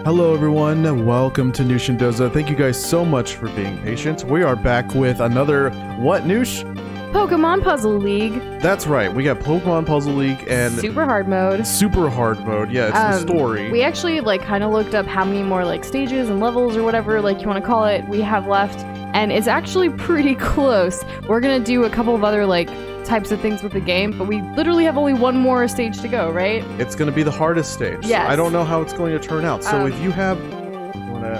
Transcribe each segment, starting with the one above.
Hello everyone, welcome to Noosh and Doza. Thank you guys so much for being patient. We are back with another, what Noosh? Pokemon Puzzle League. That's right, we got Pokemon Puzzle League and Super hard mode. Super hard mode, yeah, it's the story. We actually kind of looked up how many more stages and levels or whatever you want to call it we have left, and it's actually pretty close. We're gonna do a couple of other types of things with the game, but we literally have only one more stage to go, right? It's gonna be the hardest stage. Yes. So I don't know how it's going to turn out. So if you have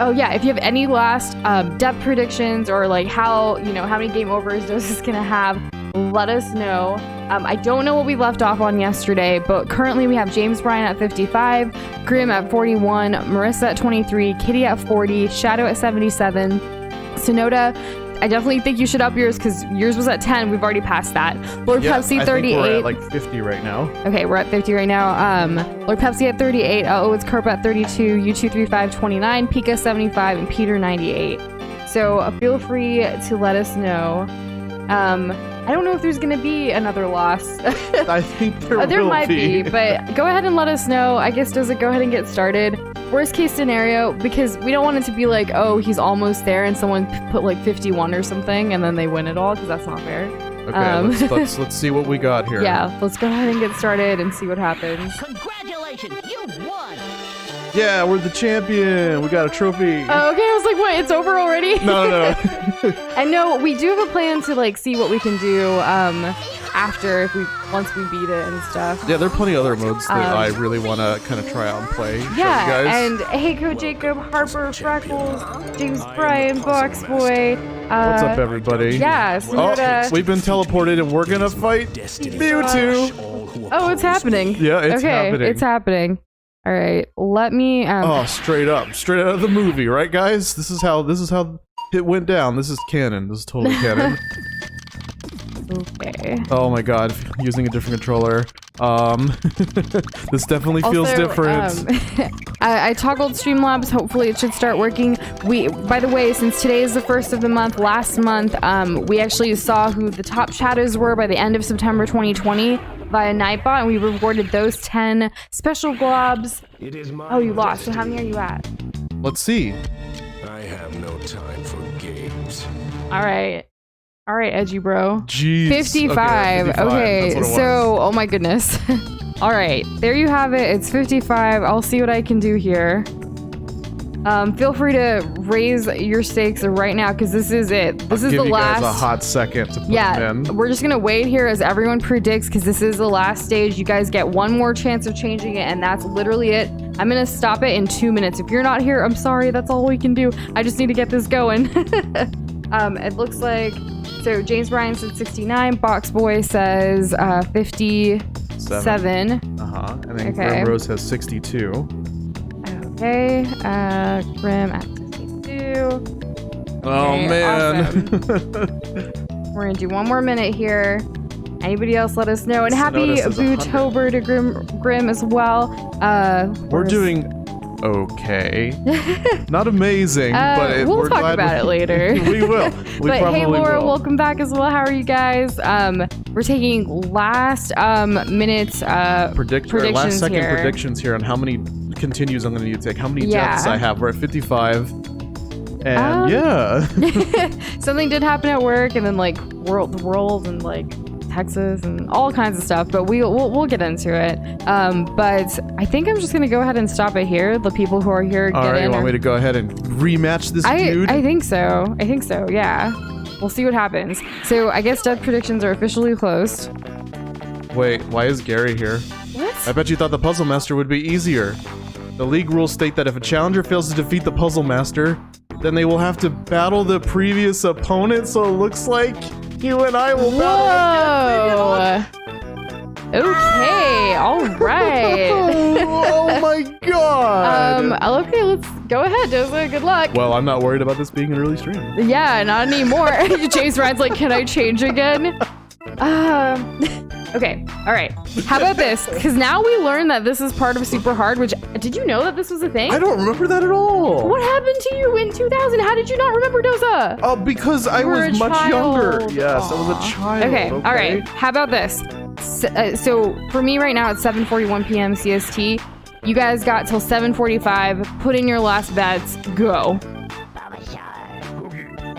Oh yeah, if you have any last depth predictions or how many game overs Doza is gonna have, let us know. I don't know what we left off on yesterday, but currently we have James Bryan at 55, Grim at 41, Marissa at 23, Kitty at 40, Shadow at 77, Sonoda. I definitely think you should up yours because yours was at 10. We've already passed that. Lord Pepsi, 38. I think we're at 50 right now. Okay, we're at 50 right now. Lord Pepsi at 38. It's Kerp at 32. U235 29. Pika 75 and Peter 98. So feel free to let us know. I don't know if there's gonna be another loss. I think there might be, but go ahead and let us know. I guess does it go ahead and get started? Worst case scenario, because we don't want it to be oh, he's almost there and someone put 51 or something and then they win it all, because that's not fair. Okay, let's see what we got here. Yeah, let's go ahead and get started and see what happens. Congratulations, you won! Yeah, we're the champion. We got a trophy. Oh, okay, I was like, what? It's over already? No. I know we do have a plan to see what we can do after once we beat it and stuff. Yeah, there are plenty of other modes that I really want to kind of try out and play. Yeah, show you guys. and Heiko, Jacob, Harper, Freckles, James Bryan, Boxboy. What's up, everybody? Yeah, Sonoda. We've been teleported and we're gonna fight Mewtwo. Oh, it's happening. Yeah, it's happening. It's happening. All right, let me. Straight out of the movie, right, guys? This is how it went down. This is canon. This is totally canon. Okay. Oh my god, using a different controller. This definitely feels different. I toggled Streamlabs. Hopefully it should start working. By the way, since today is the first of the month, last month, we actually saw who the top shadows were by the end of September 2020 via Nightbot, and we rewarded those 10 special globs. Oh, you lost. So how many are you at? Let's see. I have no time for games. All right, edgy bro. Jeez. 55. Okay, so, oh my goodness. All right, there you have it. It's 55. I'll see what I can do here. Feel free to raise your stakes right now, because this is it. This is the last. Give you guys a hot second to put them in. We're just gonna wait here as everyone predicts, because this is the last stage. You guys get one more chance of changing it, and that's literally it. I'm gonna stop it in 2 minutes. If you're not here, I'm sorry. That's all we can do. I just need to get this going. It looks like. So James Bryan said 69. Boxboy says 57. And then Grim Rose has 62. Okay. Grim at 62. Oh man. Awesome. We're gonna do one more minute here. Anybody else, let us know. And happy Bootober to Grim as well. We're doing okay. Not amazing, but we'll talk about it later. We will. But hey, Laura, welcome back as well. How are you guys? We're taking last minute predictions last second here. predictions here on how many continues I'm going to need to take, how many deaths I have. We're at 55. And yeah. Something did happen at work, and then the world and Texas and all kinds of stuff, but we'll get into it. But I think I'm just gonna go ahead and stop it here. The people who are here get in. Alright, you want me to go ahead and rematch this dude? I think so. Yeah. We'll see what happens. So I guess death predictions are officially closed. Wait, why is Gary here? What? I bet you thought the Puzzle Master would be easier. The league rules state that if a challenger fails to defeat the Puzzle Master, then they will have to battle the previous opponent, so it looks like you and I will battle again. Okay, all right. Oh my god. Okay, let's go ahead, Doza. Good luck. Well, I'm not worried about this being an early stream. Yeah, not anymore. James Ryan's like, can I change again? Okay, all right. How about this? Because now we learned that this is part of Super Hard, which, did you know that this was a thing? I don't remember that at all. What happened to you in 2000? How did you not remember Doza? Oh, because I was much younger. Yes, I was a child. Okay, all right. How about this? So for me right now, it's 7:41 p.m. CST. You guys got till 7:45. Put in your last bets. Go.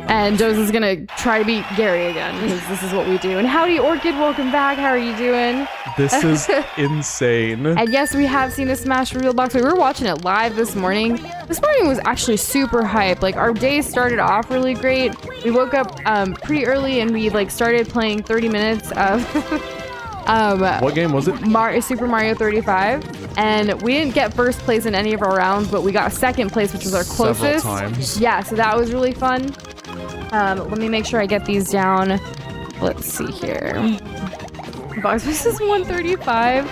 And Doze is gonna try to beat Gary again because this is what we do. And howdy, Orchid, welcome back. How are you doing? This is insane. And yes, we have seen the Smash reveal box. We were watching it live this morning. This morning was actually super hype. Like, our day started off really great. We woke up pretty early and we like started playing 30 minutes of What game was it? Super Mario 35. And we didn't get first place in any of our rounds, but we got second place, which was our closest. Several times. Yeah, so that was really fun. Let me make sure I get these down. Let's see here. Box Office is 135.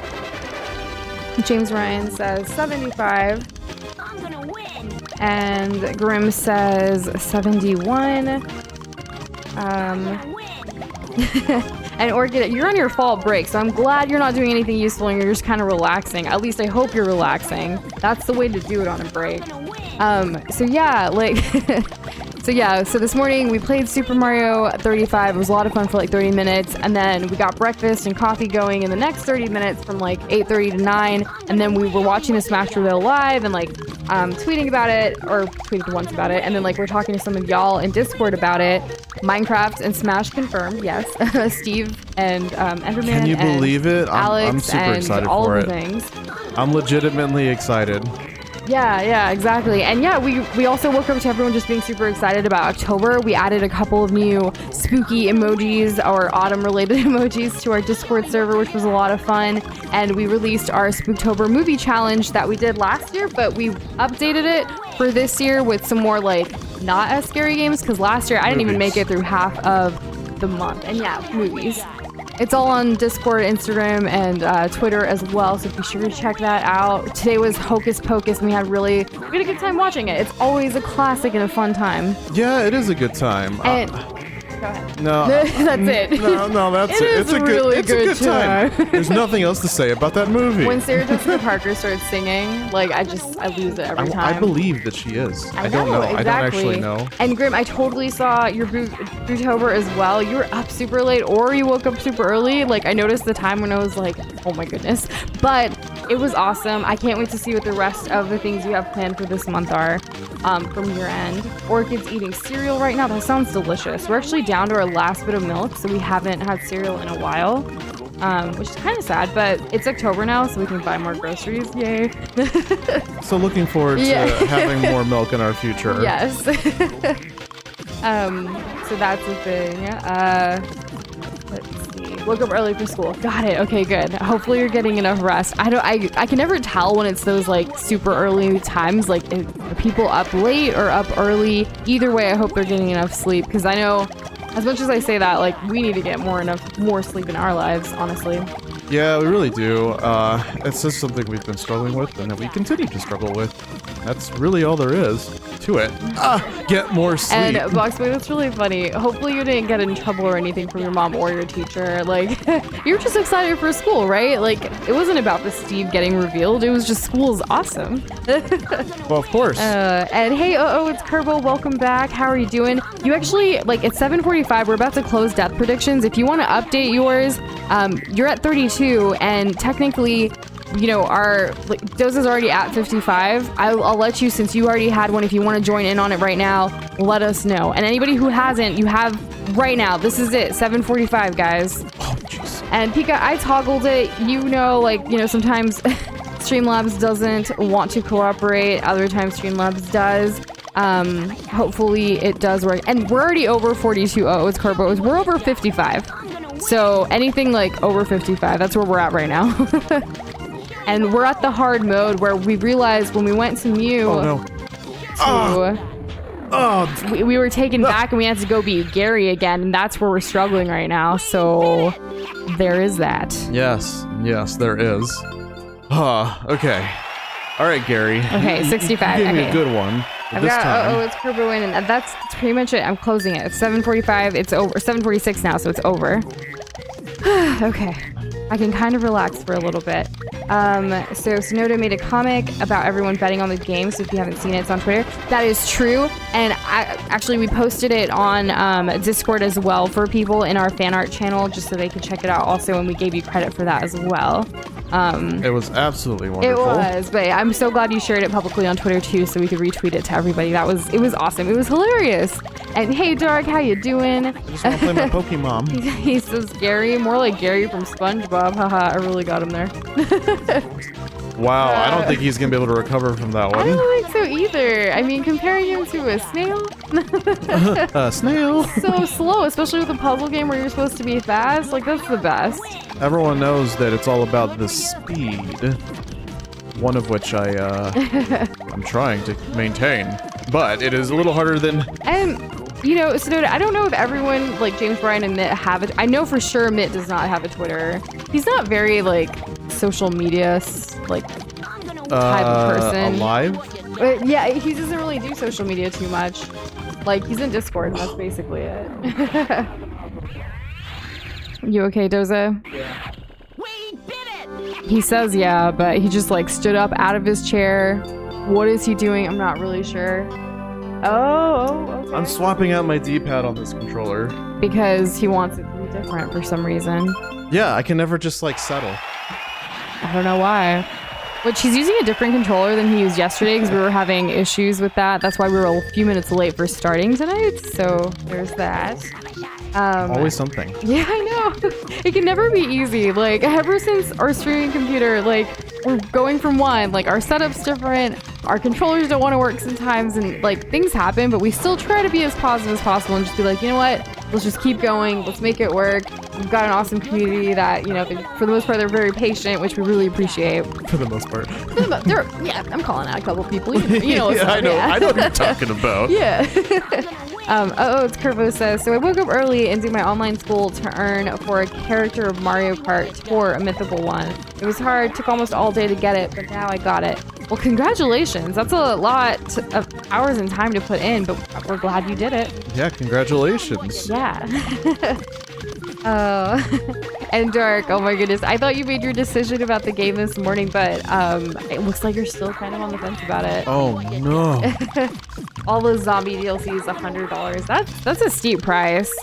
James Ryan says 75. I'm gonna win. And Grim says 71. And Orchid, you're on your fall break, so I'm glad you're not doing anything useful and you're just kind of relaxing. At least I hope you're relaxing. That's the way to do it on a break. So yeah, like... So this morning we played Super Mario 35. It was a lot of fun for like 30 minutes, and then we got breakfast and coffee going in the next 30 minutes from like 8:30 to 9, and then we were watching the Smash reveal live and like tweeting about it, or tweeted once about it, and then like we're talking to some of y'all in Discord about it. Minecraft and Smash confirmed, yes. Steve and Enderman. Can you believe it? Alex I'm super and excited all for of it. the things. I'm legitimately excited. Yeah, exactly. And yeah, we also woke up to everyone just being super excited about October. We added a couple of new spooky emojis or autumn-related emojis to our Discord server, which was a lot of fun. And we released our Spooktober movie challenge that we did last year, but we updated it for this year with some more, like, not as scary games, because last year I didn't even make it through half of the month. And yeah, movies. It's all on Discord, Instagram, and Twitter as well, so be sure to check that out. Today was Hocus Pocus, and we had a good time watching it. It's always a classic and a fun time. Yeah, it is a good time. And go ahead. No, that's it. No, that's it. It's a good time. There's nothing else to say about that movie. When Sarah Jessica Parker starts singing, like I lose it every time. I believe that she is. I don't know. know. Exactly. I don't actually know. And Grim, I totally saw your Bootober as well. You were up super late, or you woke up super early. Like I noticed the time when I was like, oh my goodness. But it was awesome. I can't wait to see what the rest of the things you have planned for this month are from your end. Orchid's eating cereal right now. That sounds delicious. We're actually down to our last bit of milk, so we haven't had cereal in a while, which is kind of sad, but it's October now, so we can buy more groceries. Yay. So looking forward to having more milk in our future. Yes. So that's the thing. Let's see. Woke up early for school. Got it. Okay, good. Hopefully you're getting enough rest. I can never tell when it's those like super early times, like are people up late or up early. Either way, I hope they're getting enough sleep, because I know as much as I say that, like, we need to get more sleep in our lives, honestly. Yeah, we really do. It's just something we've been struggling with and that we continue to struggle with. That's really all there is to it. Get more sleep. And Boxboy, that's really funny. Hopefully you didn't get in trouble or anything from your mom or your teacher. Like, you were just excited for school, right? Like, it wasn't about the Steve getting revealed. It was just school's awesome. Well, of course. And hey, it's Kerbo. Welcome back. How are you doing? You actually, like, it's 7:45. We're about to close death predictions. If you want to update yours, you're at 32, and technically, you know, our Doze is already at 55. I'll let you, since you already had one, if you want to join in on it right now, let us know. And anybody who hasn't, you have right now. This is it, 7:45, guys. Oh, jeez. And Pika, I toggled it. You know, like, you know, sometimes Streamlabs doesn't want to cooperate. Other times Streamlabs does. Hopefully it does work. And we're already over 42. Oh, it's Kerbos. We're over 55. So anything like over 55, that's where we're at right now. And we're at the hard mode where we realized when we went to Mew, we were taken back and we had to go beat Gary again, and that's where we're struggling right now. So there is that. Yes, there is. Okay. All right, Gary. Okay, 65. You gave me okay. a good one. I've This got, time. it's Kerbo in, and that's pretty much it. I'm closing it. It's 7:45. It's over. 7:46 now, so it's over. Okay. I can kind of relax for a little bit. So Sonoda made a comic about everyone betting on the game, so if you haven't seen it, it's on Twitter. That is true, and we posted it on Discord as well for people in our fan art channel, just so they can check it out also, and we gave you credit for that as well. It was absolutely It wonderful. was, but I'm so glad you shared it publicly on Twitter too, so we could retweet it to everybody. It was awesome. It was hilarious. And hey, Dark, how you doing? I just want to play my Pokemon. He's so scary, more like Gary from SpongeBob. Haha, I really got him there. Wow, I don't think he's gonna be able to recover from that I one. don't think so either. I mean, comparing him to a snail, Snail. so slow, especially with a puzzle game where you're supposed to be fast. Like, that's the best. Everyone knows that it's all about the speed. One of which I'm trying to maintain, but it is a little harder than. And you know, Sonoda, I don't know if everyone like James Bryan and Mitt have it. I know for sure Mitt does not have a Twitter. He's not very like social media like type of person. Alive? But yeah, he doesn't really do social media too much. Like, he's in Discord, and that's basically it. You okay, Doza? Yeah. We did it! He says yeah, but he just like stood up out of his chair. What is he doing? I'm not really sure. Oh, okay. I'm swapping out my D-pad on this controller. Because he wants it to be different for some reason. Yeah, I can never just like settle. I don't know why. Which, he's using a different controller than he used yesterday because we were having issues with that. That's why we were a few minutes late for starting tonight. So there's that. Always something. Yeah, I know. It can never be easy. Like, ever since our streaming computer, like, we're going from one, like, our setup's different, our controllers don't want to work sometimes, and, like, things happen, but we still try to be as positive as possible and just be like, you know what? Let's just keep going. Let's make it work. We've got an awesome community that, you know, for the most part, they're very patient, which we really appreciate. For the most part. Yeah, I'm calling out a couple people. You know what's Yeah, up, I know. yeah. I know what you're talking about. Yeah. It's Curvo says, so I woke up early and did my online school to earn for a character of Mario Kart for a mythical one. It was hard, took almost all day to get it, but now I got it. Well, congratulations. That's a lot of hours and time to put in, but we're glad you did it. Yeah, congratulations. Yeah. And Dark, oh my goodness. I thought you made your decision about the game this morning, but it looks like you're still kind of on the fence about it. Oh no. All the zombie DLC is $100. That's a steep price.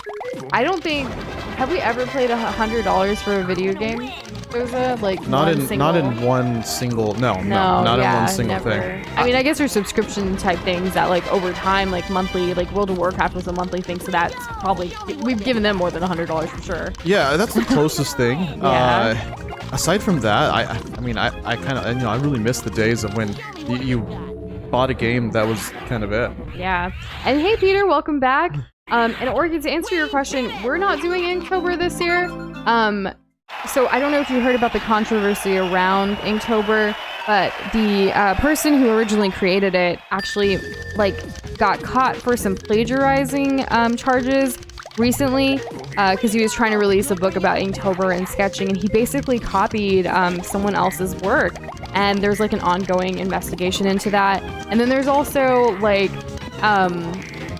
I don't think, have we ever played $100 for a video game? There's a like Not in one single in one single never. thing. I mean, I guess there's subscription type things that like over time, like monthly, like World of Warcraft was a monthly thing, so that's probably, we've given them more than $100 for sure. Yeah, that's the closest thing. Yeah. Aside from that, I mean, I kind of, you know, I really miss the days of when you bought a game that was kind of it. Yeah. And hey, Peter, welcome back. And Oregon, to answer your question, we're not doing Inktober this year. So I don't know if you heard about the controversy around Inktober, but the person who originally created it actually like got caught for some plagiarizing charges recently because he was trying to release a book about Inktober and sketching, and he basically copied someone else's work, and there's like an ongoing investigation into that. And then there's also like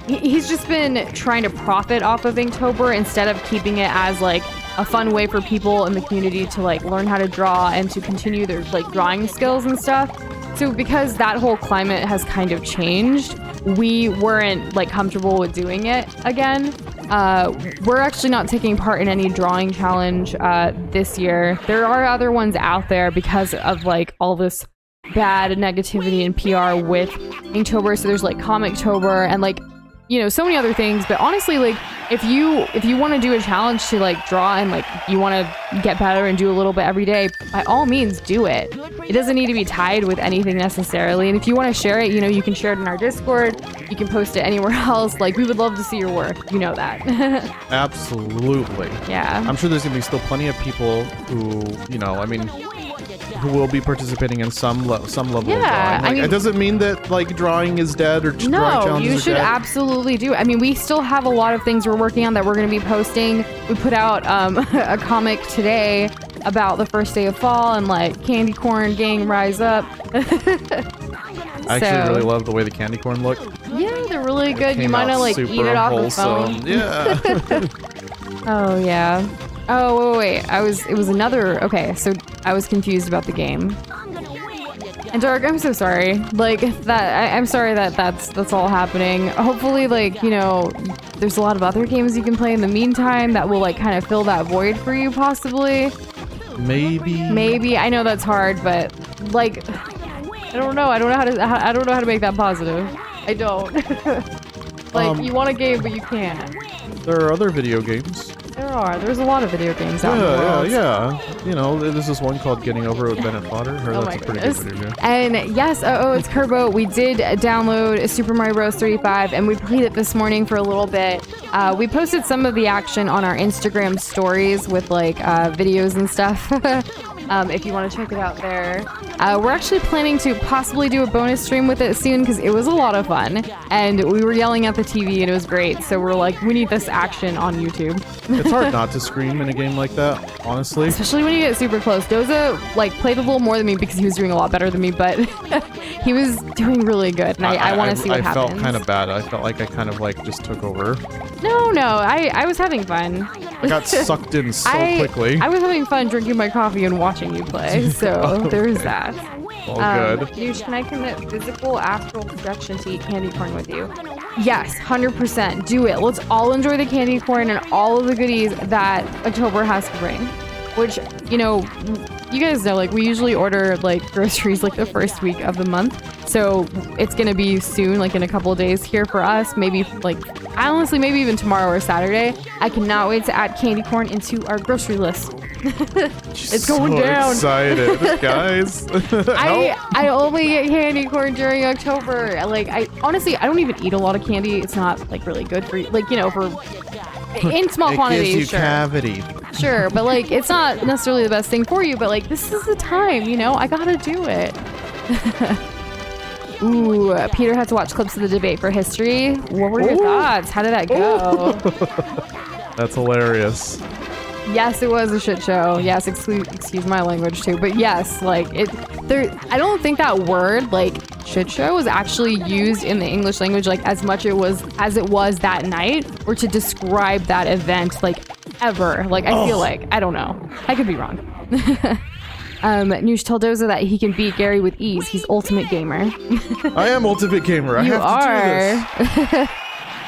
he's just been trying to profit off of Inktober instead of keeping it as like a fun way for people in the community to like learn how to draw and to continue their like drawing skills and stuff. So because that whole climate has kind of changed, we weren't like comfortable with doing it again. We're actually not taking part in any drawing challenge this year. There are other ones out there because of like all this bad negativity and PR with Inktober. So there's like Comictober and like, you know, so many other things. But honestly, like if you want to do a challenge to like draw and like you want to get better and do a little bit every day, by all means do it. It doesn't need to be tied with anything necessarily. And if you want to share it, you know, you can share it in our Discord, you can post it anywhere else. Like, we would love to see your work, you know that. Absolutely. Yeah. I'm sure there's gonna be still plenty of people who, you know, I mean, who will be participating in some level of drawing. Like, I mean, it doesn't mean that like drawing is dead or drawing no, challenges you are should dead. absolutely do it. I mean, we still have a lot of things we're working on that we're going to be posting. We put out a comic today about the first day of fall and like candy corn gang rise up. I actually really love the way the candy corn look. Yeah, they're really good. You Came might out not like eat super it off wholesome. the phone. Yeah. Oh yeah. Oh wait. It was another. Okay, so I was confused about the game. And Dark, I'm so sorry. Like that. I'm sorry that that's all happening. Hopefully, like, you know, there's a lot of other games you can play in the meantime that will like kind of fill that void for you, possibly. Maybe. I know that's hard, but like, I don't know. I don't know how to make that positive. I don't. Like, you want a game, but you can't. There are other video games. There's a lot of video games out in the world. Yeah. You know, there's this one called Getting Over It with Bennett Potter. Heard Oh that's my a pretty good goodness. video game. And yes, it's Kerbo. We did download Super Mario Bros. 35, and we played it this morning for a little bit. We posted some of the action on our Instagram stories with like videos and stuff. If you want to check it out there. We're actually planning to possibly do a bonus stream with it soon because it was a lot of fun. And we were yelling at the TV and it was great. So we're like, we need this action on YouTube. It's hard not to scream in a game like that, honestly. Especially when you get super close. Doza like played a little more than me because he was doing a lot better than me, but he was doing really good. And I want to see what happens. I felt kind of bad. I felt like I kind of like just took over. No, I was having fun. I got sucked in so quickly. I was having fun drinking my coffee and watching you play, so there's that. All good. Yush, can I commit physical astral projection to eat candy corn with you? Yes, 100%. Do it. Let's all enjoy the candy corn and all of the goodies that October has to bring. Which, you know, you guys know, like, we usually order, like, groceries, like, the first week of the month. So it's going to be soon, like, in a couple of days here for us. Maybe, like, honestly, maybe even tomorrow or Saturday. I cannot wait to add candy corn into our grocery list. It's going down. Excited, guys. I only get candy corn during October. Like, I don't even eat a lot of candy. It's not, like, really good for you. Like, you know, for... in small quantities, it gives you sure. cavity. Sure, but like it's not necessarily the best thing for you, but like this is the time, you know, I gotta do it. Ooh, Peter had to watch clips of the debate for history. What were your thoughts? How did that go? That's hilarious. Yes, it was a shit show. Yes, excuse my language too, but yes, like I don't think that word like shit show was actually used in the English language like as much as it was that night or to describe that event like ever. Like I feel like I don't know. I could be wrong. Noosh told Doza that he can beat Gary with ease. He's ultimate gamer. I am ultimate gamer. I have to do this.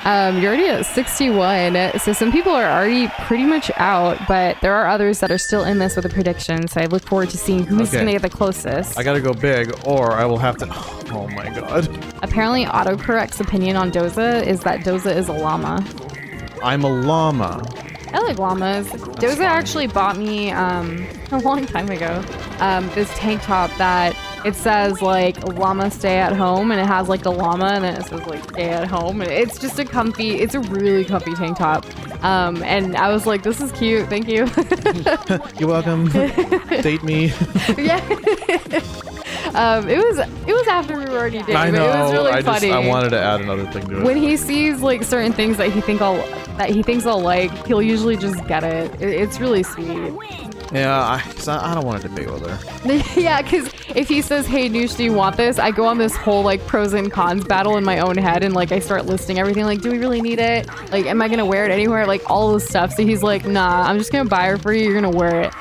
You're already at 61, so some people are already pretty much out, but there are others that are still in this with a prediction, so I look forward to seeing who's going to get the closest. I gotta go big, or I will have to... Oh my god. Apparently, autocorrect's opinion on Doza is that Doza is a llama. I'm a llama. I like llamas. Doza actually bought me, a long time ago, this tank top that it says like llama stay at home and it has like a llama and then it says like stay at home. And it's just it's a really comfy tank top. And I was like, this is cute. Thank you. You're welcome. Date me. Yeah. It was after we were already dating. I know. But it was really funny. I wanted to add another thing to it. When he sees like certain things that he thinks I'll like, he'll usually just get it. It's really sweet. Yeah, I don't want to debate with her. Yeah, because if he says, hey, Noosh, do you want this? I go on this whole, like, pros and cons battle in my own head, and, like, I start listing everything, like, do we really need it? Like, am I going to wear it anywhere? Like, all this stuff. So he's like, nah, I'm just going to buy her for you. You're going to wear it.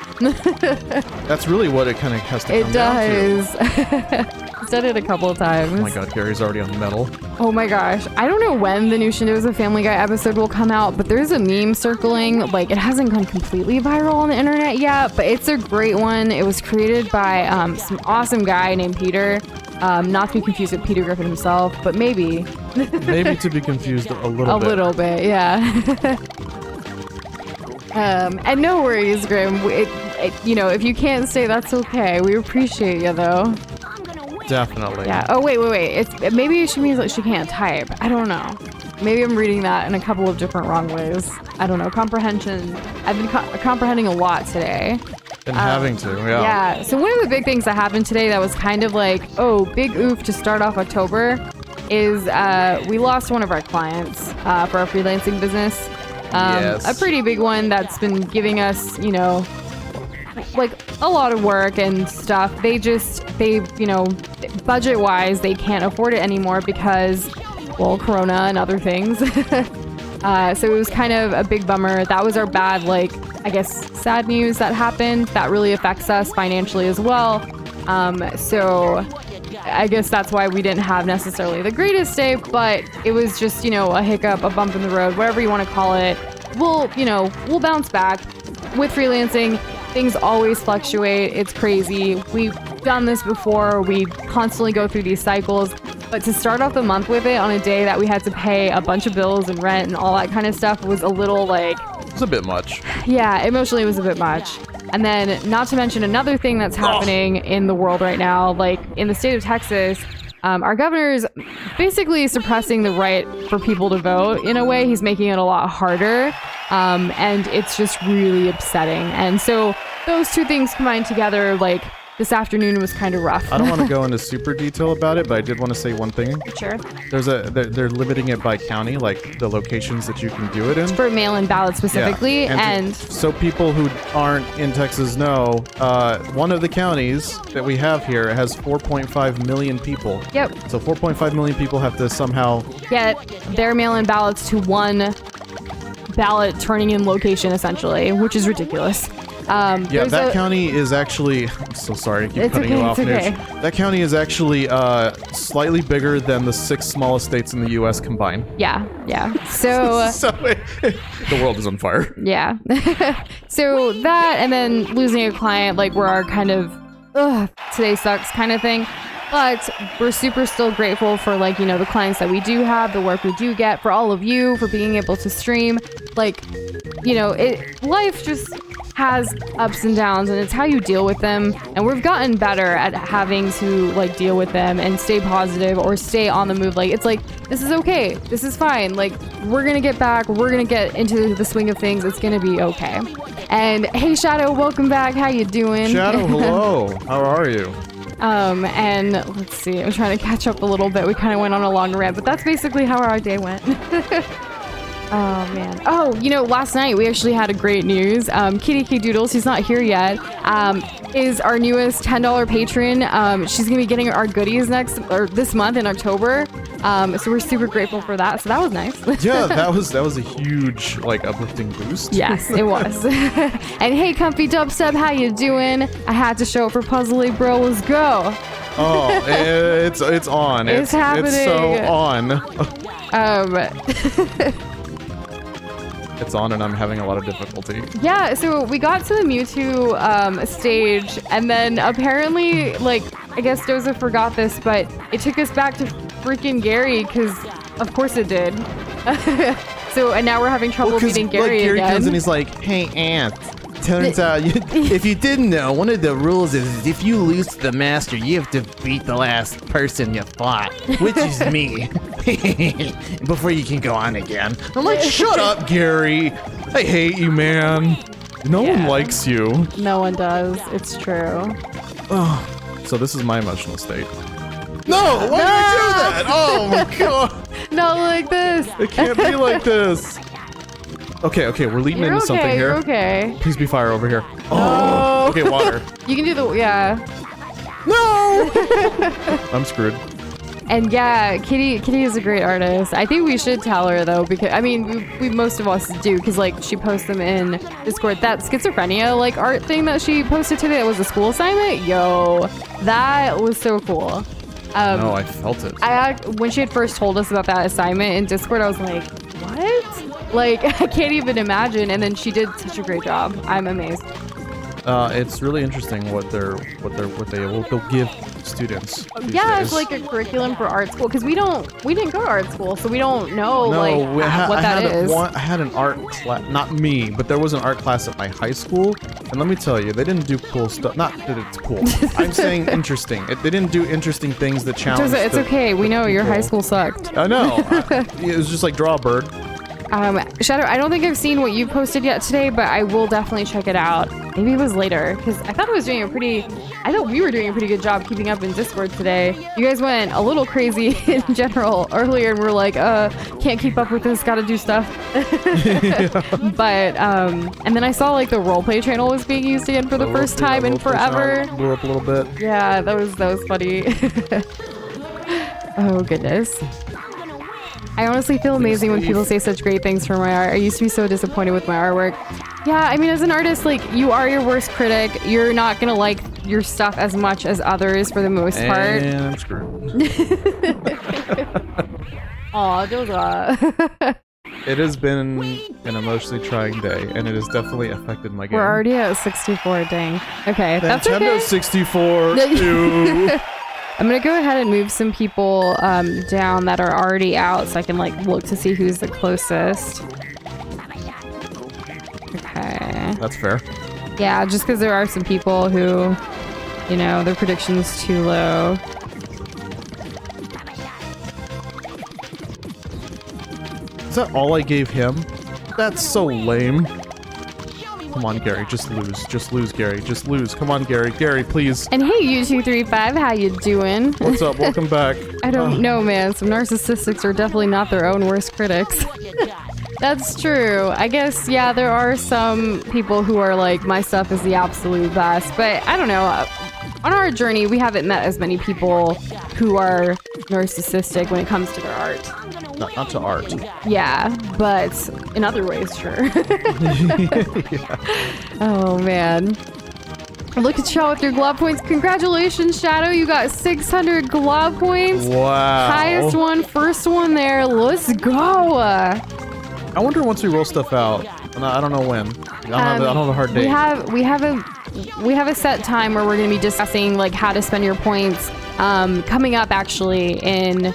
That's really what it kind of has to come down to. It does. He's done it a couple of times. Oh my god, Gary's already on metal. Oh my gosh. I don't know when the new Shindo's Family Guy episode will come out, but there's a meme circling. Like, it hasn't gone completely viral on the internet yet, but it's a great one. It was created by some awesome guy named Peter. Not to be confused with Peter Griffin himself, but maybe. Maybe to be confused a little bit. A little bit, yeah. And no worries, Grim. You know, if you can't stay, that's okay. We appreciate you, though. Definitely. Yeah. Oh, wait. Maybe she means that she can't type. I don't know. Maybe I'm reading that in a couple of different wrong ways. I don't know. Comprehension. I've been comprehending a lot today. And having to, yeah. Yeah. So one of the big things that happened today that was kind of like, oh, big oof to start off October is we lost one of our clients for our freelancing business. Yes. A pretty big one that's been giving us, you know, like a lot of work and stuff. They you know, budget wise, they can't afford it anymore because, well, Corona and other things. So it was kind of a big bummer. That was our bad, like, I guess, sad news that happened. That really affects us financially as well. So I guess that's why we didn't have necessarily the greatest day, but it was just, you know, a hiccup, a bump in the road, whatever you want to call it. We'll bounce back with freelancing. things always fluctuate. It's crazy. We've done this before. We constantly go through these cycles. But to start off the month with it on a day that we had to pay a bunch of bills and rent and all that kind of stuff was a little like... It's a bit much. Yeah, emotionally it was a bit much. And then not to mention another thing that's happening in the world right now, like in the state of Texas, our governor is basically suppressing the right for people to vote. In a way, he's making it a lot harder. And it's just really upsetting. And so those two things combined together, like this afternoon was kind of rough. I don't want to go into super detail about it, but I did want to say one thing. Sure. They're limiting it by county, like the locations that you can do it in. For mail-in ballots specifically, Yeah. and So people who aren't in Texas know, one of the counties that we have here has 4.5 million people. Yep. So 4.5 million people have to somehow... get their mail-in ballots to one ballot turning in location, essentially, which is ridiculous. Yeah, that county is actually... I'm so sorry, I keep It's cutting okay, you off, it's okay. Nish. That county is actually slightly bigger than the 6 smallest states in the U.S. combined. Yeah. So... So the world is on fire. Yeah. So that, and then losing a client, like, were our kind of, today sucks kind of thing. But we're super still grateful for, like, you know, the clients that we do have, the work we do get, for all of you, for being able to stream. Like, you know, life just has ups and downs, and it's how you deal with them. And we've gotten better at having to, like, deal with them and stay positive or stay on the move. Like, it's like, this is okay. This is fine. Like, we're gonna get back. We're gonna get into the swing of things. It's gonna be okay. And hey, Shadow, welcome back. How you doing? Shadow, hello. How are you? And let's see, I'm trying to catch up a little bit. We kind of went on a long rant, but that's basically how our day went. Oh, man. Oh, you know, last night we actually had a great news. Kitty K Doodles, who's not here yet, is our newest $10 patron. She's going to be getting our goodies this month in October. So we're super grateful for that. So that was nice. Yeah, that was a huge, like, uplifting boost. Yes, it was. And hey, Comfy Dubstep, how you doing? I had to show it for Puzzly Bro. Let's go. Oh, it's on. It's happening. It's so on. It's on, and I'm having a lot of difficulty. Yeah, so we got to the Mewtwo stage, and then apparently, like, I guess Doza forgot this, but it took us back to freaking Gary, because of course it did. So, and now we're having trouble beating Gary Gary again. comes and he's like, "Hey, Aunt. Turns out, if you didn't know, one of the rules is if you lose to the master, you have to beat the last person you fought, which is me, before you can go on again." I'm like, "Shut up, Gary. I hate you, man. No one likes you." No one does. It's true. Oh, so this is my emotional state. No, why did you do that? Oh my god. Not like this. It can't be like this. Okay, we're leading You're into something okay, here. you're okay. Please be fire over here. Oh, okay, water. You can do yeah. No! I'm screwed. And yeah, Kitty is a great artist. I think we should tell her though, because I mean, we most of us do, because like she posts them in Discord. That schizophrenia like art thing that she posted today, that was a school assignment. Yo, that was so cool. No, I felt it. When she had first told us about that assignment in Discord, I was like, what? Like, I can't even imagine. And then she did such a great job. I'm amazed. It's really interesting what they'll give students. these Yeah, days. it's like a curriculum for art school, because we didn't go to art school, so we don't know what that is. I had an art class, not me, but there was an art class at my high school, and let me tell you, they didn't do cool stuff. Not that it's cool. I'm saying interesting. They didn't do interesting things that challenge. It's okay. We know your people. high school sucked. I know. It was just like draw a bird. Shadow, I don't think I've seen what you posted yet today, but I will definitely check it out. Maybe it was later, because I thought we were doing a pretty good job keeping up in Discord today. You guys went a little crazy in general earlier, and we're like, can't keep up with this, gotta do stuff. But, and then I saw like the roleplay channel was being used again for the first time in forever. Blew up a little bit. Yeah, that was funny. Oh, goodness. I honestly feel amazing when people say such great things for my art. I used to be so disappointed with my artwork. Yeah, I mean, as an artist, like, you are your worst critic. You're not gonna like your stuff as much as others for the most part. And I'm screwed. Aw, Doza. It has been an emotionally trying day, and it has definitely affected my game. We're already at 64, dang. Okay, that's Nintendo okay. 64. Ew. I'm gonna go ahead and move some people down that are already out so I can like look to see who's the closest. Okay. That's fair. Yeah, just because there are some people who, you know, their prediction's too low. Is that all I gave him? That's so lame. Come on, Gary, just lose. Just lose, Gary. Just lose. Come on, Gary. Gary, please. And hey, U235, how you doing? What's up? Welcome back. I don't know, man. Some narcissists are definitely not their own worst critics. That's true. I guess, yeah, there are some people who are like, my stuff is the absolute best. But I don't know. On our journey, we haven't met as many people who are narcissistic when it comes to their art. Not to art. Yeah, but in other ways, sure. Yeah. Oh, man. Look at y'all with your glob points. Congratulations, Shadow. You got 600 glob points. Wow. Highest one, first one there. Let's go. I wonder once we roll stuff out. And I don't know when. I don't have a hard date. We have a set time where we're going to be discussing like how to spend your points. Coming up actually in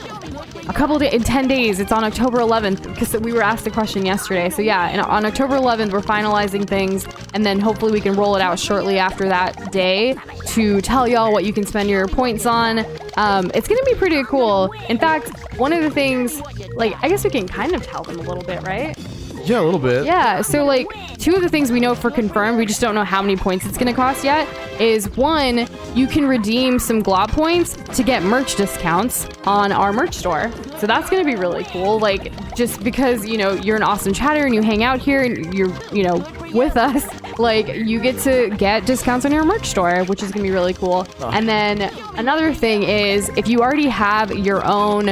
a couple days, in 10 days. It's on October 11th because we were asked the question yesterday. So yeah, and on October 11th we're finalizing things, and then hopefully we can roll it out shortly after that day to tell y'all what you can spend your points on. It's gonna be pretty cool. In fact, one of the things, like, I guess we can kind of tell them a little bit, right? Yeah, a little bit. Yeah, so like 2 of the things we know for confirmed, we just don't know how many points it's gonna cost yet, is 1, you can redeem some glob points to get merch discounts on our merch store. So that's gonna be really cool. Like, just because, you know, you're an awesome chatter and you hang out here and you're, you know, with us, like, you get to get discounts on your merch store, which is gonna be really cool. Oh. And then another thing is, if you already have your own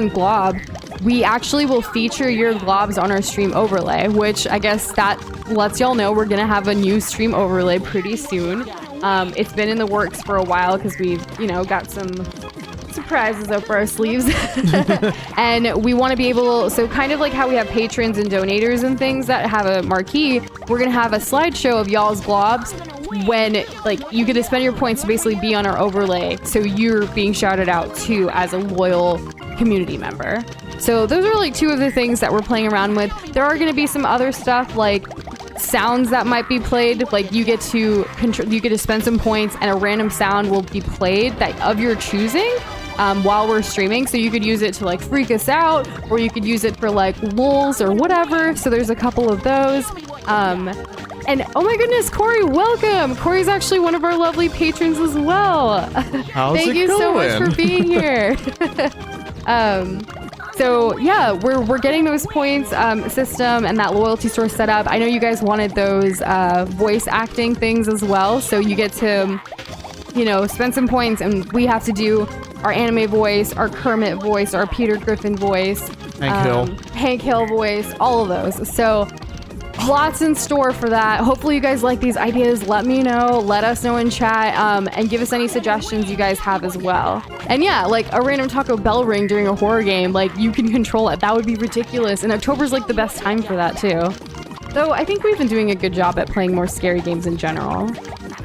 glob, we actually will feature your globs on our stream overlay, which I guess that lets y'all know we're gonna have a new stream overlay pretty soon. It's been in the works for a while because we've, you know, got some surprises up our sleeves. And we want to be able, so kind of like how we have patrons and donators and things that have a marquee, we're gonna have a slideshow of y'all's globs when, like, you get to spend your points to basically be on our overlay, so you're being shouted out too as a loyal community member. So those are like 2 of the things that we're playing around with. There are going to be some other stuff like sounds that might be played. Like, you get to spend some points and a random sound will be played that of your choosing while we're streaming. So you could use it to like freak us out, or you could use it for like lulz or whatever. So there's a couple of those. And oh my goodness, Corey, welcome. Corey's actually one of our lovely patrons as well. Thank you so much for being here. So yeah, we're getting those points system and that loyalty store set up. I know you guys wanted those voice acting things as well, so you get to, you know, spend some points, and we have to do our anime voice, our Kermit voice, our Peter Griffin voice, Hank Hill voice, all of those. So lots in store for that. Hopefully you guys like these ideas. Let me know. Let us know in chat, and give us any suggestions you guys have as well. And yeah, like a random Taco Bell ring during a horror game, like, you can control it. That would be ridiculous. And October's like the best time for that too. Though I think we've been doing a good job at playing more scary games in general.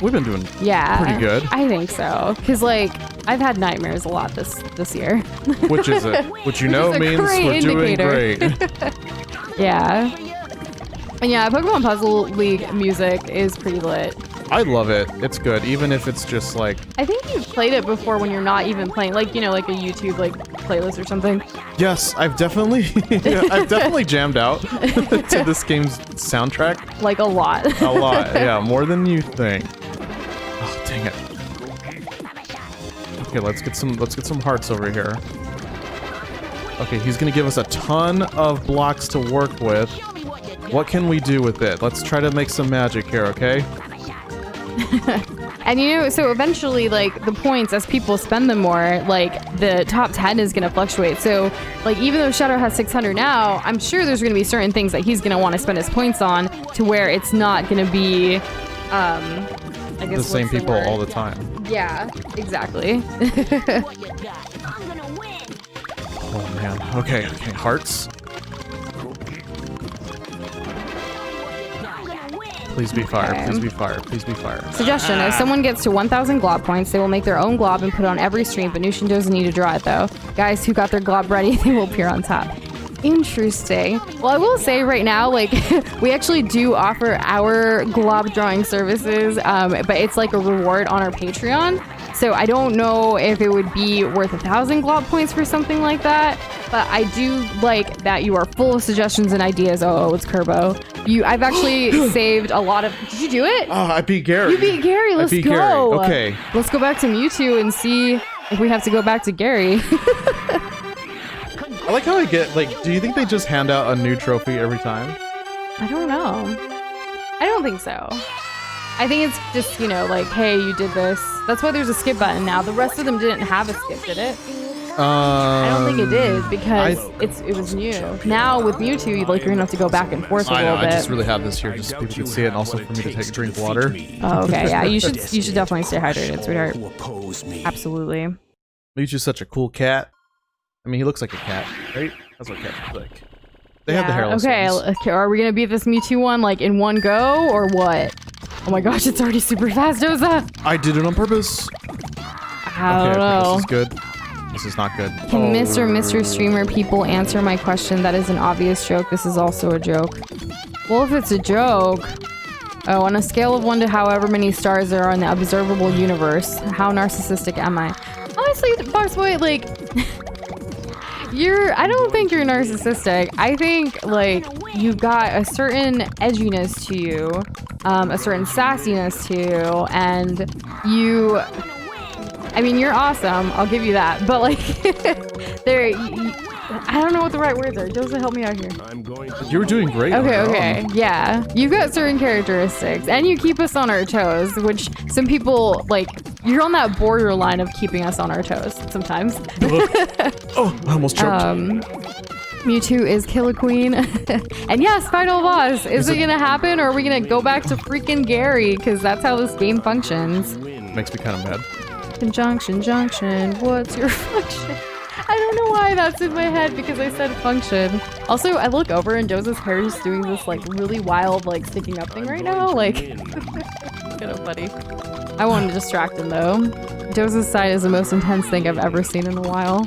We've been doing pretty good. I think so. Because, like, I've had nightmares a lot this year. Which is it? Which you know means we're doing great. Yeah. And yeah, Pokemon Puzzle League music is pretty lit. I love it. It's good, even if it's just like... I think you've played it before when you're not even playing, like, you know, like a YouTube like playlist or something. Yes, I've definitely jammed out to this game's soundtrack. Like a lot. A lot, yeah, more than you think. Oh, dang it. Okay, let's get some hearts over here. Okay, he's gonna give us a ton of blocks to work with. What can we do with it? Let's try to make some magic here, okay? And you know, so eventually, like, the points, as people spend them more, like, the top 10 is going to fluctuate. So, like, even though Shadow has 600 now, I'm sure there's going to be certain things that he's going to want to spend his points on to where it's not going to be, I guess, the same people all the time. Yeah, exactly. Oh man. Okay, hearts. Please be fire, Okay. please be fire, please be fire. Suggestion: if someone gets to 1,000 glob points, they will make their own glob and put it on every stream, but Nushin doesn't need to draw it though. Guys who got their glob ready, they will appear on top. Interesting. Well, I will say right now, like, we actually do offer our glob drawing services, but it's like a reward on our Patreon. So I don't know if it would be worth 1,000 glob points for something like that, but I do like that you are full of suggestions and ideas. Oh, it's Kerbo. I've actually saved a lot of. Did you do it? Oh, I beat Gary. You beat Gary. Let's beat go. Gary. Okay. Let's go back to Mewtwo and see if we have to go back to Gary. I like how I get, like, do you think they just hand out a new trophy every time? I don't know. I don't think so. I think it's just, you know, like, hey, you did this. That's why there's a skip button now. The rest of them didn't have a skip, did it? I don't think it did because it was new. Now with Mewtwo, like, you're gonna have to go back and forth a little bit. I just really have this here just so people can see it, and also for me to take a drink of water. Oh, okay, yeah, you should definitely stay hydrated, sweetheart. Absolutely. Mewtwo's such a cool cat. I mean, he looks like a cat, right? That's what cats look like. They have the hairless ones. Okay, are we gonna beat this Mewtwo one like in one go or what? Oh my gosh, it's already super fast, Doza. I did it on purpose. I don't know. This is good. This is not good. Can Mr. Mr. Streamer people answer my question? That is an obvious joke. This is also a joke. Well, if it's a joke... Oh, on a scale of 1 to however many stars there are in the observable universe, how narcissistic am I? Honestly, Boxboy, like... I don't think you're narcissistic. I think, like, you've got a certain edginess to you, a certain sassiness to you, and you... I mean, you're awesome. I'll give you that. But, like, I don't know what the right words are. Doza, help me out here. You were doing great. Okay. Yeah. You've got certain characteristics. And you keep us on our toes, which some people, like, you're on that borderline of keeping us on our toes sometimes. Oh, I almost choked. Mewtwo is Killer Queen. And yes, final boss. Is it gonna happen, or are we gonna go back to freaking Gary? Because that's how this game functions. Makes me kind of mad. Junction, what's your function? I don't know why that's in my head because I said function. Also, I look over and Doza's hair is doing this like really wild like sticking up thing right now. Like, kind of funny. I want to distract him though. Doza's side is the most intense thing I've ever seen in a while.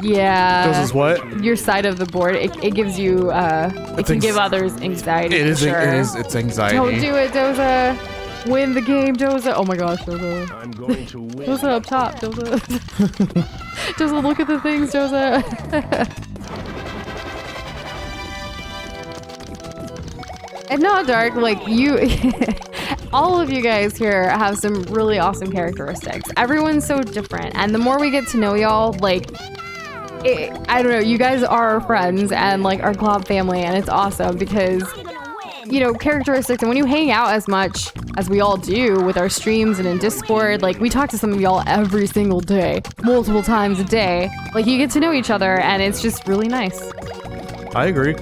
Yeah. Doza's what? Your side of the board. It gives you, it can give others anxiety. It is, sure. it's anxiety. Don't do it, Doza. Win the game, Doza. Oh my gosh, Doza. I'm going to win. Doza up top, Doza. Doza, look at the things, Doza. And not dark, like you, all of you guys here have some really awesome characteristics. Everyone's so different, and the more we get to know y'all, like, I don't know, you guys are our friends and like our club family, and it's awesome because, you know, characteristics, and when you hang out as much as we all do with our streams and in Discord, like we talk to some of y'all every single day, multiple times a day, like you get to know each other and it's just really nice. I agree.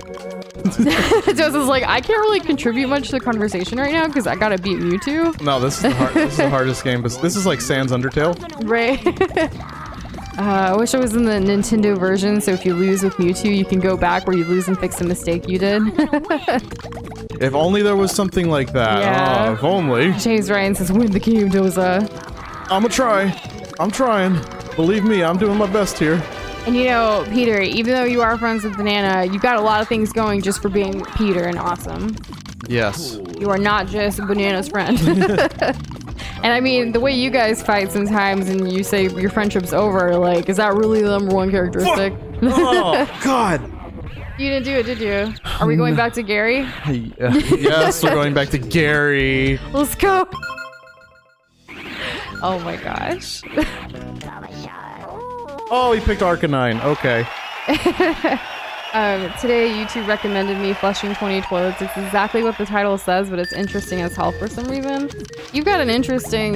Joseph's like, I can't really contribute much to the conversation right now because I gotta beat Mewtwo. No, this is the hardest game, but this is like Sans Undertale. Right. I wish I was in the Nintendo version, so if you lose with Mewtwo, you can go back where you lose and fix the mistake you did. If only there was something like that. Yeah. Oh, if only. Chase Ryan says, win the game, Doza. I'ma try. I'm trying. Believe me, I'm doing my best here. And you know, Peter, even though you are friends with Banana, you've got a lot of things going just for being Peter and awesome. Yes. You are not just Banana's friend. And I mean, the way you guys fight sometimes and you say your friendship's over, like, is that really the number one characteristic? Oh, God. You didn't do it, did you? Are we going back to Gary? Yes, we're going back to Gary. Let's go. Oh my gosh. Oh, he picked Arcanine. Okay. Today, YouTube recommended me flushing 20 toilets. It's exactly what the title says, but it's interesting as hell for some reason. You've got an interesting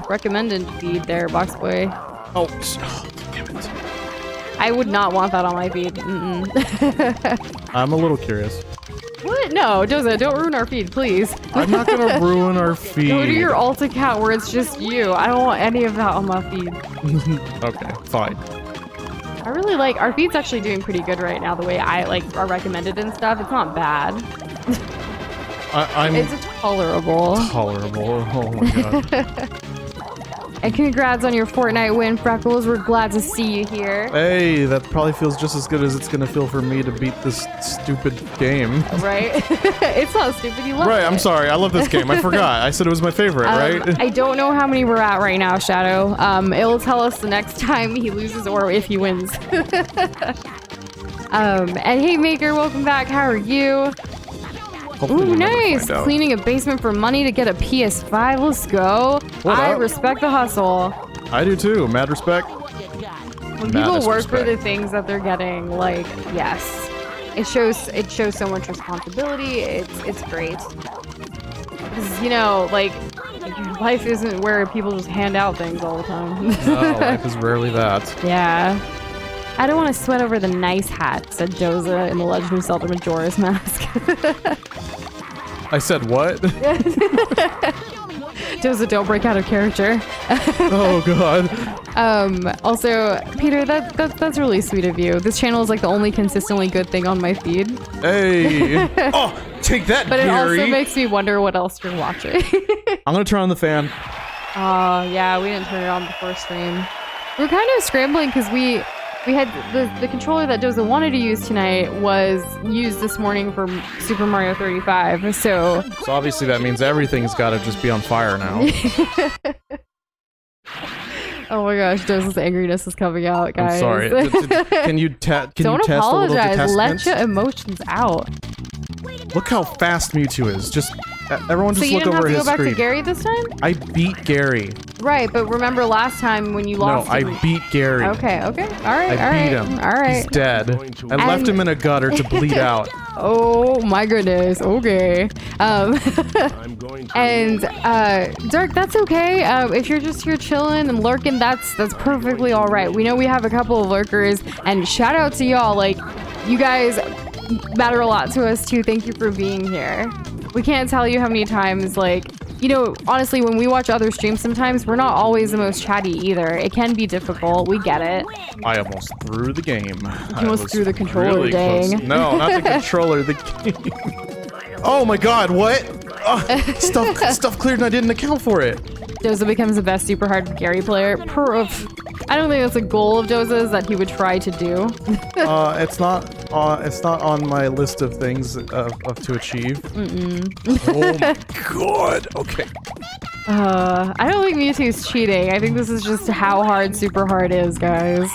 recommended feed there, Boxboy. Oh, damn it. I would not want that on my feed. Mm-mm. I'm a little curious. What? No, Doza, don't ruin our feed, please. I'm not gonna ruin our feed. Go to your alt account where it's just you. I don't want any of that on my feed. Okay, fine. I really really like our feed's actually doing pretty good right now. The way I like are recommended and stuff, it's not bad. It's tolerable. Tolerable. Oh my god. And congrats on your Fortnite win, Freckles. We're glad to see you here. Hey, that probably feels just as good as it's gonna feel for me to beat this stupid game. Right? It's not stupid. You love it. Right, I'm sorry. I love this game. I forgot. I said it was my favorite, right? I don't know how many we're at right now, Shadow. It'll tell us the next time he loses or if he wins. And hey, Maker, welcome back. How are you? Hopefully Ooh, we'll never nice. find out. Cleaning a basement for money to get a PS5. Let's go. What I up? respect the hustle. I do too. Mad respect. When people Maddest work for respect. the things that they're getting, like, yes. It shows so much responsibility. It's great. 'Cause, you know, like, life isn't where people just hand out things all the time. No, life is rarely that. Yeah. I don't want to sweat over the nice hat, said Doza in the Legend of Zelda Majora's Mask. I said what? Doza, don't break out of character. Oh god. Also, Peter, that's really sweet of you. This channel is like the only consistently good thing on my feed. Hey. Oh, take that, But it Gary. also makes me wonder what else you're watching. I'm gonna turn on the fan. Oh, yeah, we didn't turn it on before stream. We're kind of scrambling because we had the controller that Doza wanted to use tonight was used this morning for Super Mario 35, so... So obviously that means everything's gotta just be on fire now. Oh my gosh, Doza's angriness is coming out, guys. I'm sorry. Can you test a Don't little apologize. Let detestment? your emotions out. Look how fast Mewtwo is. Just everyone So just you look didn't have over to go his back screen. to Gary this time? I beat Gary. Right, but remember last time when you No, lost I him- beat Gary. Okay, all right, I beat him. all right. He's dead. I left him in a gutter to bleed out. Oh my goodness, okay. I'm going to And Dark, that's okay. If you're just here chilling and lurking, that's perfectly all right. We know we have a couple of lurkers, and shout out to y'all. Like, you guys matter a lot to us too. Thank you for being here. We can't tell you how many times, like, you know, honestly, when we watch other streams, sometimes we're not always the most chatty either. It can be difficult. We get it. I almost threw the game. I almost was threw the controller, really close. dang. No, not the controller, the game. Oh my god, what? Stuff cleared and I didn't account for it. Doza becomes the best super hard Gary player. Proof. I don't think that's a goal of Doza's that he would try to do. It's not on my list of things to achieve. Oh my god. Okay. I don't think Mewtwo's cheating. I think this is just how hard super hard is, guys.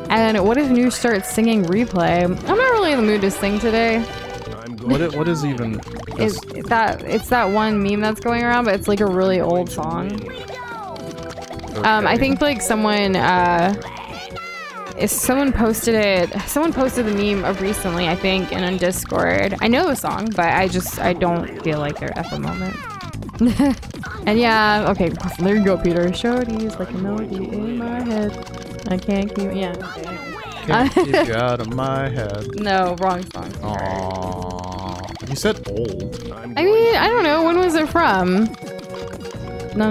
And what if New starts singing replay? I'm not really in the mood to sing today. What is even this? It's that one meme that's going around, but it's like a really old song. I think like someone posted it. Someone posted the meme of recently, I think, and on Discord. I know the song, but I don't feel like they're at the moment. And yeah, okay, there you go, Peter. Shorty's like a melody in my head. I can't keep. Yeah. Can't keep you out of my head. No, wrong song. Aww. You said old. I mean, I don't know. When was it from? No.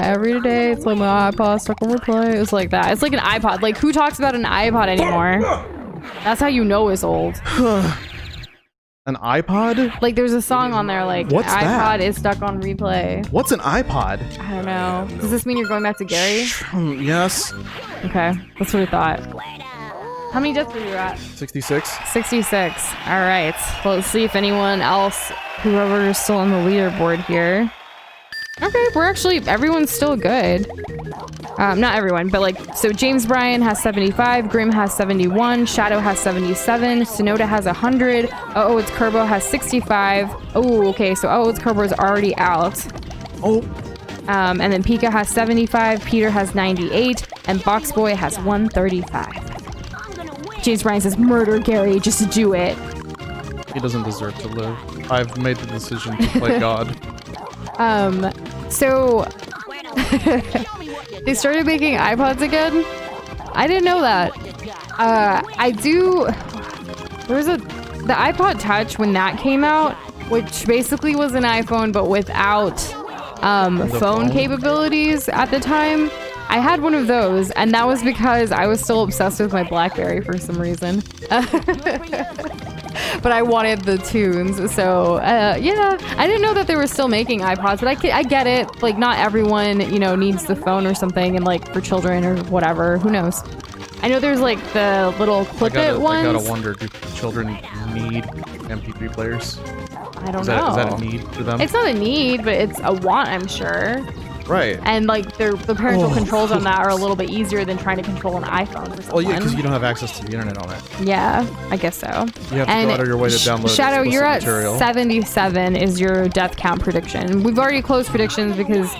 Every day, it's like my iPod stuck on replay. It's like that. It's like an iPod. Like, who talks about an iPod anymore? That's how you know it's old. An iPod? Like, there's a song on there like, What's iPod that? is stuck on replay. What's an iPod? I don't know. Does this mean you're going back to Gary? Yes. Okay, that's what I thought. How many deaths were you at? 66. 66. All right. Well, let's see if anyone else, whoever is still on the leaderboard here. Okay, everyone's still good. Not everyone, but like, so James Bryan has 75, Grim has 71, Shadow has 77, Sonoda has 100, it's Kerbo has 65. Oh, okay, so it's Kerbo is already out. Oh. And then Pika has 75, Peter has 98, and Boxboy has 135. James Bryan says, murder Gary, just do it. He doesn't deserve to live. I've made the decision to play God. So they started making iPods again. I didn't know that. There was the iPod Touch when that came out, which basically was an iPhone but without phone capabilities at the time. I had one of those, and that was because I was still obsessed with my BlackBerry for some reason. But I wanted the tunes, so yeah. I didn't know that they were still making iPods, but I get it. Like, not everyone, you know, needs the phone or something, and like for children or whatever, who knows? I know there's like the little clip-it ones. I gotta wonder, do children need MP3 players? I don't know. Is that a need for them? It's not a need, but it's a want, I'm sure. Right. And like the parental controls on that are a little bit easier than trying to control an iPhone for someone. Well, yeah, because you don't have access to the internet on it. Yeah, I guess so. You have to go out of your way to download Shadow, you're at material. 77 is your death count prediction. We've already closed predictions because,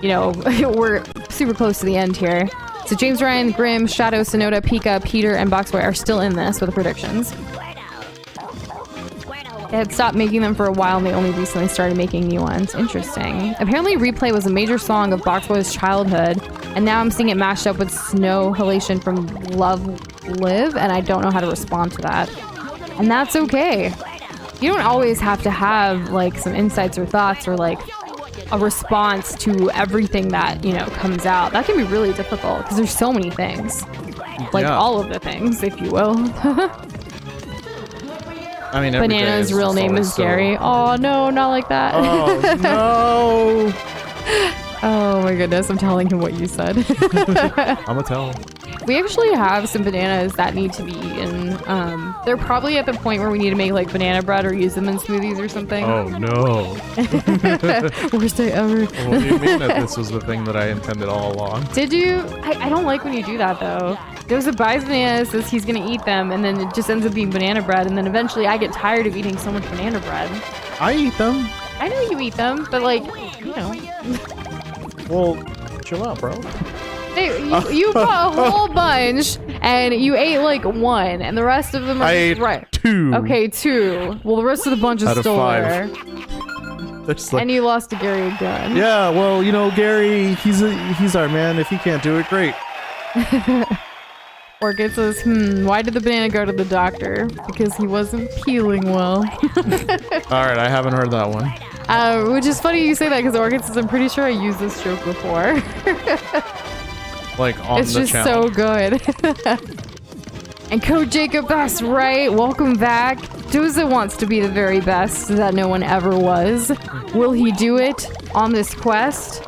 you know, we're super close to the end here. So James Ryan, Grimm, Shadow, Sonoda, Pika, Peter, and Boxboy are still in this with the predictions. They had stopped making them for a while and they only recently started making new ones. Interesting. Apparently Replay was a major song of Boxboy's childhood, and now I'm seeing it mashed up with Snow Halation from Love Live, and I don't know how to respond to that. And that's okay. You don't always have to have like some insights or thoughts or like a response to everything that, you know, comes out. That can be really difficult because there's so many things. Like all of the things, if you will. I mean, every Banana's real name is Gary. Oh no, not like that. Oh no! Oh my goodness, I'm telling him what you said. I'ma tell. We actually have some bananas that need to be eaten. They're probably at the point where we need to make like banana bread or use them in smoothies or something. Oh no! Worst day ever. Well, what do you mean that this was the thing that I intended all along? Did you? I don't like when you do that though. Joseph buys bananas, says he's gonna eat them, and then it just ends up being banana bread, and then eventually I get tired of eating so much banana bread. I eat them. I know you eat them, but like, you know. Well, chill out, bro. Hey, you bought a whole bunch, and you ate like one, and the rest of them are ate right. 2. Okay, 2. Well, the rest of the bunch is Out of still 5. there. Like, And you lost to Gary again. yeah, well, you know, Gary, he's our man. If he can't do it, great. Orchid says, why did the banana go to the doctor? Because he wasn't peeling well. Alright, I haven't heard that one. Which is funny you say that, because Orchid says, I'm pretty sure I used this joke before. Like, on It's the just channel. so good. And Code Jacob, that's right. Welcome back. Doza wants to be the very best that no one ever was. Will he do it on this quest?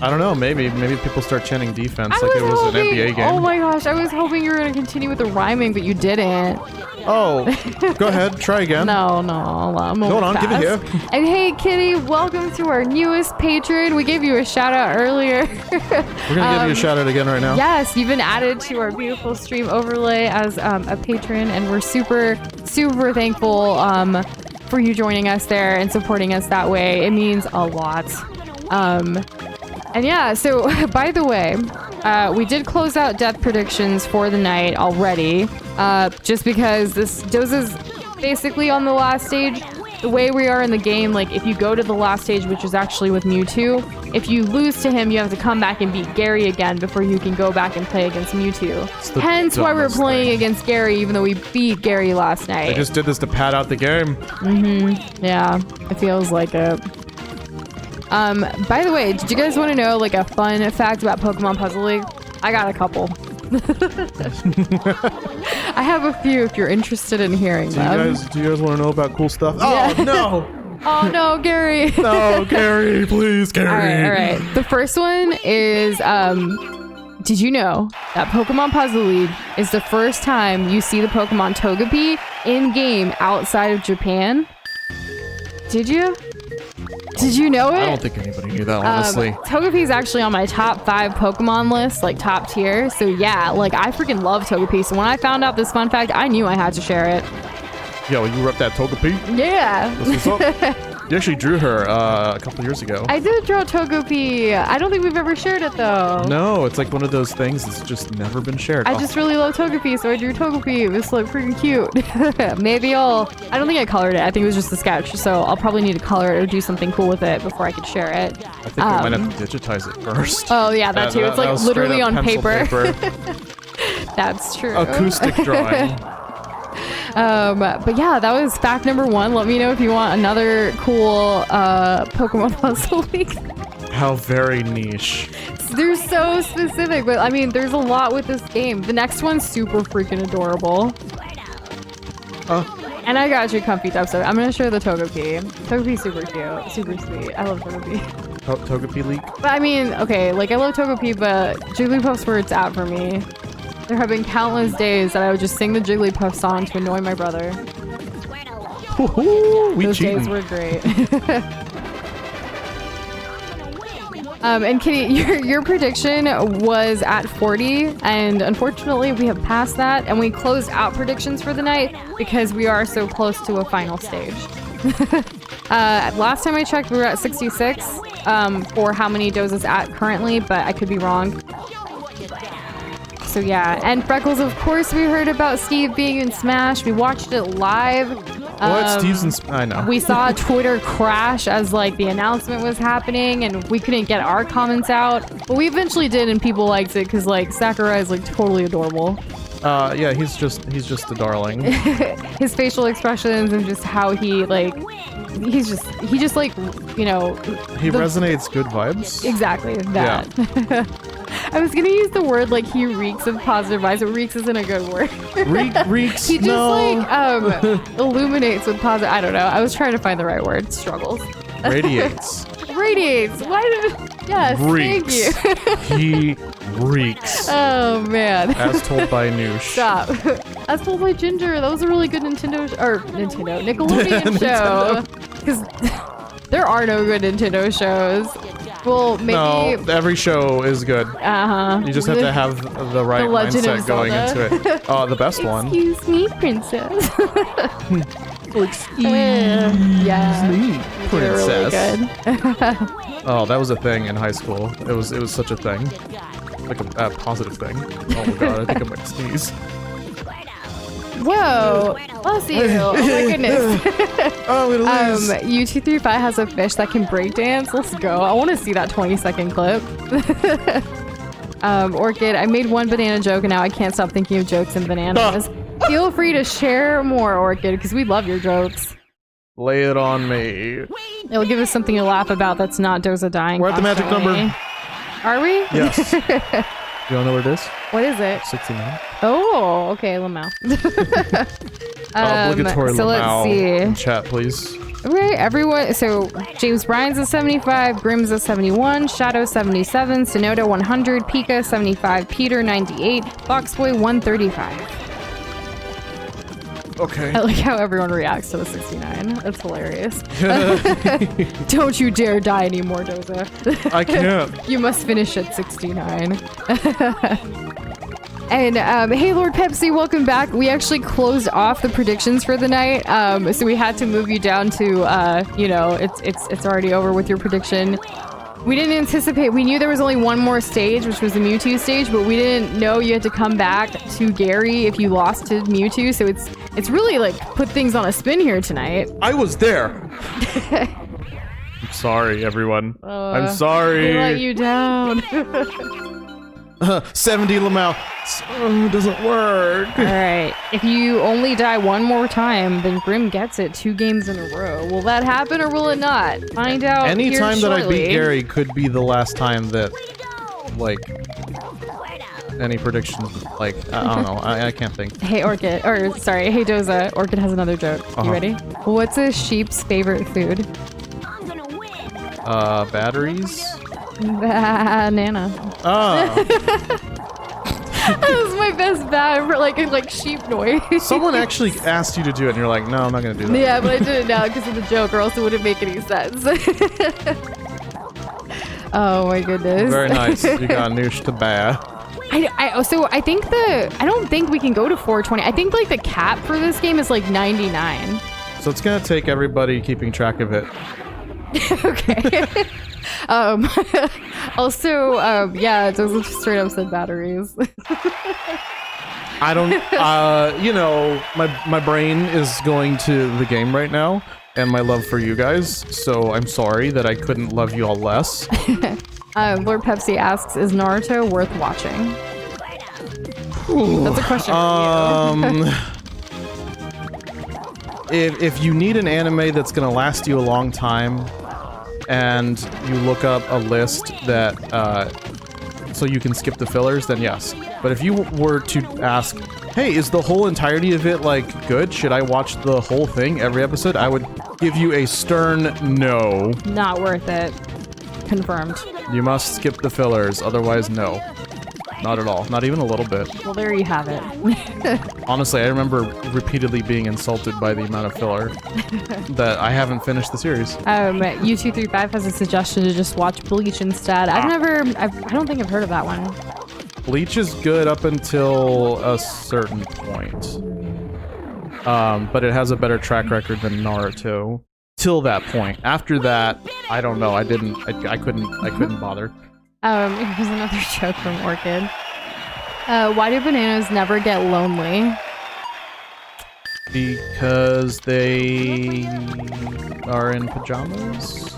I don't know, maybe people start chanting defense like it was an NBA game. Oh my gosh, I was hoping you were going to continue with the rhyming, but you didn't. Oh, go ahead, try again. No, I'm Hold on, give it here. And hey, Kitty, welcome to our newest patron. We gave you a shout out earlier. We're gonna give you a shout out again right now. Yes, you've been added to our beautiful stream overlay as a patron, and we're super thankful for you joining us there and supporting us that way. It means a lot. And yeah, so by the way, we did close out death predictions for the night already, just because this Doza's basically on the last stage. The way we are in the game, like if you go to the last stage, which is actually with Mewtwo, if you lose to him, you have to come back and beat Gary again before you can go back and play against Mewtwo. Hence why we're playing against Gary, even though we beat Gary last night. I just did this to pad out the game. Yeah, it feels like it. By the way, did you guys want to know like a fun fact about Pokemon Puzzle League? I got a couple. I have a few if you're interested in hearing them. Do you guys want to know about cool stuff? Yeah. Oh no! Oh no, Gary! No, Gary, please, Gary. All right. The first one is, did you know that Pokemon Puzzle League is the first time you see the Pokemon Togepi in-game outside of Japan? Did you? Did you know it? I don't think anybody knew that, honestly. Togepi is actually on my top 5 Pokemon list, like top tier. So yeah, like I freaking love Togepi. So when I found out this fun fact, I knew I had to share it. Yo, you rep that Togepi? Yeah. That's what's up. You actually drew her a couple years ago. I did draw Togepi. I don't think we've ever shared it though. No, it's like one of those things that's just never been shared. I just really love Togepi, so I drew Togepi. It was like freaking cute. Maybe I don't think I colored it. I think it was just a sketch, so I'll probably need to color it or do something cool with it before I could share it. I think we might have to digitize it first. Oh yeah, that too. It's like literally on paper. That's true. Acoustic drawing. But yeah, that was fact number 1. Let me know if you want another cool Pokemon Puzzle League. How very niche. they're so specific, but I mean, there's a lot with this game. The next one's super freaking adorable. And I got you, Comfy Dubstep. I'm gonna show the Togepi. Togepi's super cute, super sweet. I love Togepi. Togepi leak? But I mean, okay, like I love Togepi, but Jigglypuff's where it's at for me. There have been countless days that I would just sing the Jigglypuff song to annoy my brother. We Those cheating. days were great. And Kitty, your prediction was at 40, and unfortunately we have passed that, and we closed out predictions for the night because we are so close to a final stage. Last time I checked, we were at 66 for how many Doza's at currently, but I could be wrong. So yeah, and Freckles, of course, we heard about Steve being in Smash. We watched it live. What? Steve's in I know. We saw Twitter crash as like the announcement was happening, and we couldn't get our comments out. But we eventually did, and people liked it because like Sakurai is like totally adorable. Yeah, he's just a darling. His facial expressions and just how he like, he just like, you know. He resonates good vibes. Exactly that. Yeah. I was gonna use the word like he reeks of positive vibes, but reeks isn't a good word. Reeks. He just no. like illuminates with positive. I don't know. I was trying to find the right word. Struggles. Radiates. Radiates. Why did? Yes. Reeks. Thank you. He reeks. Oh man. As told by Noosh. Stop. As told by Ginger. That was a really good Nickelodeon Nintendo. show. Because there are no good Nintendo shows. Well, maybe. No, every show is good. You just have to have the right Legend of mindset going Zelda. into it. Oh, the best one. Excuse me, princess. Yeah. Me, They're really good. Oh, that was a thing in high school. It was such a thing. Like a positive thing. Oh my god, I think I'm gonna sneeze. Whoa! Bless you! Oh my goodness. Oh, I'm gonna lose. U235 has a fish that can breakdance. Let's go. I want to see that 20-second clip. Orchid, I made one banana joke and now I can't stop thinking of jokes and bananas. Feel free to share more, Orchid, because we love your jokes. Lay it on me. It'll give us something to laugh about that's not Doza dying. We're at the magic constantly. number. Are we? Yes. You don't know what it is? What is it? 69. Oh, okay, Lamau. Obligatory so Lamau let's see. in chat, please. Okay, everyone. So James Bryan's a 75, Grimm's a 71, Shadow 77, Sonoda 100, Pika 75, Peter 98, Foxboy 135. Okay. I like how everyone reacts to the 69. That's hilarious. Don't you dare die anymore, Doza. I can't. You must finish at 69. And hey, Lord Pepsi, welcome back. We actually closed off the predictions for the night, so we had to move you down to, you know, it's already over with your prediction. We didn't anticipate. We knew there was only one more stage, which was the Mewtwo stage, but we didn't know you had to come back to Gary if you lost to Mewtwo. So it's really like put things on a spin here tonight. I was there. I'm sorry, everyone. I'm sorry. We let you down. 70 Lamau. Doesn't work. All right. If you only die one more time, then Grim gets it 2 games in a row. Will that happen or will it not? Find out. Any here time that I shortly. beat Gary could be the last time that, like, any predictions. Like, I don't know. I can't think. Hey Orchid, or sorry, hey Doza. Orchid has another joke. You ready? What's a sheep's favorite food? Batteries. Banana. Oh. That was my best bat for like sheep noise. Someone actually asked you to do it, and you're like, no, I'm not gonna do that. Yeah, but I did it now because of the joke, or else it wouldn't make any sense. Oh my goodness. Very nice. You got Noosh to bear. So I think I don't think we can go to 420. I think like the cap for this game is like 99. So it's gonna take everybody keeping track of it. Okay. Also, yeah, it doesn't straight up said batteries. I don't, you know, my brain is going to the game right now and my love for you guys, so I'm sorry that I couldn't love you all less. Lord Pepsi asks, is Naruto worth watching? Ooh, That's a question for you. If you need an anime that's gonna last you a long time, and you look up a list that so you can skip the fillers, then yes. But if you were to ask, hey, is the whole entirety of it, like, good? Should I watch the whole thing, every episode? I would give you a stern no. Not worth it. Confirmed. You must skip the fillers, otherwise no. Not at all. Not even a little bit. Well, there you have it. Honestly, I remember repeatedly being insulted by the amount of filler that I haven't finished the series. U235 has a suggestion to just watch Bleach instead. I don't think I've heard of that one. Bleach is good up until a certain point. But it has a better track record than Naruto. Till that point. After that, I don't know. I couldn't bother. Here's another joke from Orchid. Why do bananas never get lonely? Because they are in pajamas?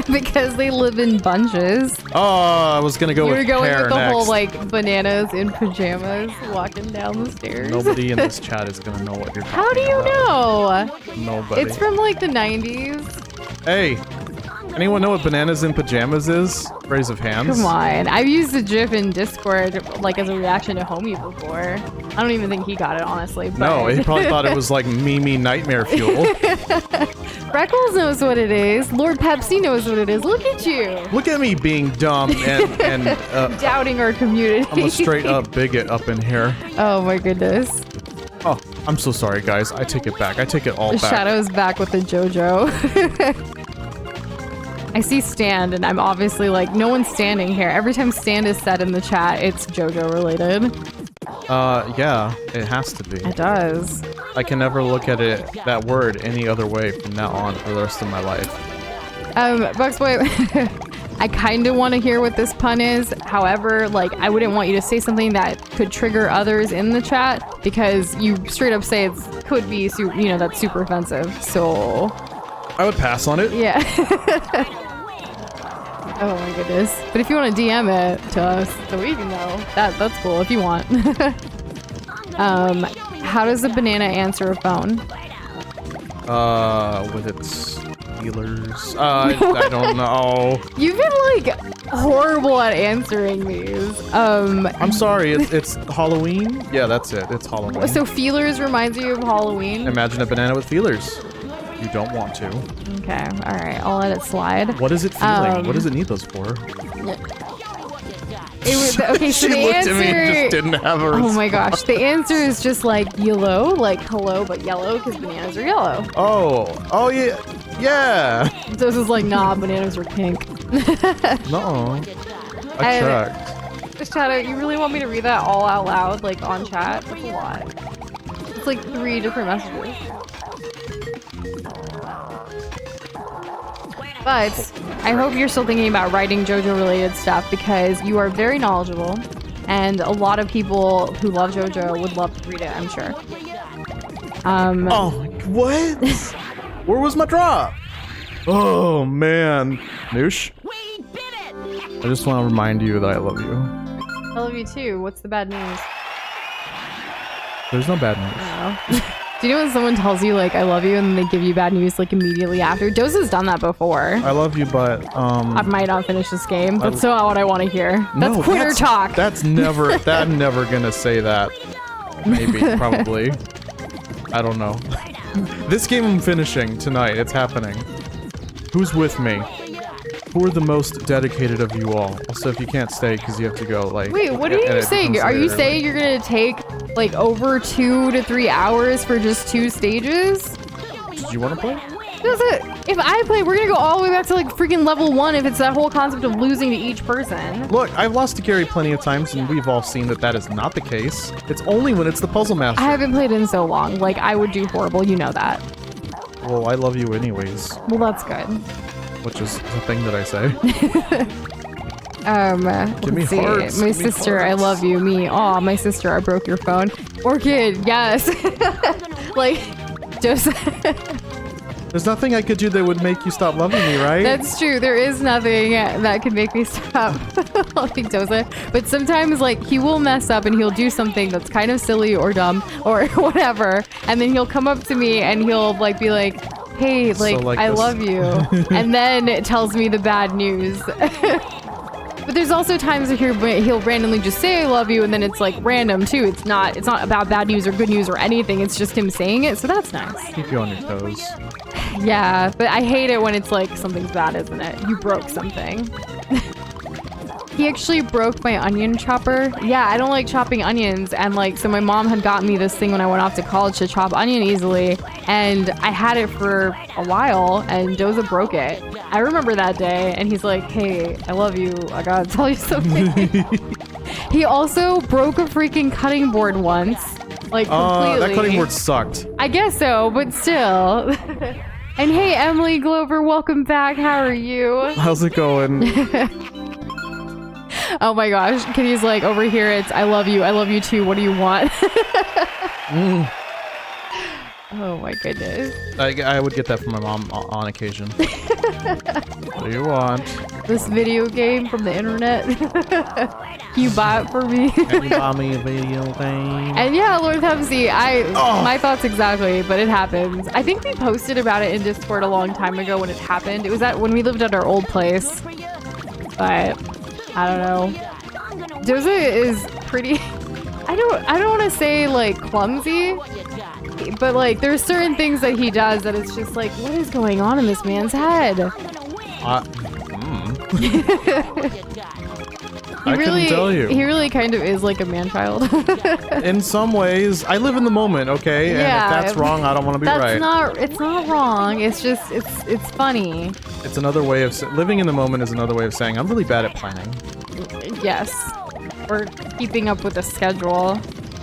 Because they live in bunches. Oh, I was gonna go with You were going hair with the next. whole, like, bananas in pajamas walking down the stairs. Nobody in this chat is gonna know what you're talking How do you about. know? Nobody. It's from, like, the 90s. Hey, anyone know what bananas in pajamas is? Raise of hands. Come on. I've used the GIF in Discord, like, as a reaction to Homie before. I don't even think he got it, honestly. But... No, he probably thought it was like Mimi nightmare fuel. Freckles knows what it is. Lord Pepsi knows what it is. Look at you. Look at me being dumb and Doubting our community. I'm a straight up bigot up in here. Oh my goodness. Oh, I'm so sorry, guys. I take it back. I take it all back. Shadow's back with the JoJo. I see Stand, and I'm obviously like, no one's standing here. Every time Stand is said in the chat, it's JoJo related. Yeah, it has to be. It does. I can never look at it, that word, any other way from now on for the rest of my life. Bugsboy, I kind of want to hear what this pun is. However, like, I wouldn't want you to say something that could trigger others in the chat, because you straight up say it could be, you know, that's super offensive. So... I would pass on it. Yeah. Oh my goodness. But if you want to DM it to us so we can know, that's cool if you want. How does a banana answer a phone? With its feelers. I don't know. You've been like horrible at answering these. I'm sorry, it's Halloween? Yeah, that's it. It's Halloween. So feelers reminds you of Halloween? Imagine a banana with feelers. You don't want to. Okay, alright, I'll let it slide. What is it feeling? What does it need those for? Okay, so she the looked answer... at me and just didn't have a response. Oh my gosh, the answer is just like yellow, like hello but yellow, because bananas are yellow. Oh yeah, yeah. So this is like, nah, bananas are pink. No, I checked. Shadow, you really want me to read that all out loud, like on chat? That's a lot. It's like 3 different messages. But I hope you're still thinking about writing JoJo related stuff, because you are very knowledgeable and a lot of people who love JoJo would love to read it, I'm sure. Oh, what? Where was my drop? Oh man, Noosh. I just want to remind you that I love you. I love you too. What's the bad news? There's no bad news. Oh. Do you know when someone tells you like I love you and then they give you bad news like immediately after? Dose has done that before. I love you, but I might not finish this game. That's so not what I want to hear. That's quitter talk. That's never gonna say that. Maybe, probably. I don't know. This game I'm finishing tonight. It's happening. Who's with me? Who are the most dedicated of you all? Also, if you can't stay because you have to go, like... Wait, what are you saying? Are you saying you're gonna take, like, over 2 to 3 hours for just 2 stages? Did you want to play? If I play, we're gonna go all the way back to, like, freaking level 1 if it's that whole concept of losing to each person. Look, I've lost to Gary plenty of times, and we've all seen that that is not the case. It's only when it's the puzzle master. I haven't played in so long. Like, I would do horrible, you know that. Well, I love you anyways. Well, that's good. Which is the thing that I say. Give me let's see. hearts. My Give me sister, I hearts. love you. Me. Aw, my sister, I broke your phone. Orchid, yes. Like, just... There's nothing I could do that would make you stop loving me, right? That's true. There is nothing that could make me stop loving Doza. But sometimes, like, he will mess up and he'll do something that's kind of silly or dumb or whatever. And then he'll come up to me and he'll, like, be like, hey, like, So like I this. love you. And then it tells me the bad news. But But there's also times where he'll randomly just say I love you, and then it's like random too. It's not about bad news or good news or anything. It's just him saying it, so that's nice. Keep you on your toes. Yeah, but I hate it when it's like something's bad, isn't it? You broke something. He actually broke my onion chopper. Yeah, I don't like chopping onions, and like so my mom had gotten me this thing when I went off to college to chop onion easily, and I had it for a while, and Doza broke it. I remember that day, and he's like, "Hey, I love you. I gotta tell you something." He also broke a freaking cutting board once, like completely. That cutting board sucked. I guess so, but still. And hey, Emily Glover, welcome back. How are you? How's it going? Oh my gosh, Kitty's like, over here it's I love you too, what do you want? Oh my goodness. I would get that from my mom on occasion. What do you want? This video game from the internet. You buy it for me. Can you buy me a video game? And yeah, Lord Hemsey, my thoughts exactly, but it happens. I think we posted about it in Discord a long time ago when it happened. It was when we lived at our old place. But I don't know. Doza is pretty I don't want to say like clumsy, but like there's certain things that he does that it's just like, what is going on in this man's head? I couldn't tell you. He really kind of is like a man-child. In some ways, I live in the moment, okay? And Yeah, if that's wrong, I don't want to be right. It's not wrong. It's just it's funny. It's another way of living in the moment is another way of saying I'm really bad at planning. Yes. Or keeping up with the schedule.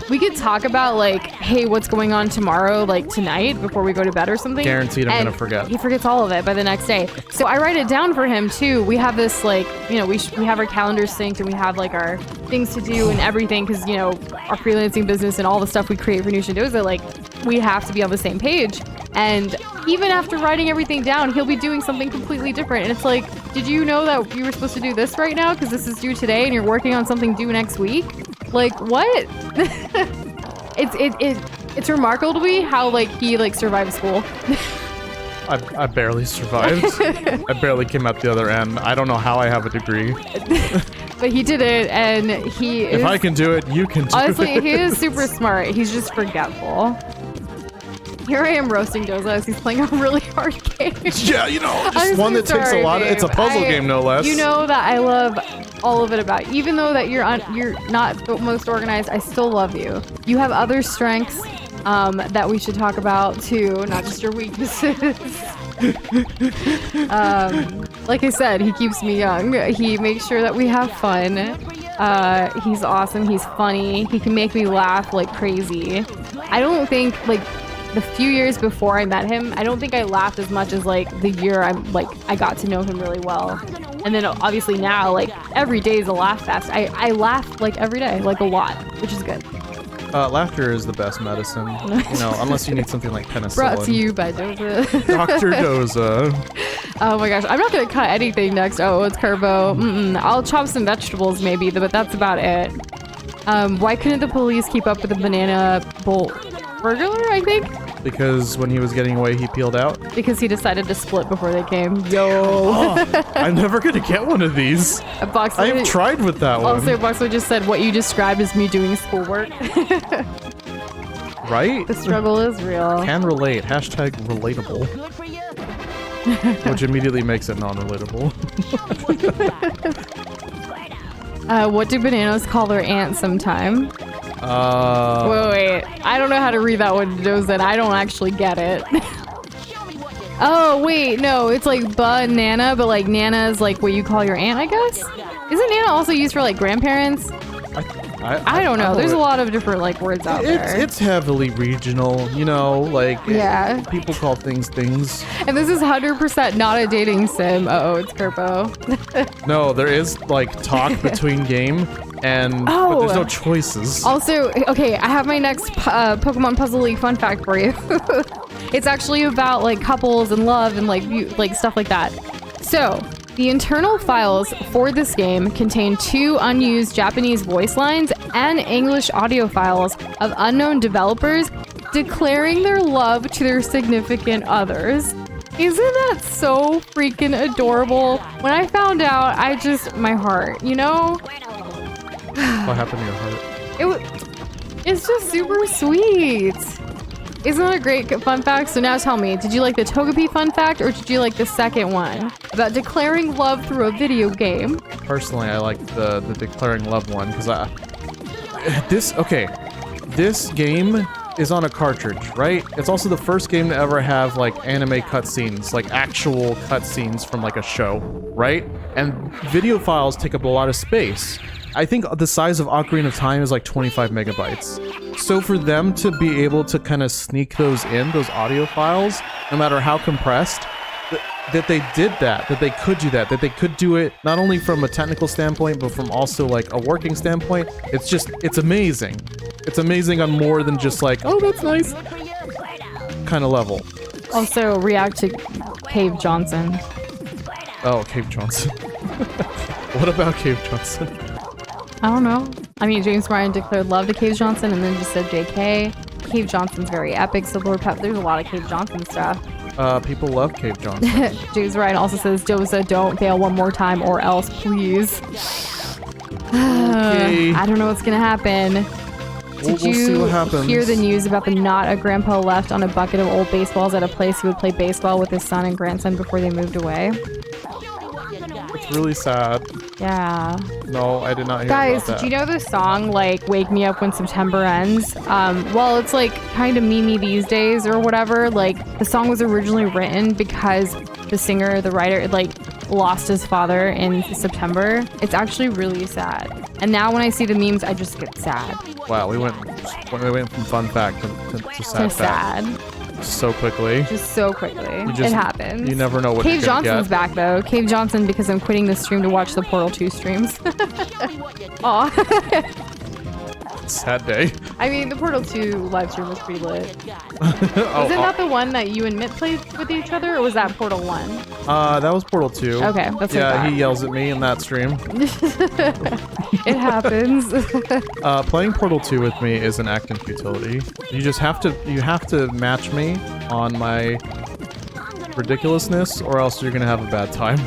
We could talk about like, hey, what's going on tomorrow, like tonight before we go to bed or something. Guaranteed I'm And gonna forget. He forgets all of it by the next day. So I write it down for him too. We have this like, you know, we have our calendars synced and we have like our things to do and everything because, you know, our freelancing business and all the stuff we create for New Shindoza, like we have to be on the same page. And even after writing everything down, he'll be doing something completely different. And it's like, did you know that you were supposed to do this right now because this is due today and you're working on something due next week? Like, what? It's remarkable to me how like he like survived school. I barely survived. I barely came out the other end. I don't know how I have a degree. But he did it, and he is... If I can do it, you can do it. Honestly, he is super smart. He's just forgetful. Here I am roasting Doza as he's playing a really hard game. Yeah, you know, just I'm one so that takes a sorry, lot. It's a babe. puzzle game, no less. You know that I love all of it about you. Even though that you're not the most organized, I still love you. You have other strengths that we should talk about too, not just your weaknesses. Like I said, he keeps me young. He makes sure that we have fun. He's awesome. He's funny. He can make me laugh like crazy. I don't think like the few years before I met him, I don't think I laughed as much as like the year I got to know him really well. And then obviously now, like every day is a laugh fest. I laugh like every day, like a lot, which is good. Laughter is the best medicine. You know, unless you need something like penicillin. Brought to you by Doza. Dr. Doza. Oh my gosh, I'm not gonna cut anything next. Oh, it's Kerbo. I'll chop some vegetables maybe, but that's about it. Why couldn't the police keep up with the banana burglar, I think? Because when he was getting away, he peeled out? Because he decided to split before they came. Yo! Oh, I'm never gonna get one of these. I've tried with that one. Also, Boxer just said what you described as me doing schoolwork. Right? The struggle is real. Can relate. Hashtag relatable. Which immediately makes it non-relatable. What do bananas call their aunt sometime? Wait. I don't know how to read that one, Dozen. I don't actually get it. Oh, wait. No, it's like banana, but like Nana is like what you call your aunt, I guess? Isn't Nana also used for like grandparents? I don't know. There's a lot of different like words out there. It's heavily regional, you know, like yeah. People call things things. And this is 100% not a dating sim. Uh-oh, it's Kerpo. No, there is like talk between game and but there's no choices. Also, okay, I have my next Pokemon Puzzle League fun fact for you. It's actually about like couples and love and like stuff like that. So, the internal files for this game contain 2 unused Japanese voice lines and English audio files of unknown developers declaring their love to their significant others. Isn't that so freaking adorable? When I found out, my heart, you know? What happened to your heart? It's just super sweet. Isn't that a great fun fact? So now tell me, did you like the Togepi fun fact or did you like the second one about declaring love through a video game? Personally, I like the declaring love one because this game is on a cartridge, right? It's also the first game to ever have like anime cutscenes, like actual cutscenes from like a show, right? And video files take up a lot of space. I think the size of Ocarina of Time is like 25 megabytes. So for them to be able to kind of sneak those audio files, no matter how compressed, that they did that they could do that they could do it not only from a technical standpoint, but from also like a working standpoint, it's amazing. It's amazing on more than just like, oh, that's nice kind of level. Also, react to Cave Johnson. Oh, Cave Johnson. What about Cave Johnson? I don't know. I mean, James Ryan declared love to Cave Johnson and then just said JK. Cave Johnson's very epic, so Lord Pep, there's a lot of Cave Johnson stuff. People love Cave Johnson. James Ryan also says, Doza, don't fail one more time or else, please. Okay. I don't know what's gonna happen. We'll see what happens. Hear the news about the knot a grandpa left on a bucket of old baseballs at a place he would play baseball with his son and grandson before they moved away? It's really sad. Yeah. No, I did not hear Guys, about that. did you know the song, like, Wake Me Up When September Ends? Well, it's, like, kind of memey these days or whatever. Like, the song was originally written because the singer, the writer, like, lost his father in September. It's actually really sad. And now when I see the memes, I just get sad. Wow, we went from fun fact to sad fact. So quickly. Just so quickly. It happens. You never know what Cave you're gonna Johnson's get. back though. Cave Johnson, because I'm quitting the stream to watch the Portal 2 streams. Aw. Sad day. I mean, the Portal 2 live stream was pretty lit. Oh, Isn't that the one that you and Mitt played with each other, or was that Portal 1? that was Portal 2. Okay, that's yeah, like he yells at me in that stream. It happens. Playing Portal 2 with me is an act in futility. You have to match me on my ridiculousness, or else you're gonna have a bad time.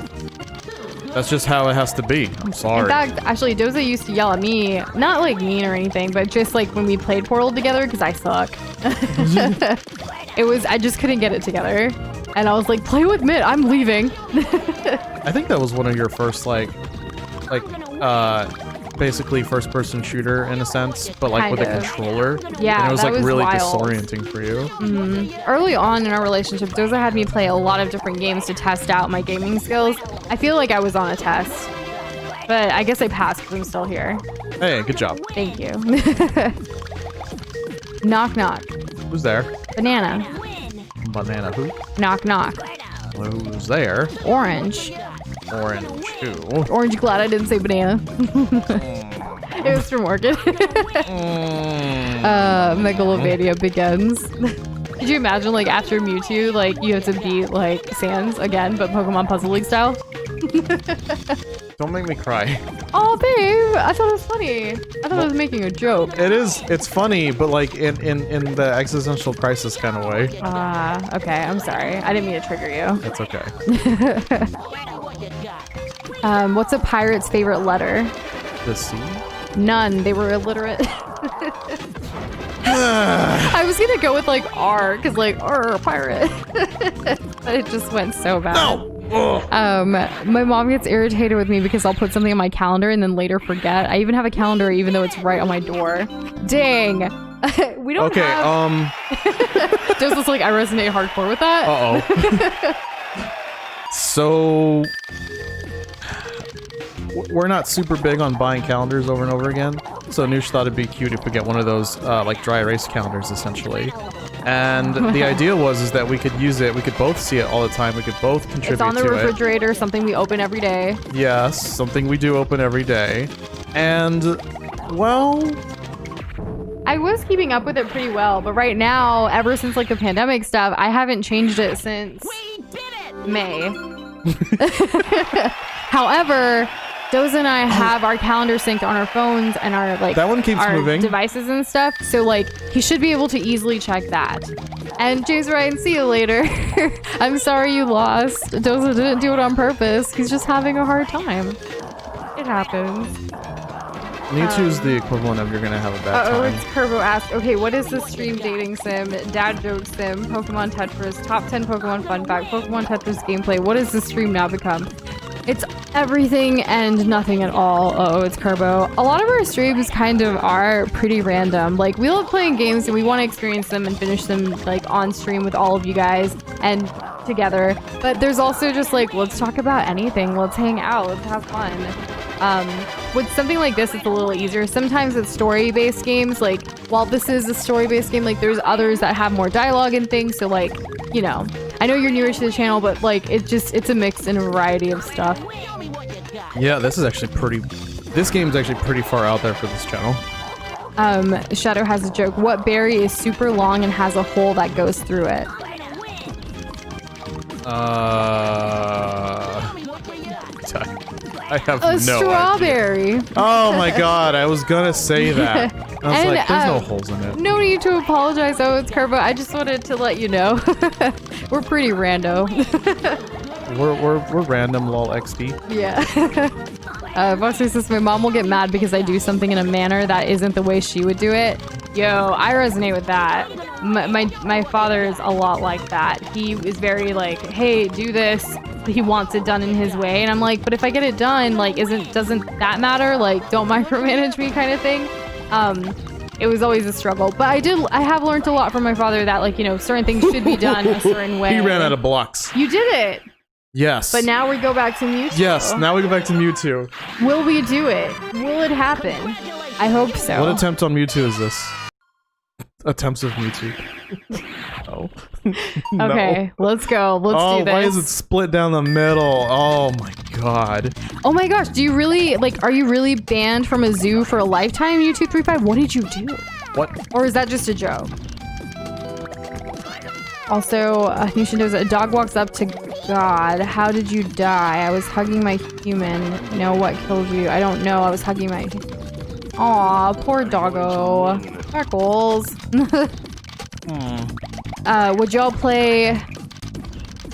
That's just how it has to be. I'm sorry. In fact, actually, Doza used to yell at me, not like mean or anything, but just like when we played Portal together, because I suck. I just couldn't get it together. And I was like, play with Mitt, I'm leaving. I think that was one of your first basically first-person shooter in a sense, but like with a Kind of. controller. Yeah, and it was that like was really wild. disorienting for you. Early on in our relationship, Doza had me play a lot of different games to test out my gaming skills. I feel like I was on a test, but I guess I passed because I'm still here. Hey, good job. Thank you. Knock knock. Who's there? Banana. Banana who? Knock knock. Who's there? Orange. Orange who? Orange, glad I didn't say banana. It was from Orchid. Megalovania begins. Could you imagine, like, after Mewtwo, like, you have to beat, like, Sans again, but Pokemon Puzzle League style? Don't make me cry. Oh, babe! I thought it was funny. I thought I was making a joke. It is. It's funny, but like in the existential crisis kind of way. Okay, I'm sorry. I didn't mean to trigger you. It's okay. What's a pirate's favorite letter? The sea? None. They were illiterate. I was gonna go with like R, cause like R pirate, but it just went so bad. No. Ugh. My mom gets irritated with me because I'll put something on my calendar and then later forget. I even have a calendar even though it's right on my door. Dang. We don't Okay. have... Does this like I resonate hardcore with that? Uh-oh. So we're not super big on buying calendars over and over again. So Noosh thought it'd be cute if we get one of those like dry erase calendars essentially. And the idea is that we could use it, we could both see it all the time, we could both contribute It's on the to refrigerator, something we open every day. Yes, something we do open every day. And, well... I was keeping up with it pretty well, but right now, ever since like the pandemic stuff, I haven't changed it since May. However, Doza and I have our calendar synced on our phones and our like That one keeps our moving. devices and stuff. So like he should be able to easily check that. And James Ryan, see you later. I'm sorry you lost. Doza didn't do it on purpose. He's just having a hard time. It happens. Mewtwo's the equivalent of you're gonna have a bad Oh, time. it's Kerbo asked, okay, what is the stream dating sim, dad joke sim, Pokemon Tetris, top 10 Pokemon fun fact, Pokemon Tetris gameplay, what does the stream now become? It's everything and nothing at all. Oh, it's Kerbo. A lot of our streams kind of are pretty random. Like, we love playing games and we want to experience them and finish them like on stream with all of you guys and together. But there's also just like, let's talk about anything. Let's hang out. Let's have fun. With something like this, it's a little easier. Sometimes it's story-based games. Like, while this is a story-based game, like there's others that have more dialogue and things. So like, you know, I know you're newer to the channel, but like it's a mix and a variety of stuff. Yeah, this is actually pretty. This game's actually pretty far out there for this channel. Shadow has a joke. What berry is super long and has a hole that goes through it? I have A no strawberry. idea. Oh my god, I was gonna say that. I was And, like, there's no holes in it. No need to apologize. Oh, it's Kerbo. I just wanted to let you know. We're pretty rando. We're random lol XD. Yeah. Buster says my mom will get mad because I do something in a manner that isn't the way she would do it. Yo, I resonate with that. My father is a lot like that. He is very like, hey, do this. He wants it done in his way, and I'm like, but if I get it done, like, doesn't that matter? Like, don't micromanage me, kind of thing. It was always a struggle, but I have learned a lot from my father that, like, you know, certain things should be done a certain way. He ran out of blocks. You did it. Yes. But now we go back to Mewtwo. Yes, now we go back to Mewtwo. Will we do it? Will it happen? I hope so. What attempt on Mewtwo is this? Attempts of Mewtwo. Oh. No. Okay, let's go. Let's do this. Why is it split down the middle? Oh my god. Oh my gosh, do you really, like, are you really banned from a zoo for a lifetime, U235? What did you do? What? Or is that just a joke? Also, Nushindo's a dog walks up to God. How did you die? I was hugging my human. No, what killed you? I don't know. I was hugging my... Aw, poor doggo. Freckles. Would y'all play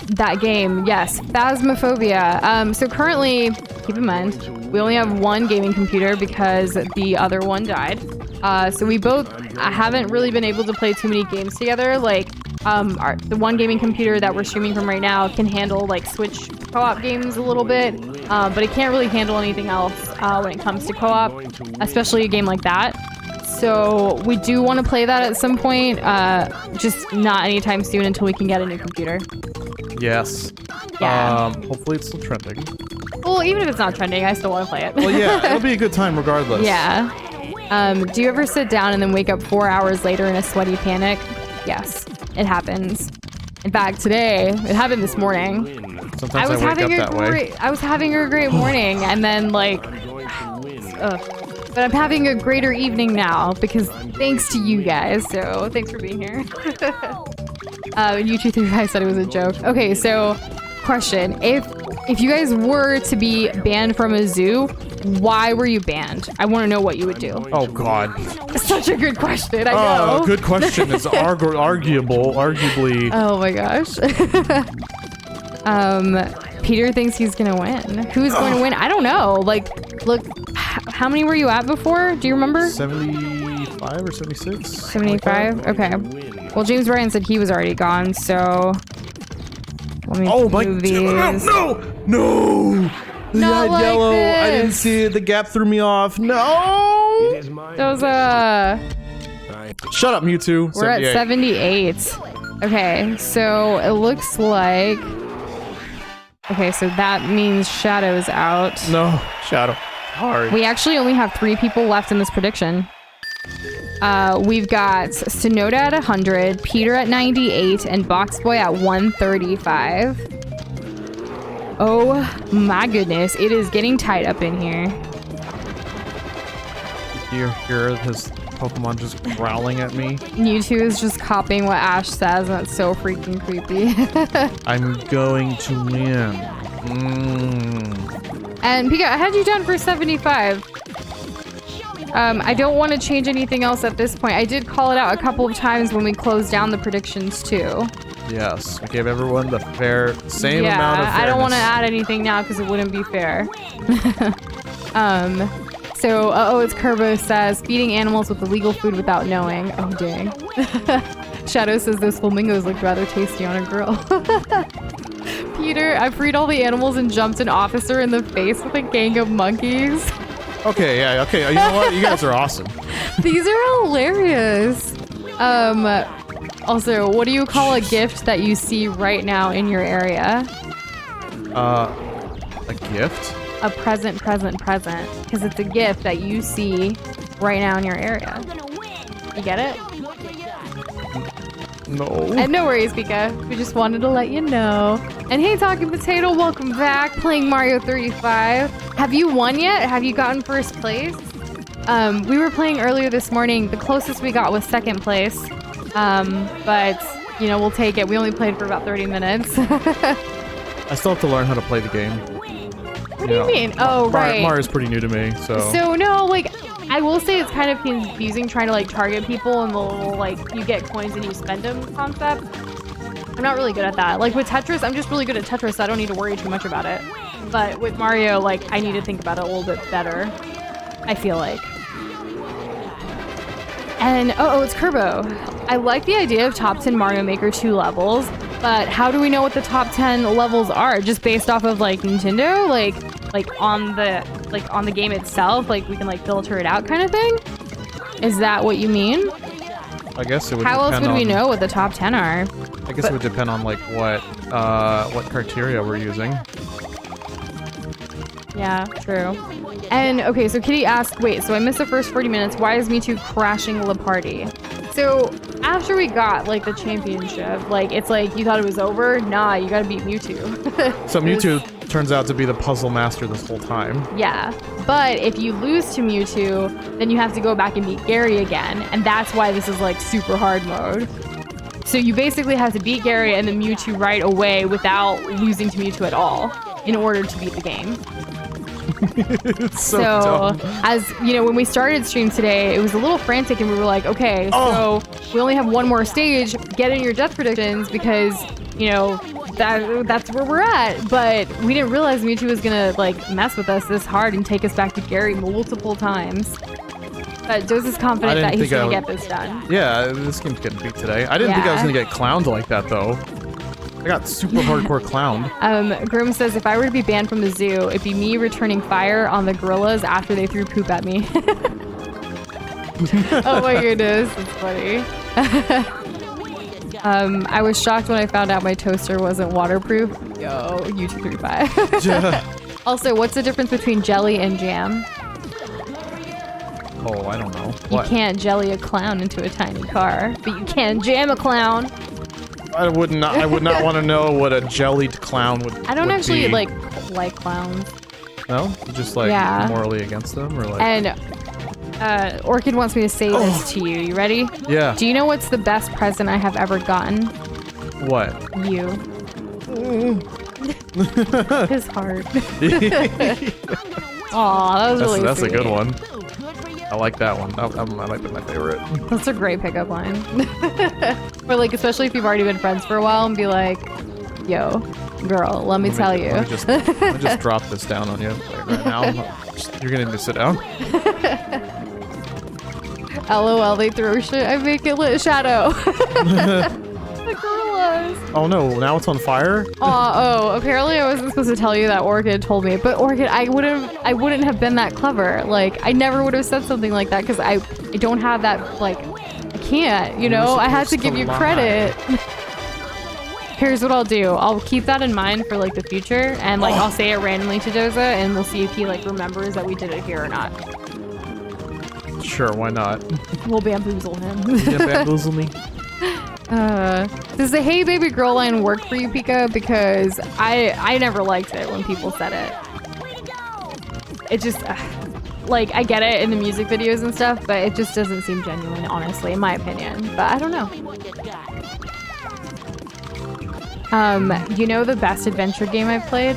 that game? Yes. Phasmophobia. So currently, keep in mind, we only have one gaming computer because the other one died. So we both haven't really been able to play too many games together. Like, the one gaming computer that we're streaming from right now can handle like Switch co-op games a little bit, but it can't really handle anything else when it comes to co-op, especially a game like that. So we do want to play that at some point, just not anytime soon until we can get a new computer. Yes. Yeah. Hopefully it's still trending. Well, even if it's not trending, I still want to play it. Well, yeah, it'll be a good time regardless. Yeah. Do you ever sit down and then wake up 4 hours later in a sweaty panic? Yes, it happens. In fact, today, it happened this morning. Sometimes I wake up that way. I was having a great morning, and then like, but I'm having a greater evening now because thanks to you guys. So thanks for being here. U235 said it was a joke. Okay, so question: if you guys were to be banned from a zoo, why were you banned? I want to know what you would do. Oh God. Such a good question. I know. Good question. It's arguably. Oh my gosh. Peter thinks he's gonna win. Who's going to win? I don't know. Like, look, how many were you at before? Do you remember? 75 or 76? 75? Okay. Well, James Ryan said he was already gone, so let me move these. No! Not That like yellow. this. I didn't see it. The gap threw me off. No! Those, Shut up, Mewtwo. we're at 78. Okay, so it looks like... Okay, so that means Shadow's out. No, Shadow. Hard. We actually only have 3 people left in this prediction. We've got Sonoda at 100, Peter at 98, and Boxboy at 135. Oh my goodness, it is getting tight up in here. You hear his Pokemon just growling at me? Mewtwo is just copying what Ash says, and that's so freaking creepy. I'm going to win. And Pika, I had you down for 75. I don't want to change anything else at this point. I did call it out a couple of times when we closed down the predictions too. Yes, we gave everyone the same amount of fairness. I don't want to add anything now because it wouldn't be fair. So, it's Kerbo says, feeding animals with illegal food without knowing. Oh, dang. Shadow says those flamingos looked rather tasty on a grill. Peter, I freed all the animals and jumped an officer in the face with a gang of monkeys. Okay, yeah, okay. You know what? You guys are awesome. These are hilarious. Also, what do you call a gift that you see right now in your area? A gift? A present. Because it's a gift that you see right now in your area. You get it? No. And no worries, Pika. We just wanted to let you know. And hey, Talking Potato, welcome back. Playing Mario 35. Have you won yet? Have you gotten first place? We were playing earlier this morning. The closest we got was second place. But, you know, we'll take it. We only played for about 30 minutes. I still have to learn how to play the game. What do you mean? Oh, right. Mario's pretty new to me, so... So, no, like... I will say it's kind of confusing trying to like target people and the little like you get coins and you spend them concept. I'm not really good at that. Like with Tetris, I'm just really good at Tetris, so I don't need to worry too much about it. But with Mario, like I need to think about it a little bit better. I feel like. And it's Kerbo. I like the idea of top 10 Mario Maker 2 levels, but how do we know what the top 10 levels are? Just based off of like Nintendo, like on the game itself, like we can like filter it out kind of thing? Is that what you mean? I guess it would. How else would we know what the top 10 are? I guess it would depend on like what criteria we're using. Yeah, true. And okay, so Kitty asked, wait, so I missed the first 40 minutes. Why is Mewtwo crashing the party? So after we got like the championship, like it's like you thought it was over. Nah, you gotta beat Mewtwo. So Mewtwo turns out to be the puzzle master this whole time. Yeah, but if you lose to Mewtwo, then you have to go back and beat Gary again, and that's why this is like super hard mode. So you basically have to beat Gary and then Mewtwo right away without losing to Mewtwo at all in order to beat the game. It's so dumb. As you know, when we started stream today, it was a little frantic and we were like, okay, so we only have one more stage. Get in your death predictions because, you know, that's where we're at. But we didn't realize Mewtwo was gonna like mess with us this hard and take us back to Gary multiple times. But Dose is confident that he's gonna get this done. Yeah, this game's getting beat today. I didn't think I was gonna get clowned like that though. I got super hardcore clowned. Grim says, if I were to be banned from the zoo, it'd be me returning fire on the gorillas after they threw poop at me. Oh my goodness, that's funny. I was shocked when I found out my toaster wasn't waterproof. Yo, YouTube 35. Yeah. Also, what's the difference between jelly and jam? Oh, I don't know. You can't jelly a clown into a tiny car, but you can jam a clown. I would not want to know what a jellied clown would. I don't actually be. like clowns. No, just like morally against them, or like. And Orchid wants me to say this to you. You ready? Yeah. Do you know what's the best present I have ever gotten? What? You. His heart. Aw, that was really That's sweet. a good one. I like that one. That might be my favorite. That's a great pickup line. Or like, especially if you've already been friends for a while and be like, yo, girl, let me tell you. Let me just drop this down on you right now. You're gonna need to sit down. LOL, they throw shit. I make it lit Shadow. The gorillas. Oh no, now it's on fire? Apparently I wasn't supposed to tell you that Orchid told me. But Orchid, I wouldn't have been that clever. Like, I never would have said something like that because I don't have that, like, I can't, you know? I had to give you credit. Here's what I'll do. I'll keep that in mind for, like, the future. And, like, I'll say it randomly to Doza and we'll see if he, like, remembers that we did it here or not. Sure, why not? We'll bamboozle him. Yeah, bamboozle me. Does the Hey Baby Girl line work for you, Pika? Because I never liked it when people said it. It just, like, I get it in the music videos and stuff, but it just doesn't seem genuine, honestly, in my opinion. But I don't know. You know the best adventure game I've played?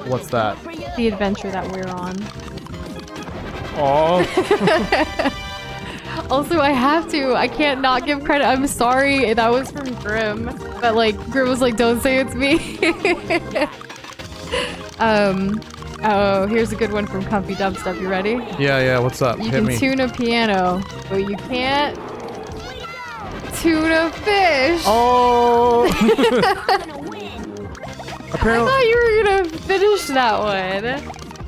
What's that? The adventure that we're on. Oh. Also, I can't not give credit. I'm sorry, that was from Grim. But like, Grim was like, don't say it's me. Oh, here's a good one from Comfy Dubstep. You ready? Yeah, what's up? You Hit can me. tune a piano, but you can't tune a fish. Oh! I'm gonna win. I Apparently. thought you were gonna finish that one.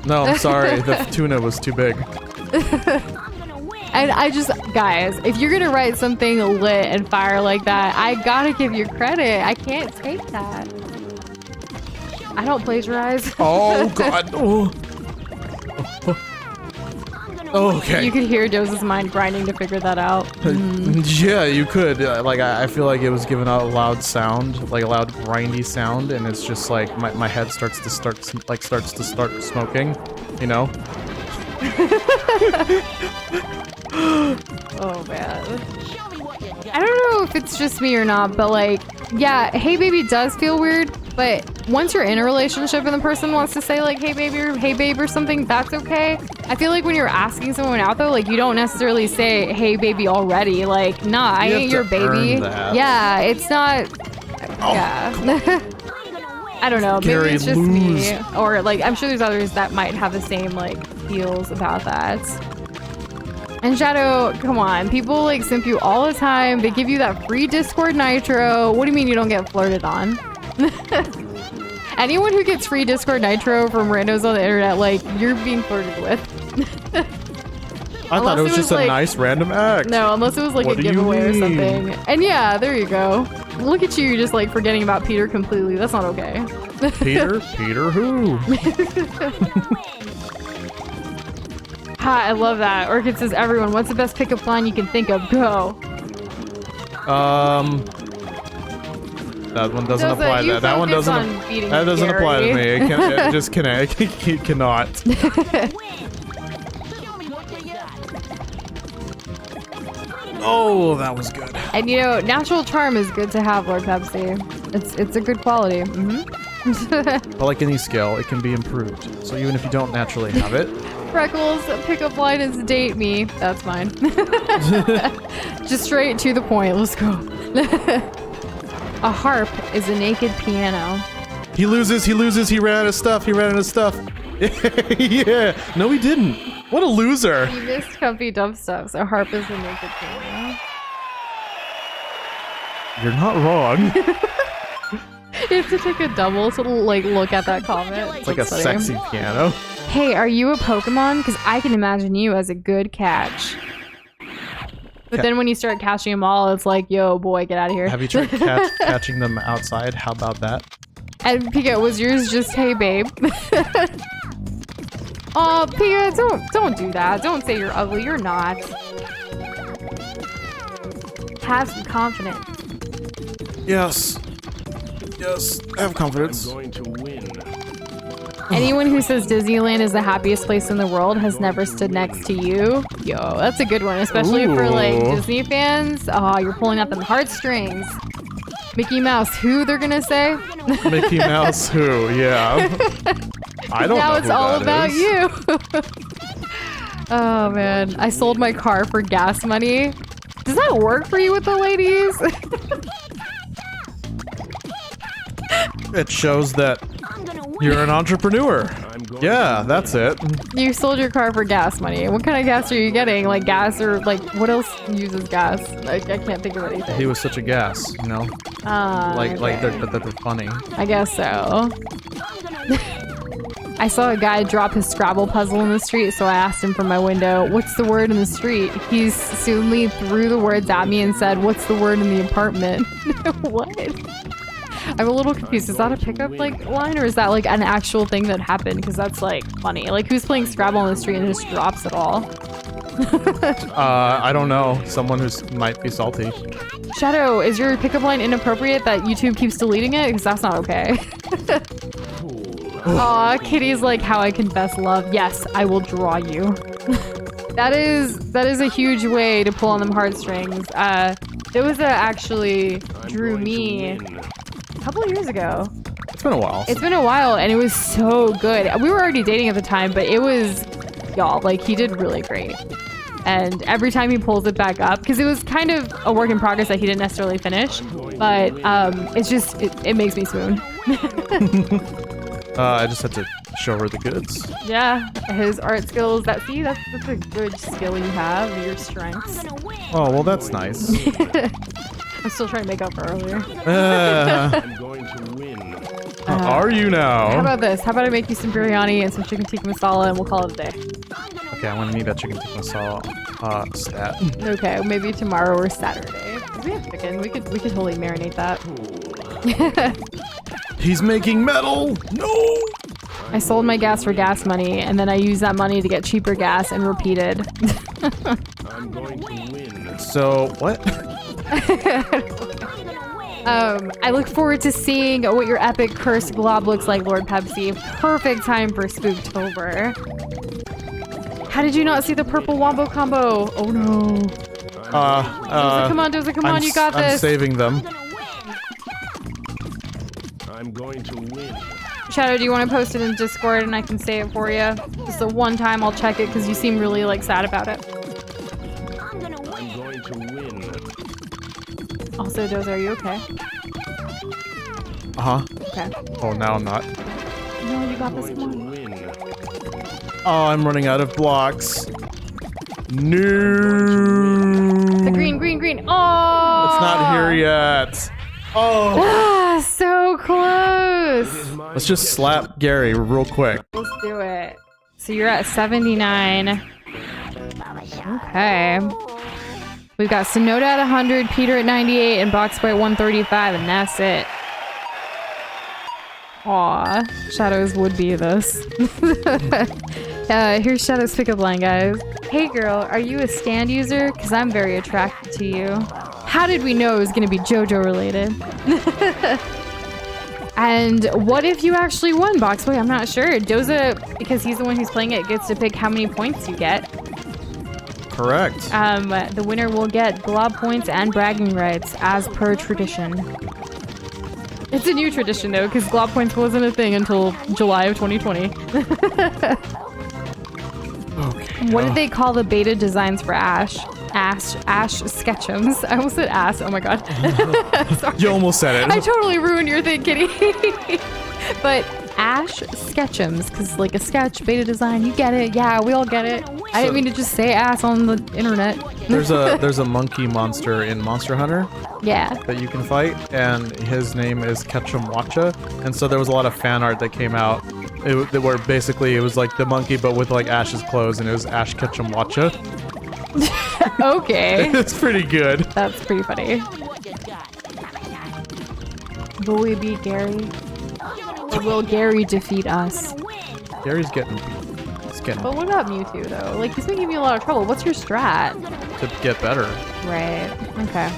No, I'm sorry. The tuna was too big. I'm gonna win. And I just, guys, if you're gonna write something lit and fire like that, I gotta give you credit. I can't take that. I don't plagiarize. Oh, God. Oh. Okay. You could hear Jose's mind grinding to figure that out. Yeah, you could. Like, I feel like it was giving out a loud sound, like a loud grindy sound, and it's just like my head starts to start smoking, you know? Oh man. Show me what you got. I don't know if it's just me or not, but like, yeah, hey baby does feel weird, but once you're in a relationship and the person wants to say like hey baby or hey babe or something, that's okay. I feel like when you're asking someone out though, like you don't necessarily say hey baby already. Like, nah, I You have ain't to your baby. earn that. Yeah, it's not. Yeah. I'm gonna win. I don't know. Gary, Maybe it's just lose. me, or like I'm sure there's others that might have the same like feels about that. And Shadow, come on, people like simp you all the time. They give you that free Discord Nitro. What do you mean you don't get flirted on? Anyone who gets free Discord Nitro from randos on the internet, like you're being flirted with. I thought it was just a like, nice random act. No, unless it was like What a do you giveaway or mean? something. And yeah, there you go. Look at you, just like forgetting about Peter completely. That's not okay. Peter who? Ha, I love that. Orchid says, everyone, what's the best pickup line you can think of? Go. That one doesn't Joseph, apply. you That one focus doesn't. on beating That doesn't apply to me. Gary. It, can, it just can. It cannot. Win. Show me what you got. Oh, that was good. And you know, natural charm is good to have, Lord Pepsi. It's a good quality. But like any skill, it can be improved. So even if you don't naturally have it, Freckles, pickup line is date me. That's mine. Just straight to the point. Let's go. A harp is a naked piano. he loses. He ran out of stuff. Yeah. No, he didn't. What a loser. You missed comfy dump stuff. So harp is a naked piano. You're not wrong. You have to take a double to like look at that comment. It's like a That's funny. sexy piano. Hey, are you a Pokemon? Because I can imagine you as a good catch. But then when you start catching them all, it's like, yo, boy, get out of here. Have you tried catching them outside? How about that? And Pika, was yours just hey, babe? Oh, Pika, don't do that. Don't say you're ugly. You're not. Have some confidence. Yes. Have confidence. I'm going to win. Anyone who says Disneyland is the happiest place in the world has never stood next to you. Yo, that's a good one, especially for like Ooh. Disney fans. Oh, you're pulling out them heartstrings. Mickey Mouse, who they're gonna say? Mickey Mouse who? Yeah. I don't Now know it's who all that about is. you. Oh man, I sold my car for gas money. Does that work for you with the ladies? It shows that I'm gonna win. you're an entrepreneur. I'm going Yeah, to that's it. You sold your car for gas money. What kind of gas are you getting? Like gas or like what else uses gas? I can't think of anything. He was such a gas, you know? Like okay. they're funny. I guess so. I saw a guy drop his Scrabble puzzle in the street, so I asked him from my window, what's the word in the street? He soonly threw the words at me and said, what's the word in the apartment? What? I'm a little confused. Is that a pickup like line or is that like an actual thing that happened? Because that's like funny. Like who's playing Scrabble on the street and just drops it all? I don't know. Someone who might be salty. Shadow, is your pickup line inappropriate that YouTube keeps deleting it? Because that's not okay. Aw, Kitty's like how I confess love. Yes, I will draw you. That is a huge way to pull on them heartstrings. Doza actually drew me a couple of years ago. It's been a while. It's been a while and it was so good. We were already dating at the time, but it was y'all. Like, he did really great. And every time he pulls it back up, because it was kind of a work in progress that he didn't necessarily finish, but it's just, it makes me swoon. I just had to show her the goods. Yeah, his art skills, that's a good skill you have, your strengths. Oh, well, that's nice. I'm still trying to make up for earlier. I'm going to win. Are you now? How about this? How about I make you some biryani and some chicken tikka masala and we'll call it a day? Okay, I'm gonna need that chicken tikka masala stat. Okay, maybe tomorrow or Saturday. We have chicken. We could totally marinate that. He's making metal! No! I sold my gas for gas money, and then I used that money to get cheaper gas and repeated. I'm going to win. So, what? I look forward to seeing what your epic cursed glob looks like, Lord Pepsi. Perfect time for Spooktober. How did you not see the purple wombo combo? Oh no. Doza, come on, you got I'm this. saving them. I'm going to win. Shadow, do you want to post it in Discord and I can say it for you? Just the one time I'll check it because you seem really like sad about it. I'm going to win. Also, Doza, are you okay? Uh-huh. Okay. Oh, now I'm not. No, you got this I'm going to one. win. Oh, I'm running out of blocks. No. The green. Oh! It's not here yet. Oh. Ah, so close. Let's just slap Gary real quick. Let's do it. So you're at 79. Okay. We've got Sonoda at 100, Peter at 98, and Boxboy at 135, and that's it. Aw, Shadows would be this. Here's Shadow's pickup line, guys. Hey girl, are you a stand user? Because I'm very attracted to you. How did we know it was going to be JoJo related? And what if you actually won, Boxboy? I'm not sure. Doza, because he's the one who's playing it, gets to pick how many points you get. Correct. The winner will get glob points and bragging rights as per tradition. It's a new tradition though, because glob points wasn't a thing until July of 2020. Okay. What did they call the beta designs for Ash? Ash Sketchums. I almost said ass. Oh my god. Sorry. You almost said it. I totally ruined your thing, Kitty. But Ash Sketchums, because like a sketch, beta design, you get it. Yeah, we all get it. I didn't mean to just say ass on the internet. There's a monkey monster in Monster Hunter Yeah. that you can fight, and his name is Ketchumwacha. And so there was a lot of fan art that came out where basically it was like the monkey but with like Ash's clothes, and it was Ash Ketchumwacha. Okay. It's pretty good. That's pretty funny. Will we beat Gary? Or will Gary defeat us? Gary's getting beat. He's getting But what about Mewtwo though? Like, he's making me a lot of trouble. What's your strat? to get better. Right. Okay.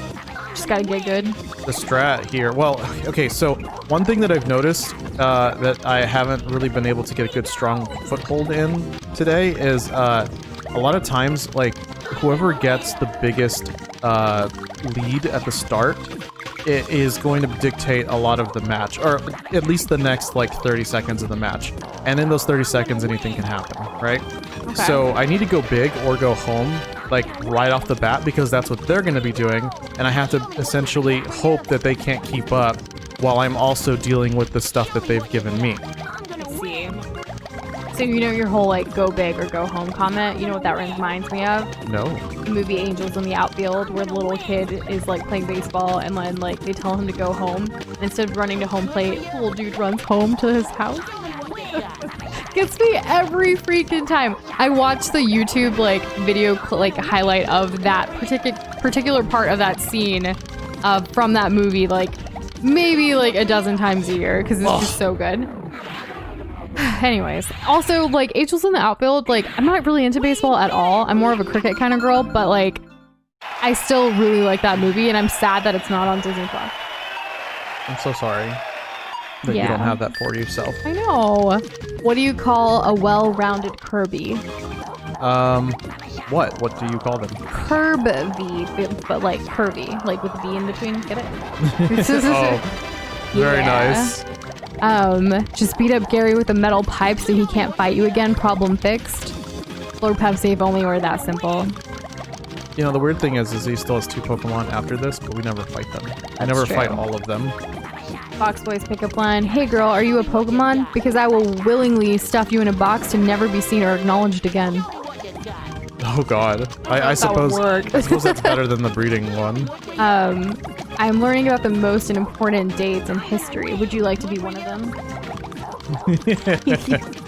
Just gotta get good. The strat here. Well, okay, so one thing that I've noticed that I haven't really been able to get a good strong foothold in today is a lot of times, like, whoever gets the biggest lead at the start, it is going to dictate a lot of the match, or at least the next, like, 30 seconds of the match. And in those 30 seconds, anything can happen, right? Okay. So I need to go big or go home, like, right off the bat, because that's what they're going to be doing, and I have to essentially hope that they can't keep up while I'm also dealing with the stuff that they've given me. Let's see. So you know your whole like go big or go home comment? You know what that reminds me of? No. The movie Angels in the Outfield, where the little kid is like playing baseball and then like they tell him to go home. And instead of running to home plate, the little dude runs home to his house. Gets me every freaking time. I watch the YouTube like video like highlight of that particular part of that scene from that movie like maybe like a dozen times a year because it's just so good. Anyways, also like Angels in the Outfield, like I'm not really into baseball at all. I'm more of a cricket kind of girl, but like I still really like that movie and I'm sad that it's not on Disney Plus. I'm so sorry that you don't have that for yourself. I know. What do you call a well-rounded Kirby? What do you call them? Kirby, but like curvy, like with a B in between. Get it? Oh, very nice. Just beat up Gary with a metal pipe so he can't fight you again. Problem fixed. Lord Pep save only or that simple. You know, the weird thing is he still has 2 Pokemon after this, but we never fight them. I never true. fight all of them. Fox Boy's pickup line. Hey girl, are you a Pokemon? Because I will willingly stuff you in a box to never be seen or acknowledged again. Oh god. I suppose that's better than the breeding one. I'm learning about the most important dates in history. Would you like to be one of them?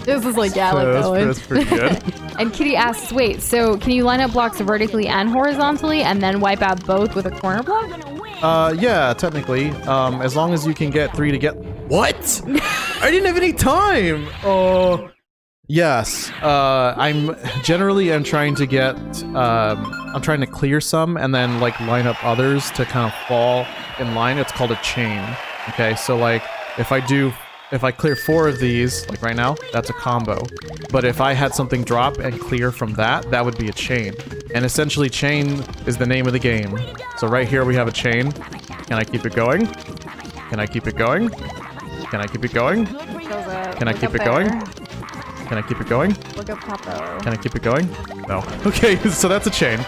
This is like, yeah, like that one. That's pretty good. And Kitty asks, wait, so can you line up blocks vertically and horizontally and then wipe out both with a corner block? Yeah, technically. As long as you can get 3 to get... What? I didn't have any time! Oh... Yes, I'm generally trying to get, I'm trying to clear some and then like line up others to kind of fall in line. It's called a chain. Okay, so like if I clear 4 of these, like right now, that's a combo. But if I had something drop and clear from that, that would be a chain. And essentially chain is the name of the game. So right here we have a chain. Can I keep it going? Can I keep it going? Can I keep it going? Can I keep it going? Can I keep it going? Look up Popo. Can I keep it going? No. Okay, so that's a chain.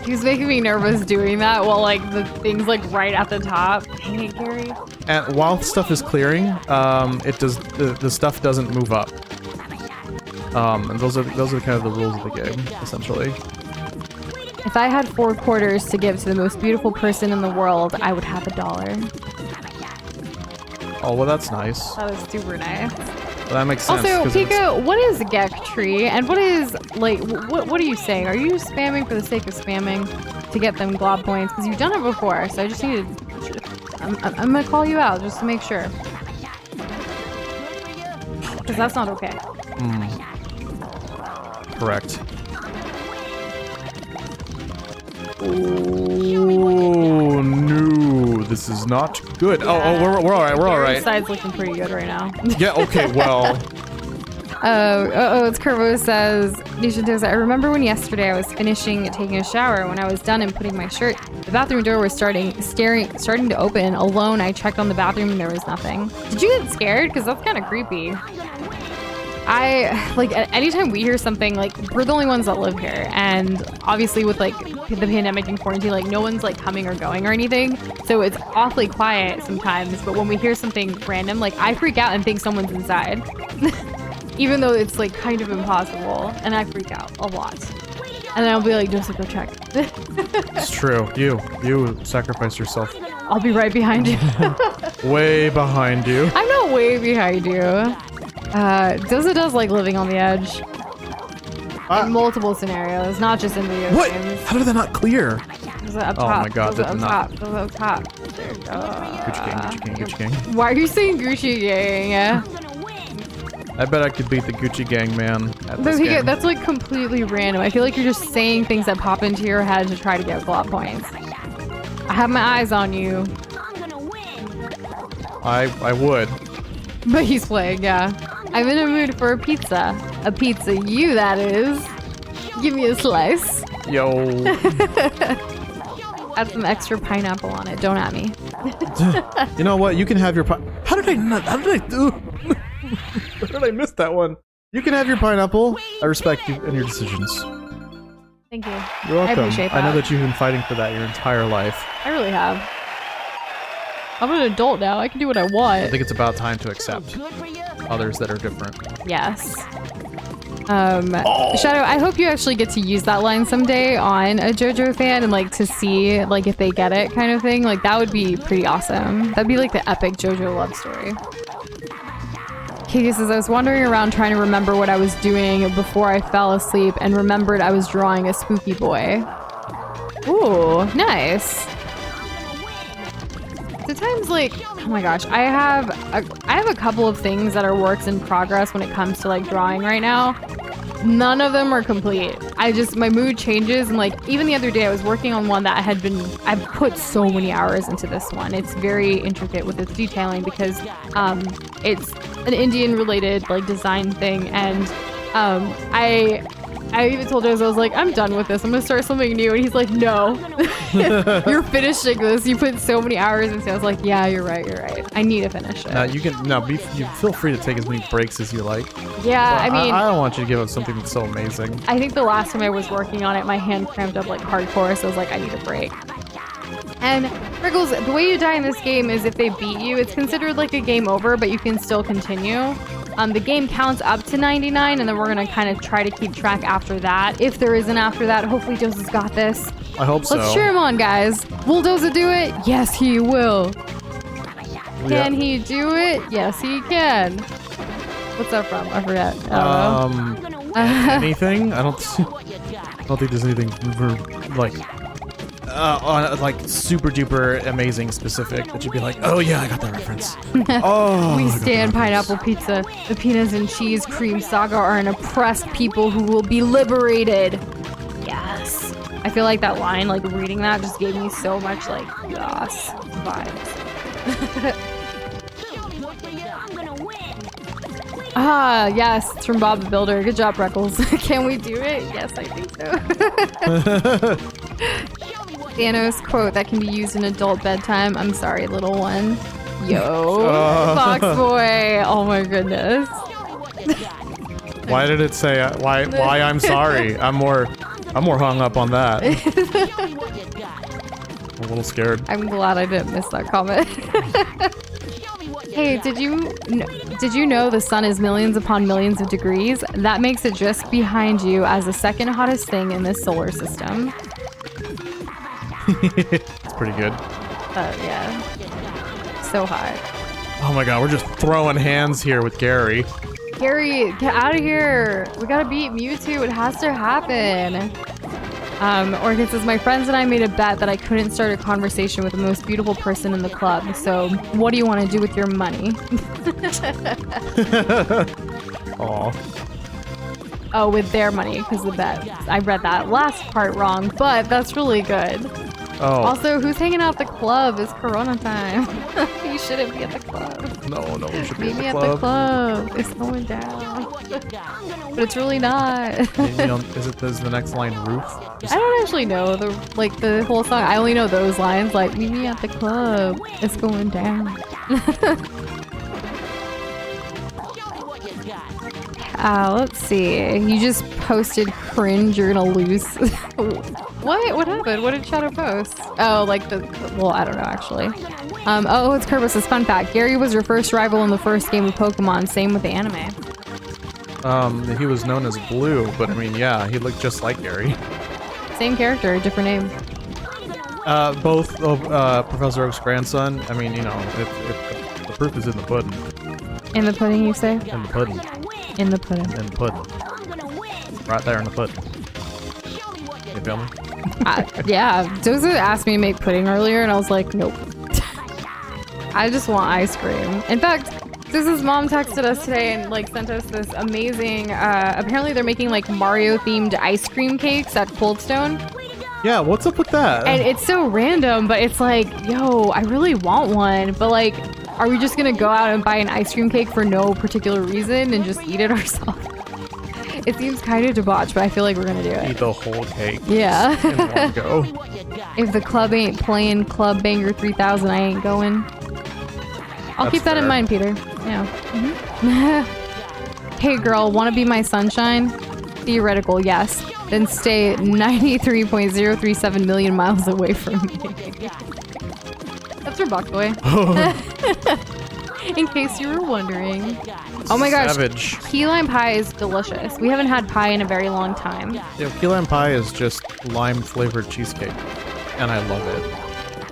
He was making me nervous doing that while like the thing's like right at the top. Dang it, Gary. And while stuff is clearing, it does the stuff doesn't move up. And those are kind of the rules of the game, essentially. If I had 4 quarters to give to the most beautiful person in the world, I would have $1. Oh well, that's nice. That was super nice. Well, that makes sense. Also, Pika, what is Gek Tree? And what is, like, what are you saying? Are you spamming for the sake of spamming to get them glob points? Because you've done it before, so I just need to... I'm gonna call you out just to make sure. Because that's not okay. Correct. Oh no, this is not good. Yeah. We're all right. We're all right. Side's looking pretty good right now. Yeah. Okay. Well. It's Curvo says, Nation Toes, I remember when yesterday I was finishing taking a shower. When I was done and putting my shirt, the bathroom door was starting to open. Alone, I checked on the bathroom and there was nothing. Did you get scared? Because that's kind of creepy. Anytime we hear something, like, we're the only ones that live here, and obviously with like the pandemic and quarantine, like no one's like coming or going or anything, so it's awfully quiet sometimes. But when we hear something random, like I freak out and think someone's inside. Even though it's like kind of impossible, and I freak out a lot. And then I'll be like, Joseph, go check. It's true. You sacrifice yourself. I'll be right behind you. Way behind you. I'm not way behind you. Doza does like living on the edge. In multiple scenarios, not just in video What? games. How did that not clear? Doza up Oh top. my god, Doza that up did top. not. Doza up top. There you go. Gucci gang. Why are you saying Gucci gang? I bet I could beat the Gucci gang, man. At But this Pika, game. that's like completely random. I feel like you're just saying things that pop into your head to try to get glove points. I have my eyes on you. I would. But he's playing, yeah. I'm in a mood for a pizza. A pizza, you that is. Give me a slice. Yo. Add some extra pineapple on it. Don't at me. You know what? You can have your How did I do? How did I miss that one? You can have your pineapple. I respect you and your decisions. Thank you. You're welcome. I appreciate that. I know that you've been fighting for that your entire life. I really have. I'm an adult now. I can do what I I want. think it's about time to accept others that are different. Yes. Shadow, I hope you actually get to use that line someday on a JoJo fan and like to see like if they get it kind of thing. Like that would be pretty awesome. That'd be like the epic JoJo love story. Katie says, I was wandering around trying to remember what I was doing before I fell asleep and remembered I was drawing a spooky boy. Ooh, nice. Sometimes, like, oh my gosh, I have a couple of things that are works in progress when it comes to like drawing right now. None of them are complete. My mood changes, and like even the other day I was working on one that I've put so many hours into this one. It's very intricate with its detailing because it's an Indian related like design thing, and I even told Joseph, I was like, I'm done with this. I'm gonna start something new. And he's like, no. You're finishing this. You put so many hours into it. I was like, yeah, you're right. I need to finish it. You feel free to take as many breaks as you like. Yeah, I mean, I don't want you to give up something that's so amazing. I think the last time I was working on it, my hand cramped up like hardcore, so I was like, I need a break. And Riggles, the way you die in this game is if they beat you, it's considered like a game over, but you can still continue. The game counts up to 99, and then we're gonna kind of try to keep track after that. If there isn't after that, hopefully Doza's got this. I hope so. Let's cheer him on, guys. Will Doza do it? Yes, he will. Can he do it? Yes, he can. What's that from? I forget. Anything? I don't think there's anything like super duper amazing specific that you'd be like, oh yeah, I got that reference. Oh, We stand pineapple pizza. The peanuts and cheese cream saga are an oppressed people who will be liberated. Yes. I feel like that line, like reading that, just gave me so much like yes vibes. Ah, yes, it's from Bob the Builder. Good job, Freckles. Can we do it? Yes, I think so. Thanos quote that can be used in adult bedtime. I'm sorry, little one. Yo, Fox Boy. Oh my goodness. Why did it say why I'm sorry? I'm more hung up on that. I'm a little scared. I'm glad I didn't miss that comment. Hey, did you know the sun is millions upon millions of degrees? That makes it just behind you as the second hottest thing in this solar system. It's pretty good. Yeah. So hot. Oh my god, we're just throwing hands here with Gary. Gary, get out of here. We gotta beat Mewtwo. It has to happen. Orchid says, my friends and I made a bet that I couldn't start a conversation with the most beautiful person in the club. So what do you want to do with your money? Aw. Oh, with their money, because the bet. I read that last part wrong, but that's really good. Oh. Also, who's hanging out at the club? It's Corona time. You shouldn't be at the club. No, we should be Meet me at at the the club. club. It's going down. But it's really not. Is the next line roof? I don't actually know the whole song. I only know those lines, like, meet me at the club. It's going down. Let's see. You just posted cringe. You're gonna lose. What? What happened? What did Shadow post? Oh, like well, I don't know actually. Oh, it's Kerberos' fun fact. Gary was your first rival in the first game of Pokemon. Same with the anime. He was known as Blue, but I mean, yeah, he looked just like Gary. Same character, different name. Both Professor Oak's grandson. I mean, you know, the proof is in the pudding. In the pudding, you say? In the pudding. In the pudding. In the pudding. Right there in the pudding. You feel me? Yeah, Doza asked me to make pudding earlier, and I was like, nope. I just want ice cream. In fact, Doza's mom texted us today and like sent us this amazing. Apparently, they're making like Mario-themed ice cream cakes at Cold Stone. Yeah, what's up with that? And it's so random, but it's like, yo, I really want one, but like, are we just gonna go out and buy an ice cream cake for no particular reason and just eat it ourselves? It seems kind of debauched, but I feel like we're gonna do it. Eat the whole cake. Yeah. In one go. If the club ain't playing Club Banger 3000, I ain't going. I'll keep that in fair. mind, Peter. Yeah. Hey girl, wanna be my sunshine? Theoretical, yes. Then stay 93.037 million miles away from me. That's from Boy. In case you were wondering. Oh my gosh, Savage. key lime pie is delicious. We haven't had pie in a very long time. Yeah, key lime pie is just lime flavored cheesecake, and I love it.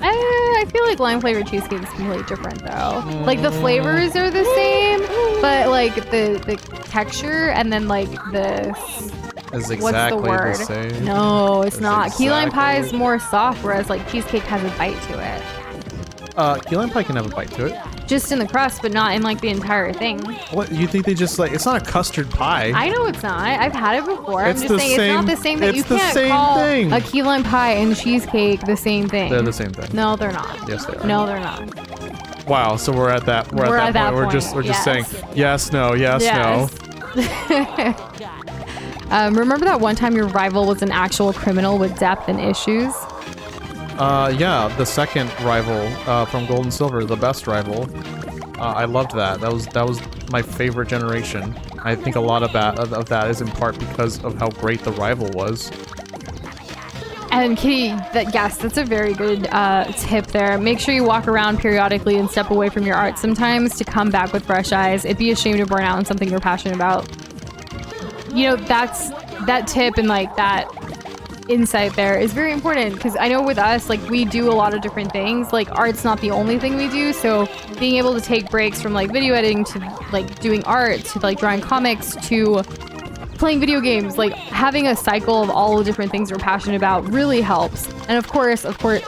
I feel like lime flavored cheesecake is completely different though. Like the flavors are the same, but like the texture and then like the It's what's exactly the word? same. No, it's It's not. Key lime pie is exactly- more soft, whereas like cheesecake has a bite to it. Key lime pie can have a bite to it. Just in the crust, but not in like the entire thing. What, you think they just like, it's not a custard pie. I know it's not. I've had it before. It's I'm the just saying it's not the same- same thing. it's You the can't same call thing. a key lime pie and cheesecake the same thing. They're the same thing. No, they're not. Yes, they are. No, they're not. Wow, so we're at that We're at that point. We're point, just yes. saying yes, no, yes, Yes. Remember that one time your rival was an actual criminal with depth and issues? Yeah, the second rival from Gold and Silver, the best rival. I loved that. That was my favorite generation. I think a lot of that is in part because of how great the rival was. And Kitty, that's a very good tip there. Make sure you walk around periodically and step away from your art sometimes to come back with fresh eyes. It'd be a shame to burn out on something you're passionate about. You know, that tip and like that insight there is very important, because I know with us, like, we do a lot of different things. Like, art's not the only thing we do, so being able to take breaks from like video editing to like doing art to like drawing comics to playing video games, like having a cycle of all the different things we're passionate about really helps. And of course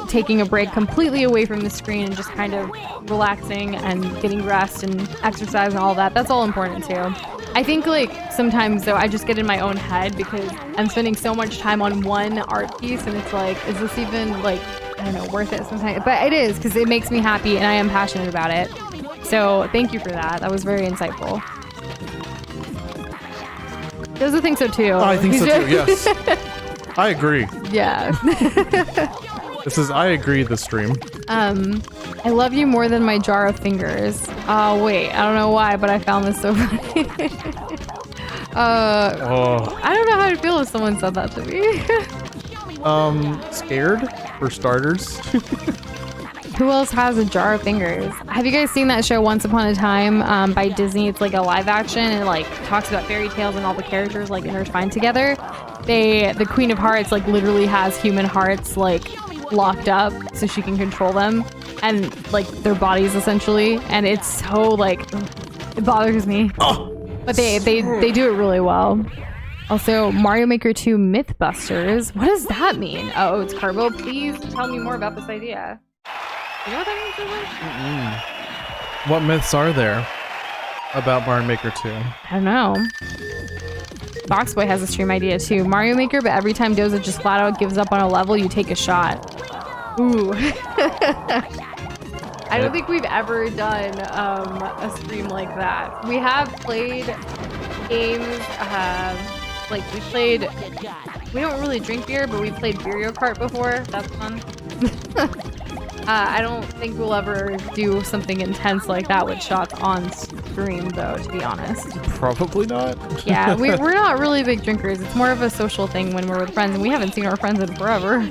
taking a break completely away from the screen and just kind of relaxing and getting rest and exercise and all that, that's all important too. I think like sometimes though I just get in my own head because I'm spending so much time on one art piece, and it's like, is this even like, I don't know, worth it sometimes? But it is, because it makes me happy and I am passionate about it. So thank you for that. That was very insightful. Does think so too. I think so too, yes. I agree. Yeah. This is I agree the stream. I love you more than my jar of fingers. Oh wait, I don't know why, but I found this so funny. I don't know how to feel if someone said that to me. Scared for starters. Who else has a jar of fingers? Have you guys seen that show Once Upon a Time by Disney? It's like a live action, and it like talks about fairy tales and all the characters like intertwined together. The Queen of Hearts like literally has human hearts like locked up so she can control them, and like their bodies essentially, and it's so like, it bothers me. But they do it really well. Also, Mario Maker 2 Mythbusters. What does that mean? Oh, it's Carbo. Please tell me more about this idea. You know what that means? What myths are there about Mario Maker 2? I don't know. Boxboy has a stream idea too. Mario Maker, but every time Doza just flat out gives up on a level, you take a shot. Ooh. I don't think we've ever done a stream like that. We have played games, we don't really drink beer, but we played Mario Kart before. That's fun. I don't think we'll ever do something intense like that with shots on stream, though, to be honest. Probably not. Yeah, we're not really big drinkers. It's more of a social thing when we're with friends, and we haven't seen our friends in forever.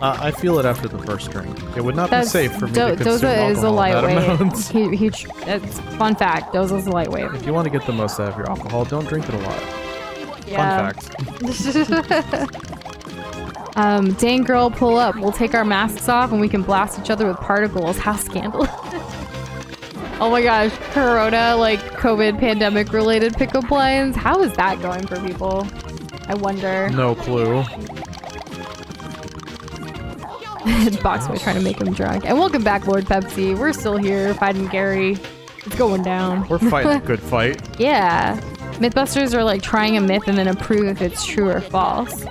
I feel it after the first drink. It would not be safe for me to consume Doza is a lightweight. It's fun fact. Doza's a lightweight. If you want to get the most out of your alcohol, don't drink it a lot. Yeah. Fun fact. Dang girl, pull up. We'll take our masks off and we can blast each other with particles. How scandalous. Oh my gosh, Corona, like COVID pandemic related pickup lines. How is that going for people? I wonder. No clue. Boxboy trying to make him drunk. And welcome back, Lord Pepsi. We're still here fighting Gary. It's going down. We're fighting a good fight. Yeah. Mythbusters are like trying a myth and then approve if it's true or false.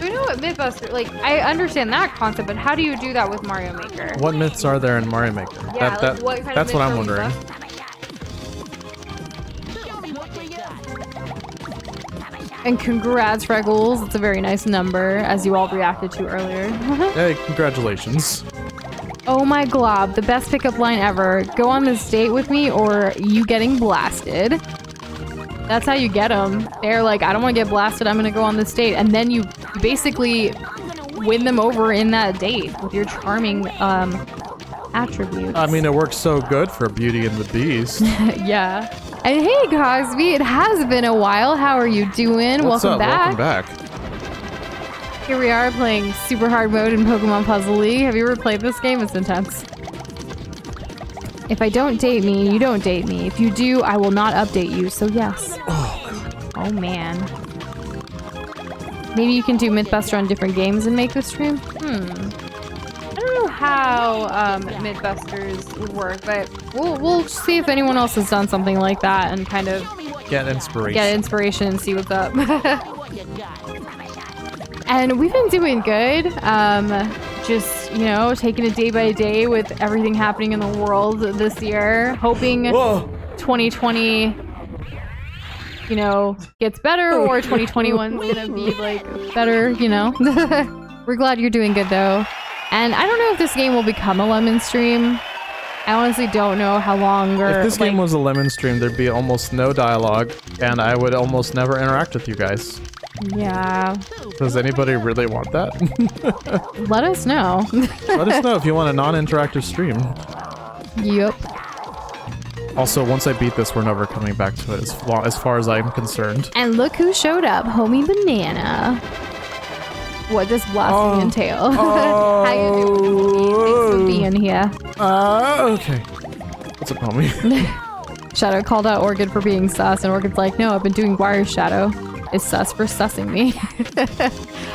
We know what Mythbuster, like, I understand that concept, but how do you do that with Mario Maker? What myths are there in Mario Maker? Yeah, what kind of that's what I'm myths are wondering. And congrats, Freckles. It's a very nice number, as you all reacted to earlier. Hey, congratulations. Oh my glob, the best pickup line ever. Go on this date with me or you getting blasted. That's how you get them. They're like, I don't want to get blasted, I'm gonna go on this date. And then you basically win them over in that date with your charming attributes. I mean, it works so good for Beauty and the Beast. Yeah. And hey, Cosby, it has been a while. How are you doing? What's Welcome up? back. Welcome back. Here we are playing super hard mode in Pokemon Puzzle League. Have you ever played this game? It's intense. If I don't date me, you don't date me. If you do, I will not update you, so yes. Oh, God. Oh, man. Maybe you can do Mythbuster on different games and make the stream? I don't know how Mythbusters would work, but we'll see if anyone else has done something like that and kind of Get inspiration. get inspiration and see what's up. And we've been doing good. Just, you know, taking it day by day with everything happening in the world this year. Hoping 2020 you know, gets better or 2021 is gonna be like better, you know. We're glad you're doing good though. And I don't know if this game will become a lemon stream. I honestly don't know how long or If this game like, was a lemon stream, there'd be almost no dialogue, and I would almost never interact with you guys. yeah. Does anybody really want that? Let us know. Let us know if you want a non-interactive stream. Yep. Also, once I beat this, we're never coming back to it as far as I'm concerned. And look who showed up, homie Banana. What does blasphemy entail? How you doing, homie? Thanks for being here. Okay. What's up, homie? Shadow called out Orchid for being sus, and Orchid's like, no, I've been doing wire Shadow. Is sus for sussing me.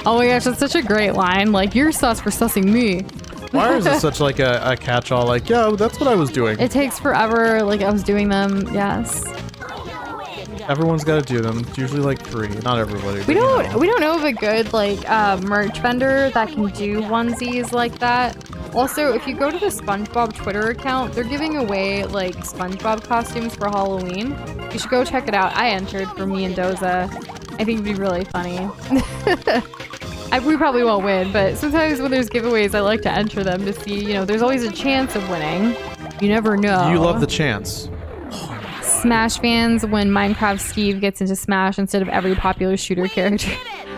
Oh my gosh, that's such a great line. Like, you're sus for sussing me. Wires is such like a catch-all, like, yeah, that's what I was doing. It takes forever, like I was doing them, yes. Everyone's got to do them. It's usually like 3. Not everybody. We don't know of a good like merch vendor that can do onesies like that. Also, if you go to the SpongeBob Twitter account, they're giving away like SpongeBob costumes for Halloween. You should go check it out. I entered for me and Doza. I think it'd be really funny. We probably won't win, but sometimes when there's giveaways, I like to enter them to see, you know, there's always a chance of winning. You never know. You love the chance. Smash fans when Minecraft Steve gets into Smash instead of every popular shooter character.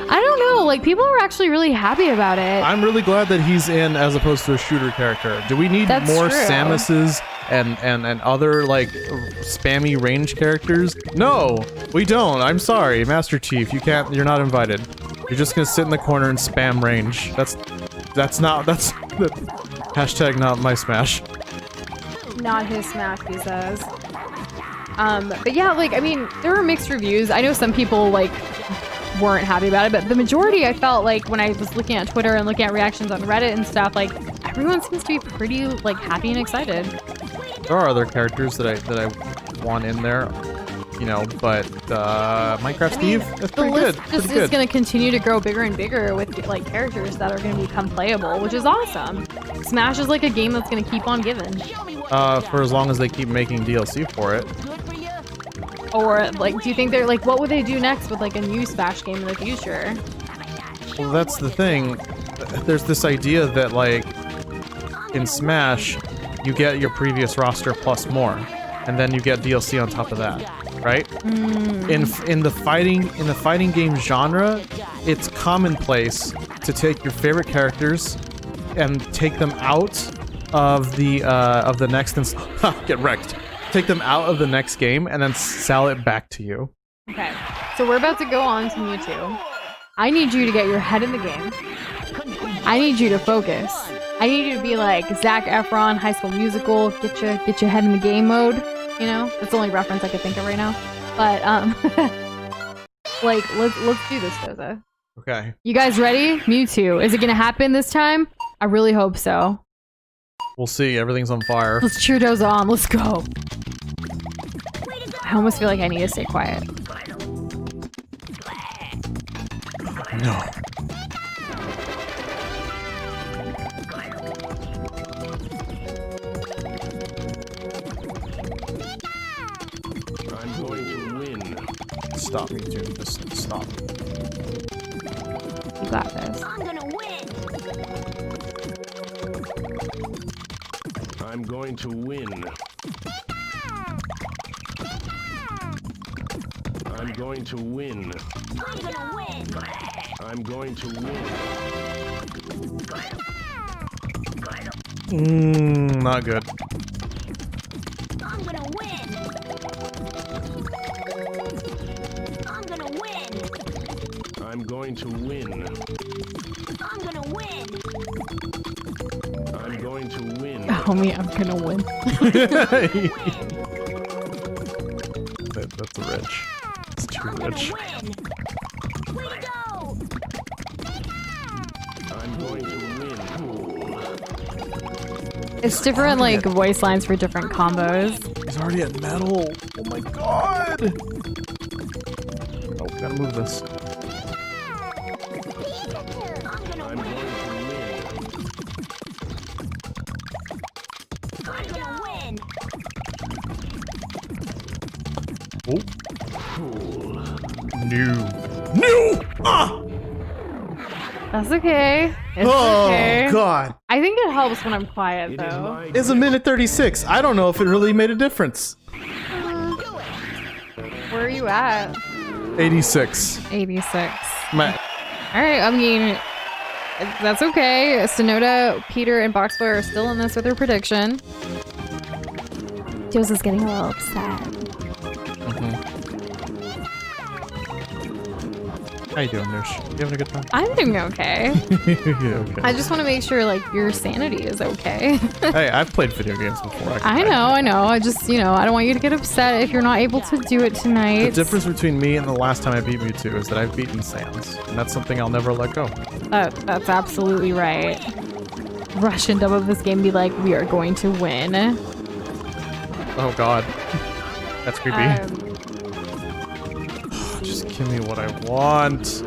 I don't know, like people are actually really happy about it. I'm really glad that he's in as opposed to a shooter character. Do we need That's more true. Samuses and other like spammy range characters? No, we don't. I'm sorry, Master Chief. You're not invited. You're just gonna sit in the corner and spam range. That's hashtag not my Smash. Not his Smash, he says. But yeah, like, I mean, there were mixed reviews. I know some people, like, weren't happy about it, but the majority, I felt like, when I was looking at Twitter and looking at reactions on Reddit and stuff, like, everyone seems to be pretty, like, happy and excited. There are other characters that I want in there, you know, but Minecraft Steve, that's The pretty good. list Pretty just is good. going to continue to grow bigger and bigger with, like, characters that are going to become playable, which is awesome. Smash is, like, a game that's going to keep on giving. For as long as they keep making DLC for it. Or, like, do you think they're, like, what would they do next with, like, a new Smash game in the future? Well, that's the thing. There's this idea that, like, in Smash, you get your previous roster plus more, and then you get DLC on top of that, right? In the fighting game genre, it's commonplace to take your favorite characters and take them out of the next get wrecked. Take them out of the next game and then sell it back to you. Okay, so we're about to go on to Mewtwo. I need you to get your head in the game. I need you to focus. I need you to be like Zac Efron, High School Musical, get your head in the game mode. You know, that's the only reference I could think of right now. But like let's do this, Doza. Okay. You guys ready? Mewtwo, is it gonna happen this time? I really hope so. We'll see. Everything's on fire. Let's cheer Doza on. Let's go. I almost feel like I need to stay quiet. No. I'm going to win. Stop me, dude. Just stop. You got this. I'm gonna win. I'm going to win. I'm going to win. I'm gonna win. I'm going to win. Not good. I'm gonna win. I'm gonna win. I'm going to win. I'm gonna win. I'm going to win. Homie, I'm gonna win. That's rich. It's too I'm gonna rich. win. Way to go. I'm going to win. It's different, like, voice lines for different combos. He's already at metal. Oh my god. Oh, gotta move this. I'm going to win. I'm gonna win. Oh. No! Ah! That's okay. It's Oh, okay. God. I think it helps when I'm quiet, It is though. my It's a minute 36. I don't know if it really made a difference. Where are you at? 86. 86. Man. All right, I mean, that's okay. Sonoda, Peter, and Boxboy are still in this with their prediction. Joseph's getting a little upset. How you doing, Nish? You having a good time? I'm doing okay. Yeah, okay. I just want to make sure, like, your sanity is okay. Hey, I've played video games before. I know. I just, I don't want you to get upset if you're not able to do it tonight. The difference between me and the last time I beat Mewtwo is that I've beaten Sans, and that's something I'll never let go. That's absolutely right. Rush into of this game, be like, we are going to win. Oh God, that's creepy. Um, Just give me what I want.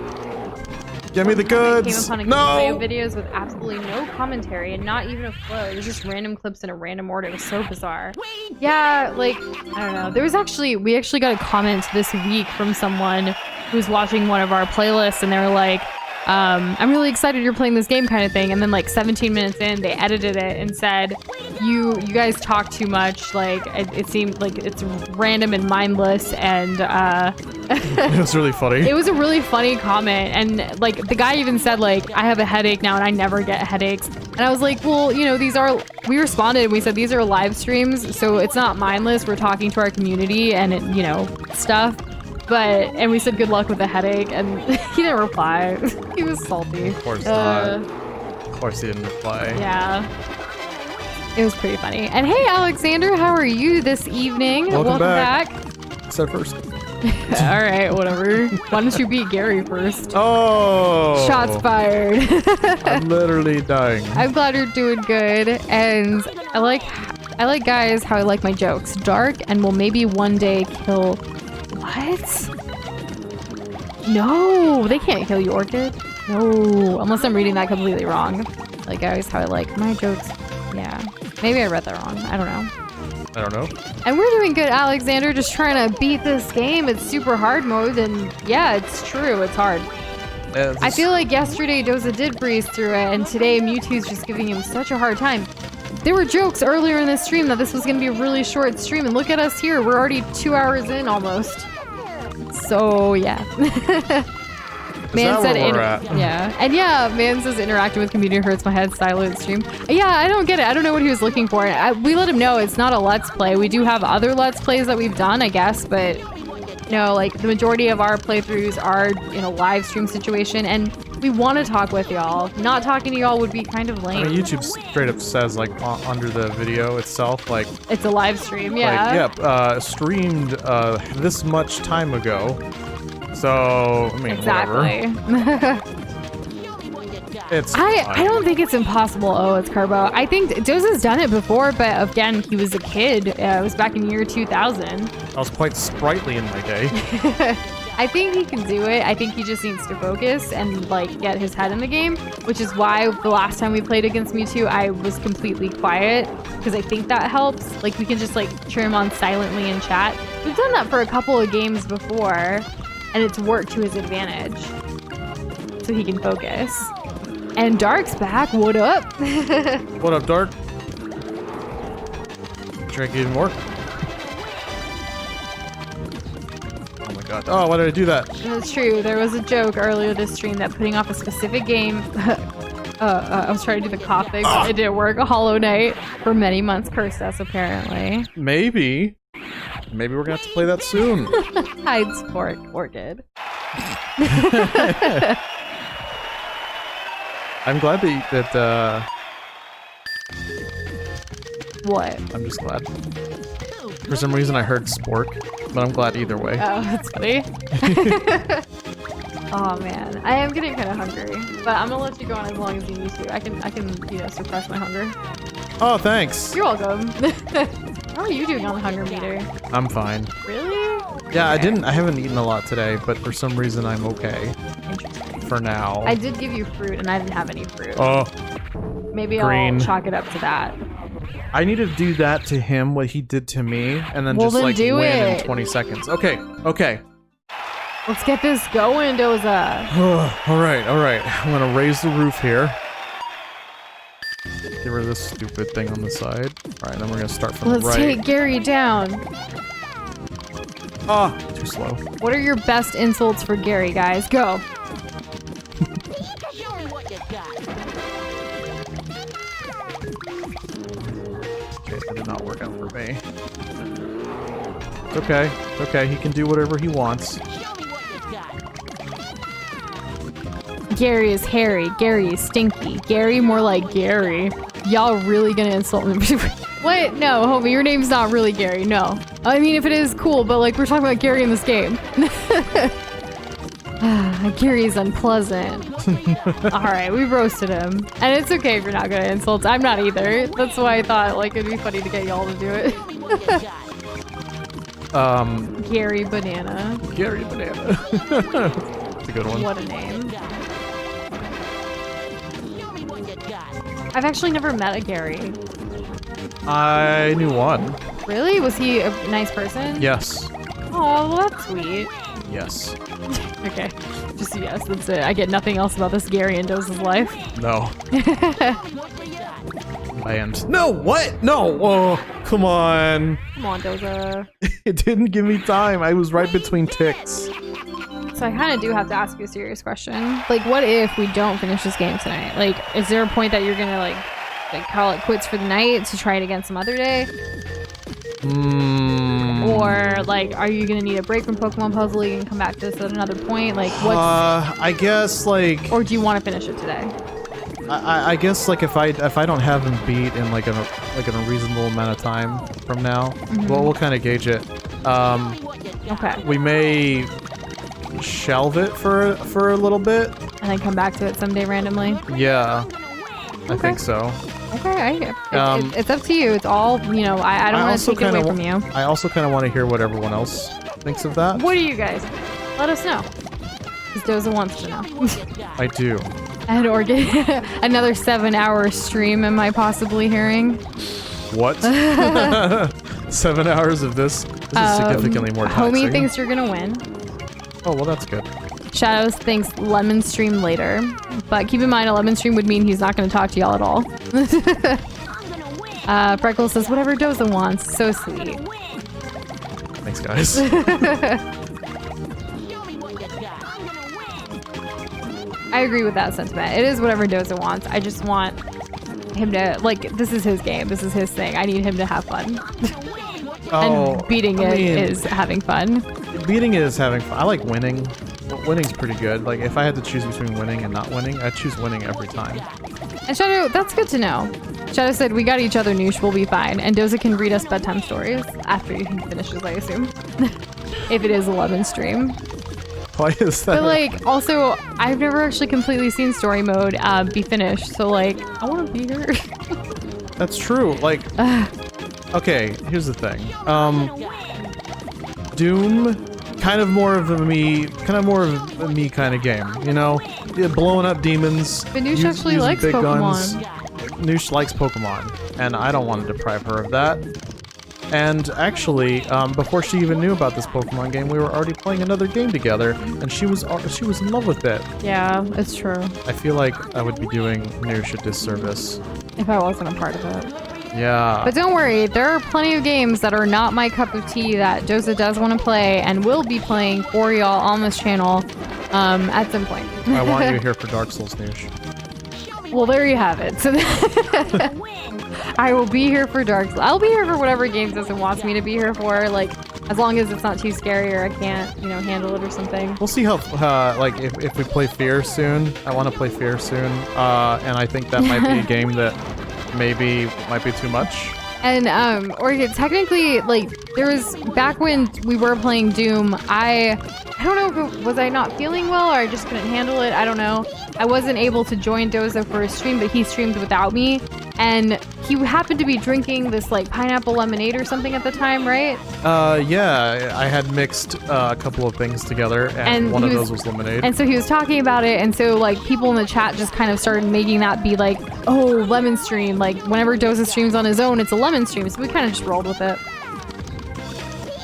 Give me the goods. Came upon a No. of videos with absolutely no commentary and not even a flow. It was just random clips in a random order. It was so bizarre. Yeah, like, I don't know. We actually got a comment this week from someone who's watching one of our playlists, and they were like, I'm really excited you're playing this game, kind of thing. And then like 17 minutes in, they edited it and said, you guys talk too much. Like, it seemed like it's random and mindless, and It was really funny. it was a really funny comment. And like the guy even said, like, I have a headache now and I never get headaches. And I was like, well, we responded and we said these are live streams, so it's not mindless. We're talking to our community and stuff. And we said good luck with the headache, and he didn't reply. He was salty. Of course not. Of course he didn't reply. Yeah. It was pretty funny. And hey, Alexander, how are you this evening? Welcome back. Said first. All right, whatever. Why don't you beat Gary first? Oh. Shots fired. I'm literally dying. I'm glad you're doing good, and I like guys how I like my jokes. Dark and will maybe one day kill. What? No, they can't kill you, Orchid. No, unless I'm reading that completely wrong. Like guys how I like my jokes. Yeah, maybe I read that wrong. I don't know. I don't know. And we're doing good, Alexander. Just trying to beat this game. It's super hard mode, and yeah, it's true. It's hard. I feel like yesterday Doza did breeze through it, and today Mewtwo's just giving him such a hard time. There were jokes earlier in this stream that this was going to be a really short stream, and look at us here. We're already 2 hours in almost. So, yeah. Man said, yeah. And yeah, man says interacting with community hurts my head, silent stream. Yeah, I don't get it. I don't know what he was looking for. We let him know it's not a Let's Play. We do have other Let's Plays that we've done, I guess, but like the majority of our playthroughs are in a live stream situation, and we want to talk with y'all. Not talking to y'all would be kind of lame. I mean, YouTube straight up says, like, under the video itself, like... It's a live stream, yeah. Like, streamed this much time ago. So, I mean, exactly. whatever. It's I don't think it's impossible. Oh, it's Carbo. I think Doza's done it before, but again, he was a kid. It was back in year 2000. I was quite sprightly in my day. I think he can do it. I think he just needs to focus and like get his head in the game, which is why the last time we played against Mewtwo, I was completely quiet because I think that helps. Like we can just like cheer him on silently in chat. We've done that for a couple of games before, and it's worked to his advantage, so he can focus. And Dark's back. What up? What up, Dark? Try to get even more. Oh my god. Oh, why did I do that? That's true. There was a joke earlier this stream that putting off a specific game. I was trying to do the cough thing, but it didn't work. A Hollow Knight for many months cursed us, apparently. Maybe we're gonna have to play that soon. Hide sport, Orchid. I'm glad that What? I'm just glad. For some reason I heard spork, but I'm glad either way. Oh, that's funny. Oh man, I am getting kind of hungry, but I'm gonna let you go on as long as you need to. I can suppress my hunger. Oh, thanks. You're welcome. How are you doing on the hunger meter? I'm fine. Really? Yeah, Okay. I haven't eaten a lot today, but for some reason I'm okay. Interesting. For now. I did give you fruit, and I didn't have any fruit. Oh, Maybe green. I'll chalk it up to that. I need to do that to him, what he did to me, and then Well, just then like do win it. in 20 seconds. Okay. Let's get this going, Doza. All right. I'm gonna raise the roof here. Get rid of this stupid thing on the side. All right, then we're gonna start from Let's the right. take Gary down. Ah, too slow. What are your best insults for Gary, guys? Go. Show me what you got. Okay, that did not work out for me. It's okay. It's okay. He can do whatever he wants. Show me what you got. Gary is hairy. Gary is stinky. Gary more like Gary. Y'all really gonna insult me? What? No, homie, your name's not really Gary. No. I mean, if it is, cool, but like we're talking about Gary in this game. Gary is unpleasant. All right, we roasted him, and it's okay if you're not good at insults. I'm not either. That's why I thought like it'd be funny to get y'all to do it. What you got. Gary Banana. Gary Banana. It's a good one. What a name. Show me what you got. I've actually never met a Gary. I knew one. Really? Was he a nice person? Yes. Oh, well, that's sweet. Yes. Okay. Just yes, that's it. I get nothing else about this Gary and Doza's life. No. What you got. I am. No, what? No. Oh, come on. Come on, Doza. It didn't give me time. I was right between ticks. So I kind of do have to ask you a serious question. Like, what if we don't finish this game tonight? Like, is there a point that you're gonna like call it quits for the night to try it again some other day? Or like, are you gonna need a break from Pokemon Puzzle League and come back to this at another point? Like, what's I guess like or do you want to finish it today? I guess like if I don't have him beat in like in a reasonable amount of time from now, we'll kind of gauge it. Okay, We may shelve it for a little bit. and then come back to it someday randomly. Yeah, I Okay. think so. Okay, it's up to you. It's all, you know, I don't want to also take it away kinda from you. I also kind of want to hear what everyone else thinks of that. What do you guys think? Let us know. Because Doza wants to know. I do. And or get another 7-hour stream, am I possibly hearing? What? 7 hours of this? This is significantly more taxing. Homie thinks you're gonna win. Oh, well, that's good. Shadows thinks lemon stream later. But keep in mind, a lemon stream would mean he's not gonna talk to y'all at all. I'm gonna win. Freckles says, whatever Doza wants. So sweet. Thanks, guys. Show me what you got. I'm gonna win. I agree with that sentiment. It is whatever Doza wants. I just want him to, like, this is his game. This is his thing. I need him to have fun. And beating I it mean, is having fun. Beating it is having fun. I like winning. Winning's pretty good. Like, if I had to choose between winning and not winning, I'd choose winning every time. And Shadow, that's good to know. Shadow said, we got each other, Noosh. We'll be fine. And Doza can read us bedtime stories after he finishes, I assume. If it is a lemon stream. Why is that? But, like, also, I've never actually completely seen story mode be finished. So, like, I want to be here. That's true. Like, okay, here's the thing. Doom, kind of more of a me kind of game. You know, yeah, blowing up demons. But Noosh actually likes big Pokemon. guns. Noosh likes Pokemon, and I don't want to deprive her of that. And actually, before she even knew about this Pokemon game, we were already playing another game together, and she was in love with it. Yeah, it's true. I feel like I would be doing Noosh a disservice. If I wasn't a part of it. Yeah. But don't worry, there are plenty of games that are not my cup of tea that Doza does want to play and will be playing for y'all on this channel at some point. I want you here for Dark Souls, Noosh. Well, there you have it. So I will be here for Dark Souls. I'll be here for whatever games Doza wants me to be here for, like, as long as it's not too scary or I can't, you know, handle it or something. We'll see how, like, if we play Fear soon. I want to play Fear soon, and I think that might be a game that maybe might be too much. And or technically, like, there was back when we were playing Doom, I don't know if was I not feeling well or I just couldn't handle it. I don't know. I wasn't able to join Doza for a stream, but he streamed without me, and he happened to be drinking this like pineapple lemonade or something at the time, right? Yeah, I had mixed a couple of things together, and one of those was lemonade. And so he was talking about it, and so like people in the chat just kind of started making that be like, oh, lemon stream. Like whenever Doza streams on his own, it's a lemon stream. So we kind of just rolled with it.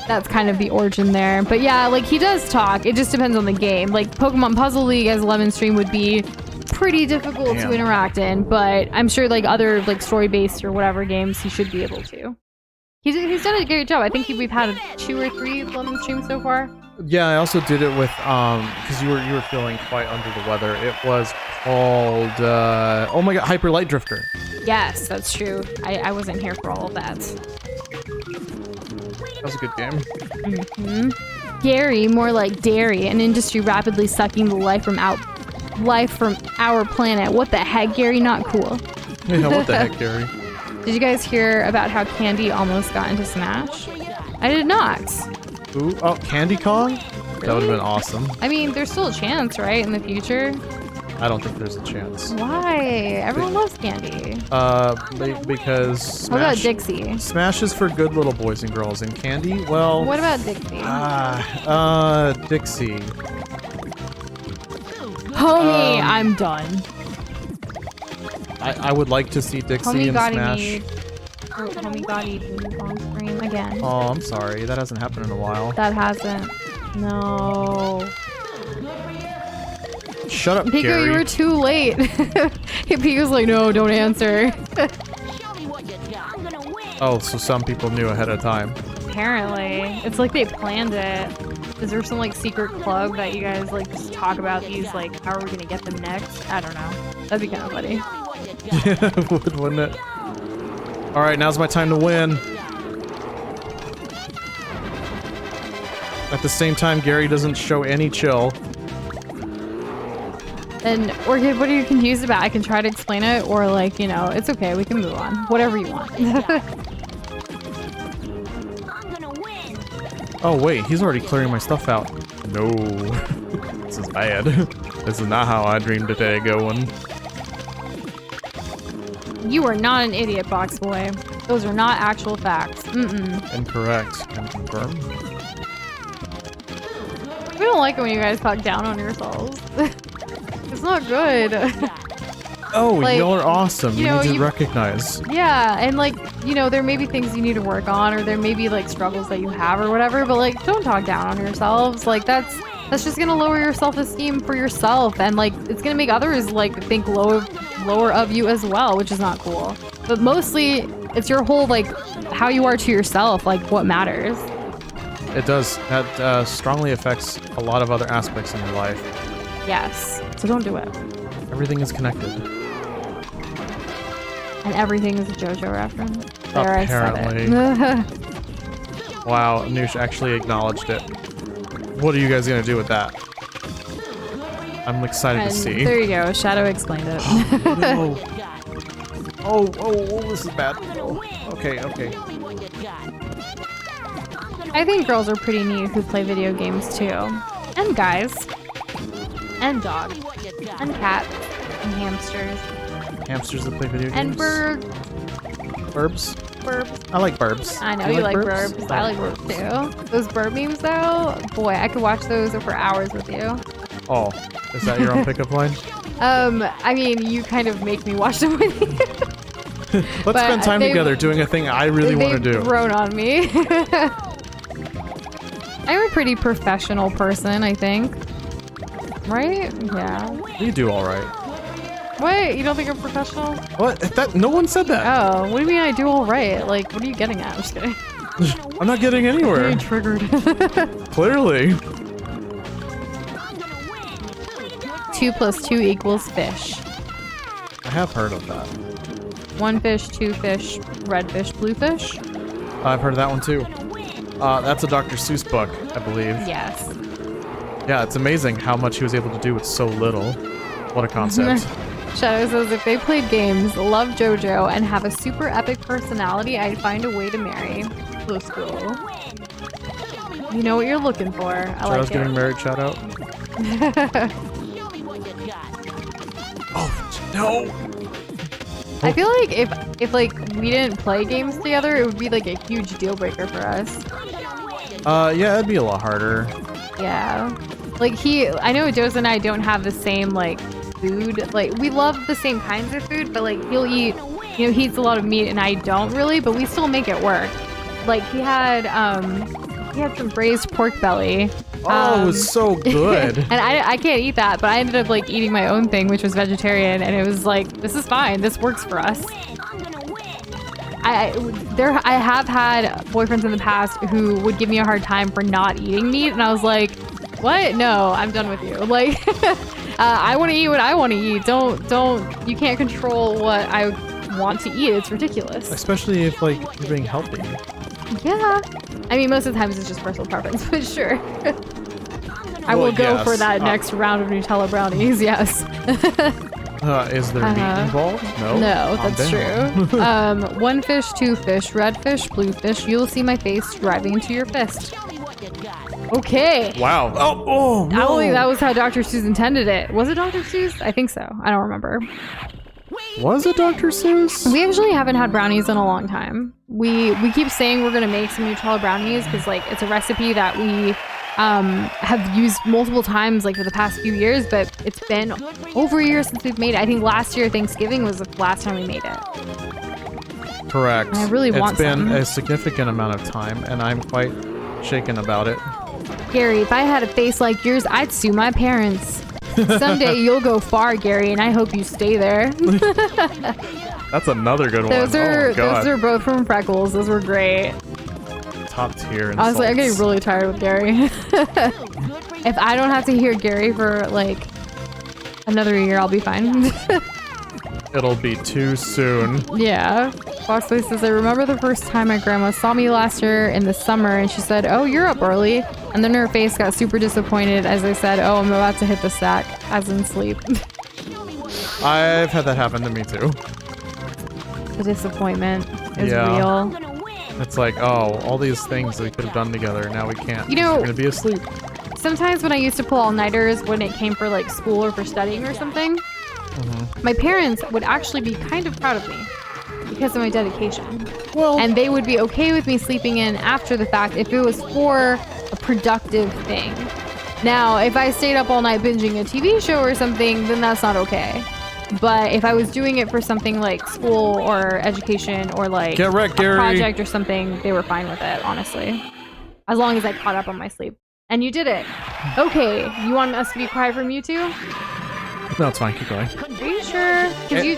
that's kind of the origin there. But yeah, like he does talk. It just depends on the game. Like Pokemon Puzzle League as Lemon Stream would be pretty difficult Damn. to interact in, but I'm sure like other like story-based or whatever games he should be able to. He's done a great job. I think we've had 2 or 3 Lemon Streams so far. Yeah, I also did it with because you were feeling quite under the weather. It was called oh my god, Hyper Light Drifter. Yes, that's true. I wasn't here for all of that. That was a good game. Gary, more like dairy, an industry rapidly sucking the life from our planet. What the heck, Gary? Not cool. Yeah, what the heck, Gary? Did you guys hear about how Candy almost got into Smash? I did not. Ooh, oh, Candy Kong? That would have been awesome. I mean, there's still a chance, right, in the future? I don't think there's a chance. Why? Everyone loves Candy. Because What about Smash, Dixie? Smash is for good little boys and girls, and Candy, well, What about Dixie? Dixie. Homie, I'm done. I would like to see Dixie Homie in got Smash. Homie got eaten on screen again. Oh, I'm sorry. That hasn't happened in a while. That hasn't. No. Shut up, Pico, Gary. you were too late. Pico's like, no, don't answer. Oh, so some people knew ahead of time. Apparently. It's like they planned it. Is there some like secret club that you guys like just talk about these, like how are we gonna get them next? I don't know. That'd be kind of funny. Yeah, it would, wouldn't it? Alright, now's my time to win. At the same time, Gary doesn't show any chill. And Orchid, what are you confused about? I can try to explain it, or like, you know, it's okay, we can move on. Whatever you want. Oh wait, he's already clearing my stuff out. No. This is bad. This is not how I dreamed today going. You are not an idiot, Box Boy. Those are not actual facts. Incorrect. And confirmed. We don't like it when you guys talk down on yourselves. It's not good. Oh, Like, y'all are awesome. you You, know, need to you- recognize. Yeah, and like, you know, there may be things you need to work on, or there may be like struggles that you have or whatever, but like, don't talk down on yourselves. Like, that's just gonna lower your self-esteem for yourself, and like, it's gonna make others like think lower of you as well, which is not cool. But mostly, it's your whole like how you are to yourself, like what matters. It does. That strongly affects a lot of other aspects in your life. Yes, so don't do it. Everything is connected. And everything is a JoJo reference. There, I Apparently. said it. Wow, Noosh actually acknowledged it. What are you guys gonna do with that? I'm excited And to see. there you go. Shadow explained it. No. Oh, this is bad. Oh, okay. I think girls are pretty neat who play video games too. And guys. And dogs. And cats. And hamsters. Hamsters that play video games. And birds. Burbs. Burbs. I like burbs. I know Do you like burbs. I like burbs too. Those burb memes though, boy, I could watch those for hours with you. Oh, is that your own pickup line? I mean, you kind of make me watch them with you. Let's But spend time they've- together doing a thing I really want to They've do. grown on me. I'm a pretty professional person, I think. Right? Yeah. You do all right. Wait, you don't think I'm professional? What? That no one said that. Oh, what do you mean I do all right? Like, what are you getting at? I'm just kidding. I'm not getting anywhere. Getting triggered. Clearly. 2 + 2 = fish. I have heard of that. 1 fish, 2 fish, red fish, blue fish. I've heard of that one too. That's a Dr. Seuss book, I believe. Yes. Yeah, it's amazing how much he was able to do with so little. What a concept. Shadow says if they played games, love JoJo, and have a super epic personality, I'd find a way to marry. Blue school. You know what you're looking for. I Shadow's like getting it. married, shout out. Oh, no! I feel like if like we didn't play games together, it would be like a huge deal breaker for us. Yeah, it'd be a lot harder. Yeah. Like I know Joseph and I don't have the same like food. Like we love the same kinds of food, but like he'll eat, you know, he eats a lot of meat and I don't really, but we still make it work. Like he had he had some braised pork belly. Oh, it was so good. And I can't eat that, but I ended up like eating my own thing, which was vegetarian, and it was like, this is fine. This works for us. I have had boyfriends in the past who would give me a hard time for not eating meat, and I was like, what? No, I'm done with you. Like, I want to eat what I want to eat. You can't control what I want to eat. It's ridiculous. Especially if like you're being healthy. Yeah. I mean, most of the times it's just personal preference, but sure. I Well, will go yes. for that next round of Nutella brownies, yes. Is there meat involved? No. No, Calm that's down. true. 1 fish, 2 fish, red fish, blue fish. You will see my face driving into your fist. Okay. Wow. Oh, I no. don't think that was how Dr. Seuss intended it. Was it Dr. Seuss? I think so. I don't remember. Was it Dr. Seuss? We actually haven't had brownies in a long time. We keep saying we're gonna make some Nutella brownies because like it's a recipe that we have used multiple times like for the past few years, but it's been over a year since we've made it. I think last year Thanksgiving was the last time we made it. Correct. I really want It's been some. a significant amount of time, and I'm quite shaken about it. Gary, if I had a face like yours, I'd sue my parents. Someday you'll go far, Gary, and I hope you stay there. That's another good one. Those are Oh, God. those are both from Freckles. Those were great. Top tier. Honestly, I'm getting insults. really tired with Gary. If I don't have to hear Gary for like another year, I'll be fine. It'll be too soon. Yeah. Foxley says, I remember the first time my grandma saw me last year in the summer and she said, oh, you're up early. And then her face got super disappointed as I said, oh, I'm about to hit the sack, as in sleep. I've had that happen to me too. The disappointment is Yeah. real. It's like, oh, all these things we could have done together, now we can't. You know- We're gonna be asleep. Sometimes when I used to pull all-nighters when it came for like school or for studying or something, my parents would actually be kind of proud of me because of my dedication. Well, And they would be okay with me sleeping in after the fact if it was for a productive thing. Now, if I stayed up all night binging a TV show or something, then that's not okay. But if I was doing it for something like school or education or like Get wrecked, a Gary. project or something, they were fine with it, honestly. As long as I caught up on my sleep. And you did it. Okay, you want us to be quiet from you two? no, it's fine. Keep going. Are you sure? Because you...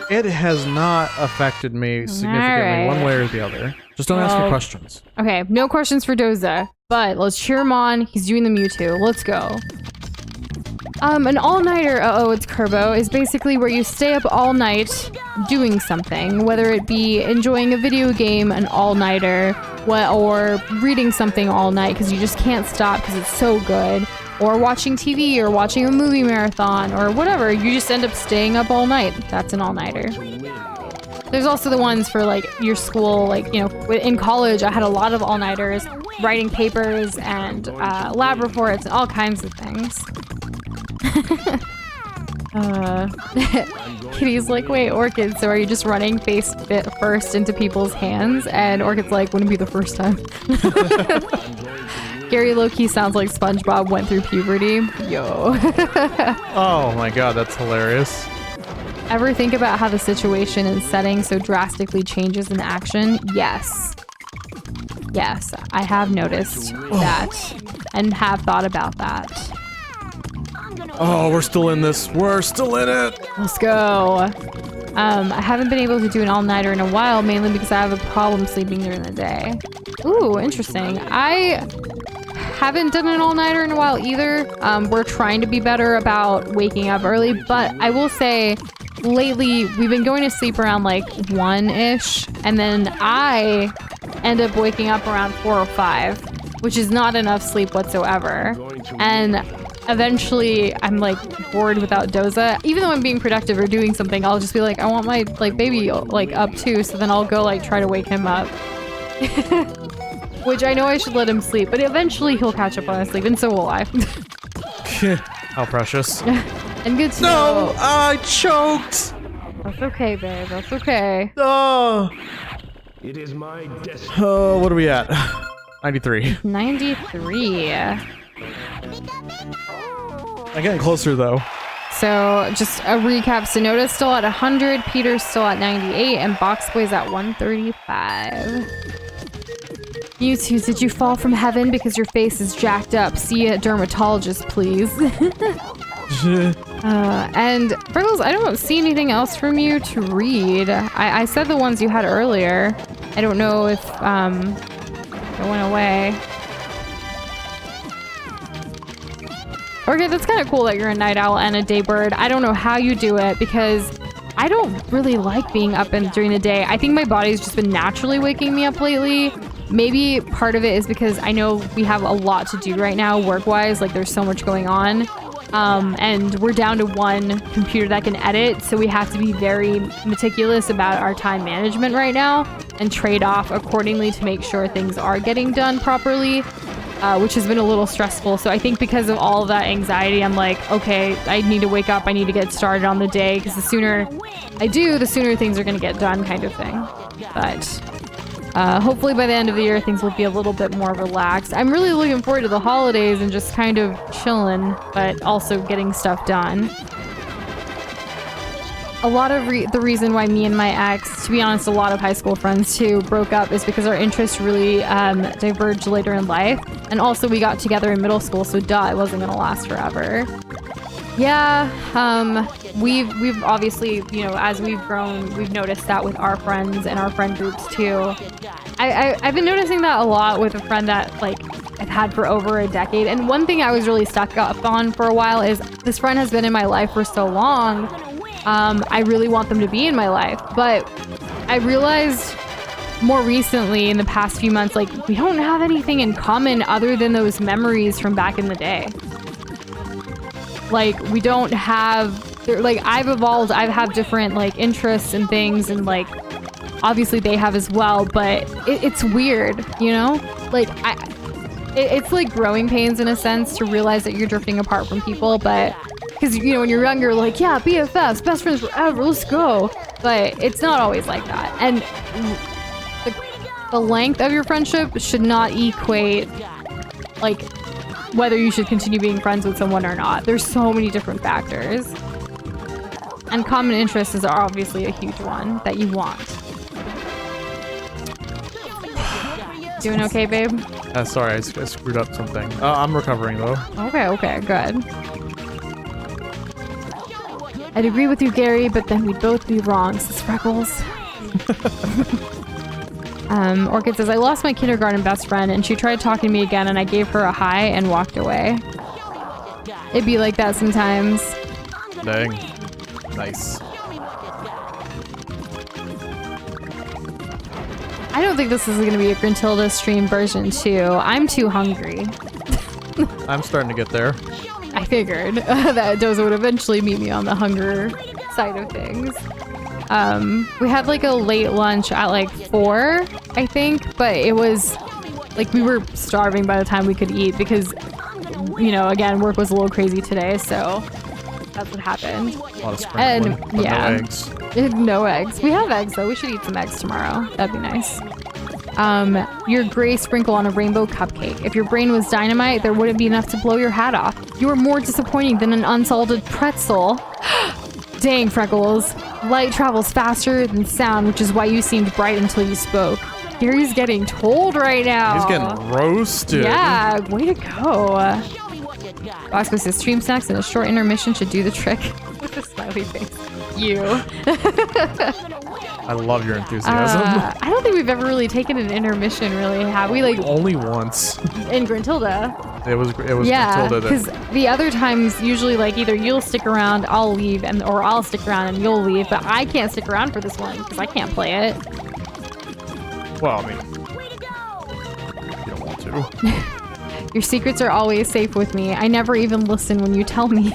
It has not affected me significantly Alright. one way or the other. Just don't ask me Well- questions. Okay, no questions for Doza, but let's cheer him on. He's doing the Mewtwo. Let's go. An all-nighter, it's Kerbo, is basically where you stay up all night doing something, whether it be enjoying a video game, an all-nighter, or reading something all night because you just can't stop because it's so good, or watching TV or watching a movie marathon or whatever. You just end up staying up all night. That's an all-nighter. There's also the ones for like your school, like, you know, in college I had a lot of all-nighters writing papers and lab reports and all kinds of things. Kitty's like, wait, Orchid, so are you just running face first into people's hands? And Orchid's like, wouldn't be the first time. Gary low-key sounds like SpongeBob went through puberty. Yo. Oh my god, that's hilarious. Ever think about how the situation and setting so drastically changes in action? Yes. Yes, I have noticed that and have thought about that. Oh, we're still in this. We're still in it. Let's go. I haven't been able to do an all-nighter in a while, mainly because I have a problem sleeping during the day. Ooh, interesting. I haven't done an all-nighter in a while either. We're trying to be better about waking up early, but I will say lately we've been going to sleep around like 1-ish, and then I end up waking up around 4 or 5, which is not enough sleep whatsoever. And eventually I'm like bored without Doza. Even though I'm being productive or doing something, I'll just be like, I want my like baby like up too, so then I'll go like try to wake him up. Which I know I should let him sleep, but eventually he'll catch up on his sleep, and so will I. How precious. And good to No, know. I choked. That's okay, babe. That's okay. Oh, It is my destiny. oh, what are we at? 93. 93. I'm getting closer though. So just a recap. Sonoda's still at 100, Peter's still at 98, and Boxboy's at 135. Mewtwo, did you fall from heaven because your face is jacked up? See a dermatologist, please. And Freckles, I don't see anything else from you to read. I said the ones you had earlier. I don't know if it went away. Okay, that's kind of cool that you're a night owl and a day bird. I don't know how you do it because I don't really like being up during the day. I think my body's just been naturally waking me up lately. Maybe part of it is because I know we have a lot to do right now work-wise. Like there's so much going on. And we're down to one computer that can edit, so we have to be very meticulous about our time management right now and trade off accordingly to make sure things are getting done properly, which has been a little stressful. So I think because of all of that anxiety, I'm like, okay, I need to wake up, I need to get started on the day, because the sooner I do, the sooner things are going to get done, kind of thing. But hopefully by the end of the year, things will be a little bit more relaxed. I'm really looking forward to the holidays and just kind of chilling, but also getting stuff done. A lot of the reason why me and my ex, to be honest, a lot of high school friends too, broke up is because our interests really diverged later in life. And also we got together in middle school, so duh, it wasn't gonna last forever. Yeah, we've obviously, you know, as we've grown, we've noticed that with our friends and our friend groups too. I've been noticing that a lot with a friend that like I've had for over a decade. And one thing I was really stuck up on for a while is this friend has been in my life for so long. I really want them to be in my life, but I realized more recently in the past few months, like we don't have anything in common other than those memories from back in the day. Like we don't have, like I've evolved, I have different like interests and things, and like obviously they have as well, but it's weird, you know? Like it's like growing pains in a sense to realize that you're drifting apart from people, but because you know when you're younger, like yeah, BFFs, best friends forever, let's go. But it's not always like that, and the length of your friendship should not equate like whether you should continue being friends with someone or not. There's so many different factors. And common interests is obviously a huge one that you want. Doing okay, babe? Sorry, I screwed up something. I'm recovering though. Okay, good. I'd agree with you, Gary, but then we'd both be wrong, says Freckles. Orchid says, I lost my kindergarten best friend and she tried talking to me again and I gave her a hi and walked away. It'd be like that sometimes. Dang. Nice. I don't think this is going to be a Gruntilda stream version 2. I'm too hungry. I'm starting to get there. I figured that Doza would eventually meet me on the hunger side of things. We had like a late lunch at like 4, I think, but it was like we were starving by the time we could eat because, you know, again, work was a little crazy today, so that's what happened. A lot of scrambling, and but yeah, no eggs. No eggs. We have eggs though. We should eat some eggs tomorrow. That'd be nice. Your gray sprinkle on a rainbow cupcake. If your brain was dynamite, there wouldn't be enough to blow your hat off. You are more disappointing than an unsalted pretzel. Dang, Freckles. Light travels faster than sound, which is why you seemed bright until you spoke. Gary's getting told right now. He's getting roasted. Yeah, way to go. Bosco says stream snacks and a short intermission should do the trick. With a smiley face. You. I love your enthusiasm. I don't think we've ever really taken an intermission, really, have we? Like only once. In Gruntilda. It was yeah, Gruntilda because the other times usually like either you'll stick around, I'll leave, or I'll stick around and you'll leave. But I can't stick around for this one because I can't play it. Well, I mean, you don't want to. Your secrets are always safe with me. I never even listen when you tell me.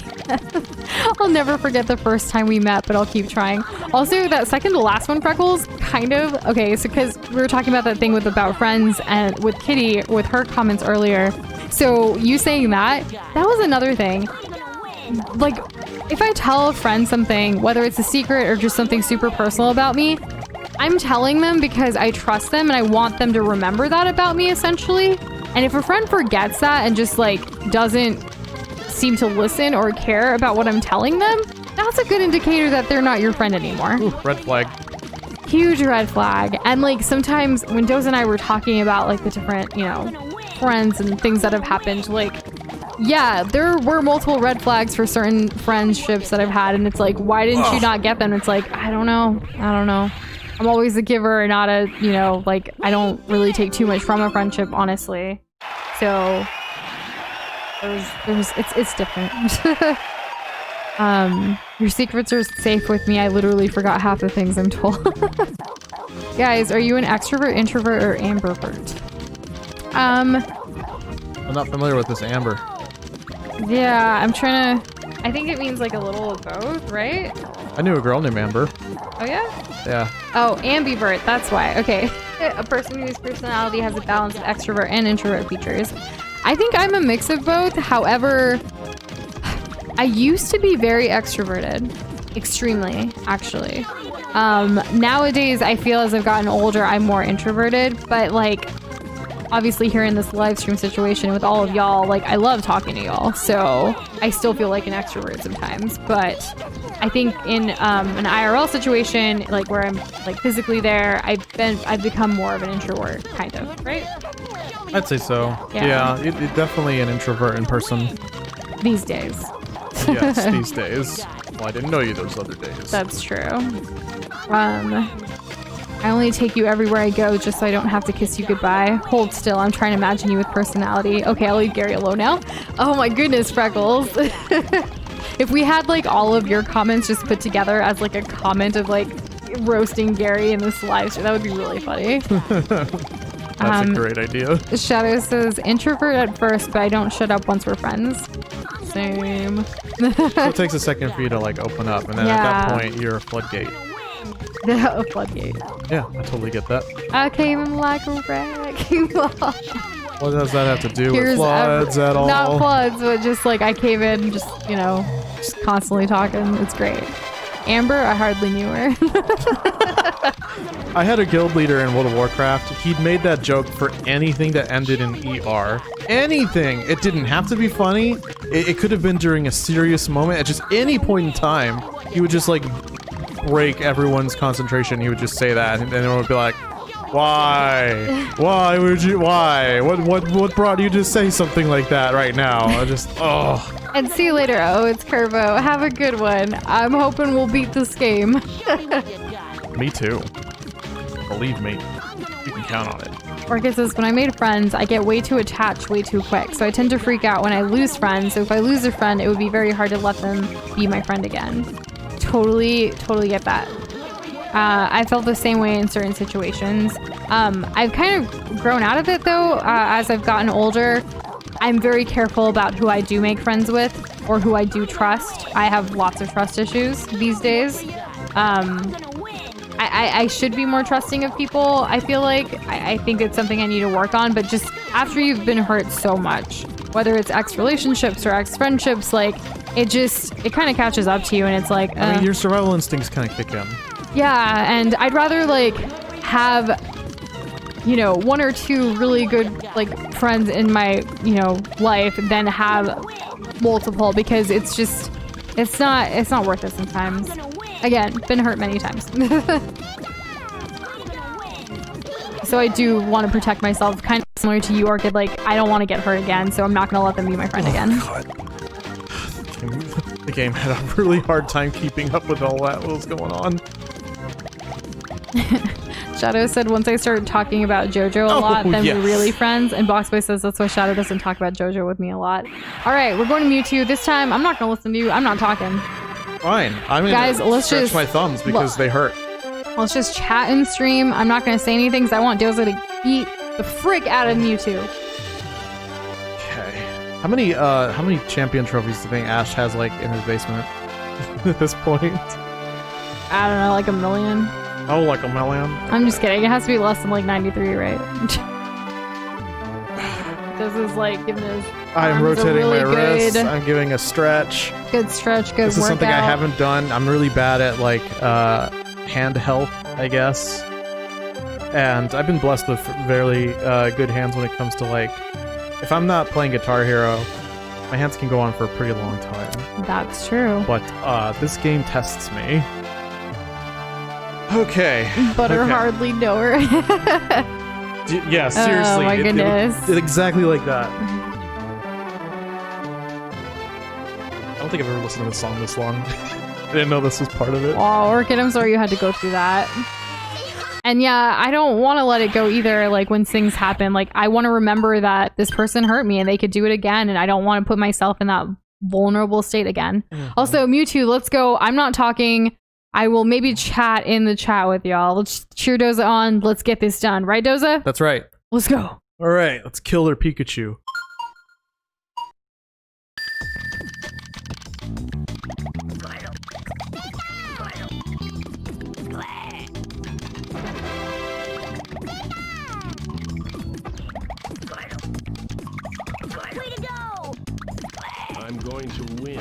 I'll never forget the first time we met, but I'll keep trying. Also, that second to last one, Freckles, kind of. Okay, so because we were talking about that thing with about friends and with Kitty, with her comments earlier. So you saying that was another thing. Like, if I tell a friend something, whether it's a secret or just something super personal about me, I'm telling them because I trust them and I want them to remember that about me, essentially. And if a friend forgets that and just like doesn't seem to listen or care about what I'm telling them, that's a good indicator that they're not your friend anymore. Ooh, red flag. Huge red flag. And like sometimes when Doze and I were talking about like the different, you know, friends and things that have happened, like, yeah, there were multiple red flags for certain friendships that I've had, and it's like, why didn't you not get them? It's like, I don't know. I'm always a giver, not a, you know, like, I don't really take too much from a friendship, honestly. So it's different. Your secrets are safe with me. I literally forgot half the things I'm told. Guys, are you an extrovert, introvert, or ambivert? I'm not familiar with this amber. Yeah, I'm trying to... I think it means like a little of both, right? I knew a girl named Amber. Oh, yeah? Yeah. Oh, ambivert, that's why. Okay. A person whose personality has a balance of extrovert and introvert features. I think I'm a mix of both. However, I used to be very extroverted. Extremely, actually. Nowadays, I feel as I've gotten older, I'm more introverted. But, like, obviously here in this live stream situation with all of y'all, like, I love talking to y'all. So I still feel like an extrovert sometimes. But I think in an IRL situation, like, where I'm, like, physically there, I've become more of an introvert, kind of, right? I'd say so. Yeah. You're definitely an introvert in person. These days. Yes, these days. Well, I didn't know you those other days. That's true. I only take you everywhere I go just so I don't have to kiss you goodbye. Hold still, I'm trying to imagine you with personality. Okay, I'll leave Gary alone now. Oh my goodness, Freckles. If we had like all of your comments just put together as like a comment of like roasting Gary in this live stream, that would be really funny. That's a great idea. Shadow says, introvert at first, but I don't shut up once we're friends. Same. So it takes a second for you to like open up, and then at that point you're a floodgate. A floodgate. Yeah, I totally get that. I came in like a wrecking ball. What does that have to do with floods at all? Not floods, but just like I came in, just, you know, just constantly talking. It's great. Amber, I hardly knew her. I had a guild leader in World of Warcraft. He'd made that joke for anything that ended in ER. Anything! It didn't have to be funny. It could have been during a serious moment. At just any point in time, he would just like break everyone's concentration. He would just say that, and everyone would be like, why? Why would you? Why? What brought you to say something like that right now? I just, oh. And see you later. Oh, it's Curvo. Have a good one. I'm hoping we'll beat this game. Me too. Believe me. You can count on it. Orchid says, when I made friends, I get way too attached way too quick. So I tend to freak out when I lose friends. So if I lose a friend, it would be very hard to let them be my friend again. Totally get that. I felt the same way in certain situations. I've kind of grown out of it though, as I've gotten older. I'm very careful about who I do make friends with or who I do trust. I have lots of trust issues these days. I should be more trusting of people. I feel like I think it's something I need to work on, but just after you've been hurt so much, whether it's ex-relationships or ex-friendships, like it kind of catches up to you and it's like, I mean, your survival instincts kind of kick in. Yeah, and I'd rather like have, you know, one or two really good like friends in my, you know, life than have multiple, because it's not worth it sometimes. Again, been hurt many times. So I do want to protect myself, kind of similar to you, Orchid. Like, I don't want to get hurt again, so I'm not going to let them be my friend again. God. The game had a really hard time keeping up with all that was going on. Shadow said, once I started talking about JoJo a lot, then we're really friends. And Boxboy says that's why Shadow doesn't talk about JoJo with me a lot. All right, we're going to Mewtwo. This time, I'm not going to listen to you. I'm not talking. Fine. I'm going to stretch my thumbs because they hurt. Let's just chat and stream. I'm not going to say anything because I want Doza to beat the frick out of Mewtwo. Okay. How many champion trophies do you think Ash has, like, in his basement at this point? I don't know, like 1 million. Oh, like 1 million? I'm just kidding. It has to be less than like 93, right? Doza's like giving his I'm rotating my wrists. I'm giving a stretch. Good stretch, good workout. This is something I haven't done. I'm really bad at, like, hand health, I guess. And I've been blessed with very good hands when it comes to, like, if I'm not playing Guitar Hero, my hands can go on for a pretty long time. That's true. But this game tests me. Okay. Butter okay. hardly know her. Yeah, seriously. Oh my it goodness. exactly like that. I don't think I've ever listened to this song this long. I didn't know this was part of it. Wow, Orchid, I'm sorry you had to go through that. And yeah, I don't want to let it go either, like, when things happen. Like, I want to remember that this person hurt me and they could do it again, and I don't want to put myself in that vulnerable state again. Also, Mewtwo, let's go. I'm not talking. I will maybe chat in the chat with y'all. Let's cheer Doza on. Let's get this done. Right, Doza? That's right. Let's go. All right, let's kill their Pikachu. Way to go! I'm going to win.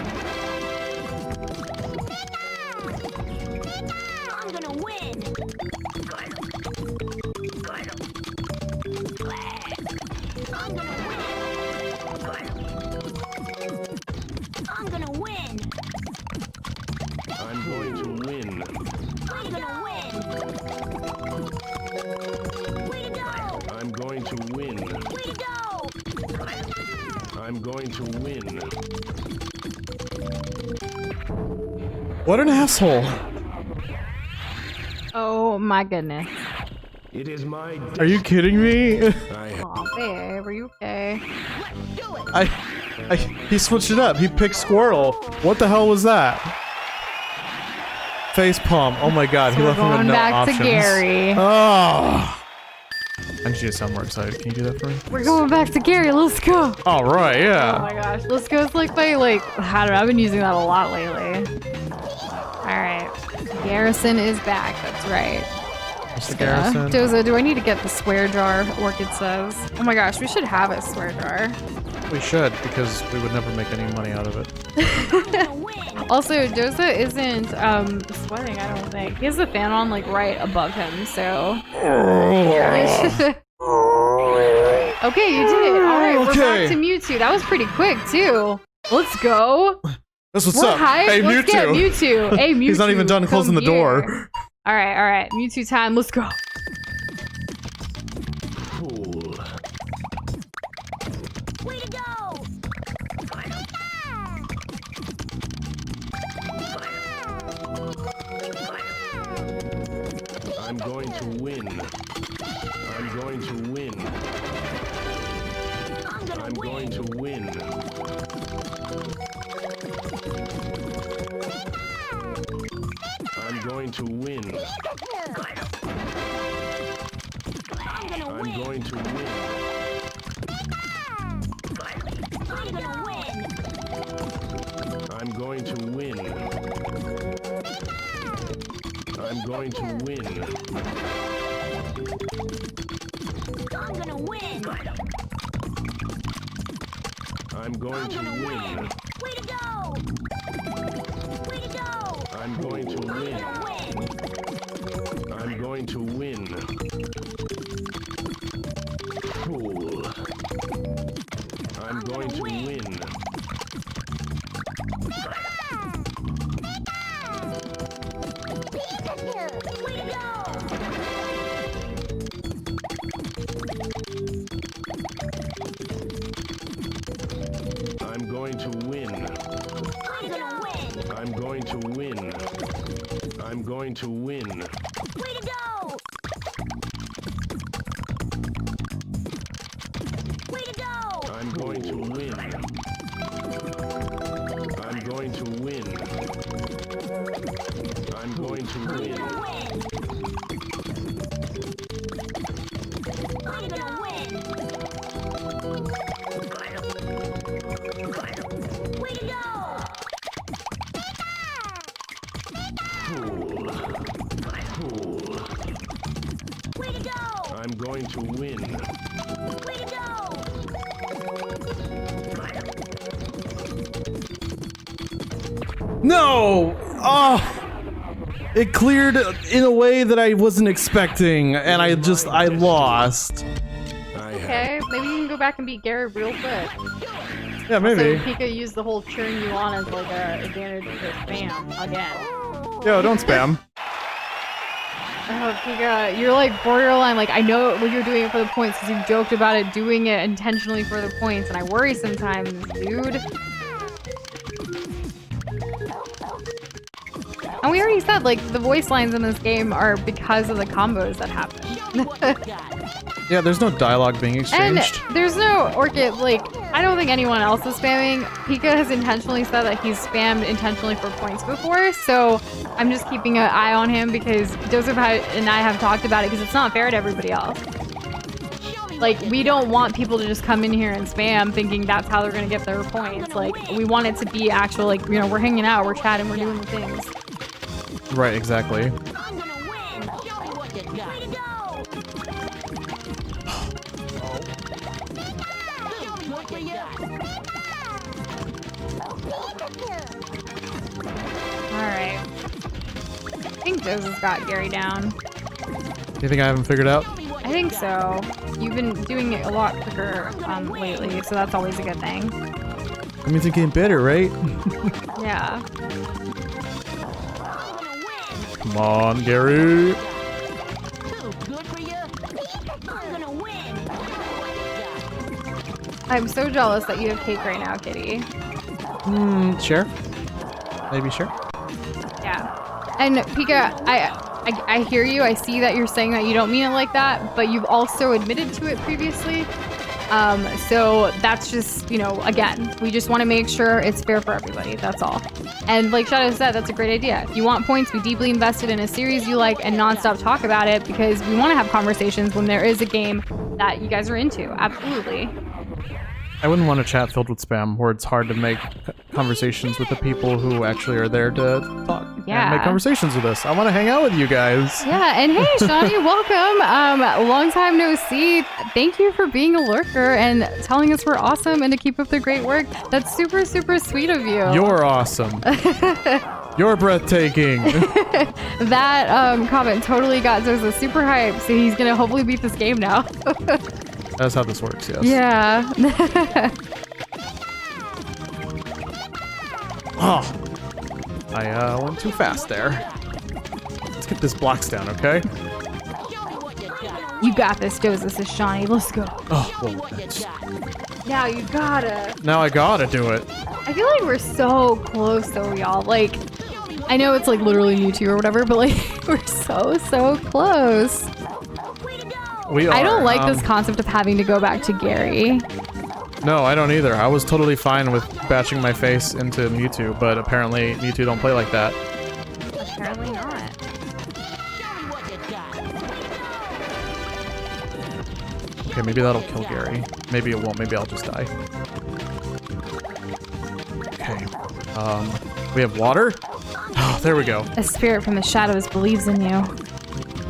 I'm gonna win! I'm gonna win! I'm gonna win! I'm going to win. I'm gonna win! Way to go! I'm going to win. Way to go! I'm going to win. What an asshole. Oh my goodness. It is my Are you kidding me? I have Aw, babe, are you okay? He switched it up. He picked Squirtle. What the hell was that? Face palm. Oh my god, he We're left me with going no back options. to Gary. Oh. I need you to sound more excited. Can you do that for me? We're going back to Gary. Let's go. All right, Oh yeah. my gosh. Let's go. It's like my, like, I don't know. I've been using that a lot lately. Alright. Garrison is back. That's right. Mr. Yeah. Garrison. Doza, do I need to get the swear jar? Orchid says. Oh my gosh, we should have a swear jar. We should, because we would never make any money out of it. I'm gonna win! Also, Doza isn't sweating, I don't think. He has the fan on, like, right above him, so. Okay, you did it. Alright, we're back to Mewtwo. That was pretty quick, too. Let's go. That's what's We're up. hyped. Hey, Let's get Mewtwo. Mewtwo. Hey, Mewtwo. He's not even done closing the come door. here. Alright. Mewtwo time. Let's go. fool. Way to go! I'm going to win. I'm going to win. I'm going to win. I'm going to win. I'm gonna I'm win! going to win. I'm gonna win! I'm going to win. I'm going to win. I'm gonna win! I'm going I'm to gonna win. win! Way to go! Way to go! I'm going to I'm win. gonna win! I'm going to win. Fool. I'm going to win. Way to go! I'm going to win. I'm gonna win! I'm going to win. I'm going to win. Way to go! Way to go! I'm going to win. I'm going to win. I'm going to win. I'm gonna win! Way to go! Fool. Fool. Way to go! I'm going to win. Way to go! No! Oh! It cleared in a way that I wasn't expecting, and I lost. Okay, maybe you can go back and beat Gary real quick. Yeah, maybe. So Pika used the whole cheering you on as like a advantage to spam again. Yo, don't spam. Oh, Pika, you're like borderline. Like, I know you're doing it for the points because you've joked about it, doing it intentionally for the points, and I worry sometimes, dude. And we already said, like, the voice lines in this game are because of the combos that happen. Yeah, there's no dialogue being exchanged. And there's no Orchid, like, I don't think anyone else is spamming. Pika has intentionally said that he's spammed intentionally for points before, so I'm just keeping an eye on him because Joseph and I have talked about it because it's not fair to everybody else. Like, we don't want people to just come in here and spam thinking that's how they're gonna get their points. Like, we want it to be actual, like, you know, we're hanging out, we're chatting, we're doing the things. Right, exactly. I'm gonna win. Show me what you got. Way to go. Show me what you got. Alright. I think Joseph's got Gary down. You think I haven't figured out? I think so. You've been doing it a lot quicker lately, so that's always a good thing. That means I'm getting better, right? Yeah. Come on, Gary. Too good for you. I'm gonna win. I'm so jealous that you have cake right now, Kitty. Sure. Maybe sure. Yeah. And Pika, I hear you. I see that you're saying that you don't mean it like that, but you've also admitted to it previously. So that's just, you know, again, we just want to make sure it's fair for everybody. That's all. And like Shadow said, that's a great idea. If you want points, be deeply invested in a series you like and nonstop talk about it because we want to have conversations when there is a game that you guys are into. Absolutely. I wouldn't want a chat filled with spam where it's hard to make conversations with the people who actually are there to talk Yeah. and make conversations with us. I want to hang out with you guys. Yeah, and hey, Shawnee, welcome. Long time no see. Thank you for being a lurker and telling us we're awesome and to keep up the great work. That's super, super sweet of you. You're awesome. You're breathtaking. That comment totally got Zoza super hyped, so he's gonna hopefully beat this game now. That's how this works, yes. Yeah. Oh, I went too fast there. Let's get this blocks down, okay? You got this, Joza, says Shawnee. Let's go. Oh, well, that's... Now you gotta. Now I gotta do it. I feel like we're so close though, y'all. Like, I know it's like literally Mewtwo or whatever, but like, we're so close. We are. I don't like this concept of having to go back to Gary. No, I don't either. I was totally fine with batching my face into Mewtwo, but apparently Mewtwo don't play like that. Apparently not. Okay, maybe that'll kill Gary. Maybe it won't. Maybe I'll just die. Okay. We have water? Oh, there we go. A spirit from the shadows believes in you.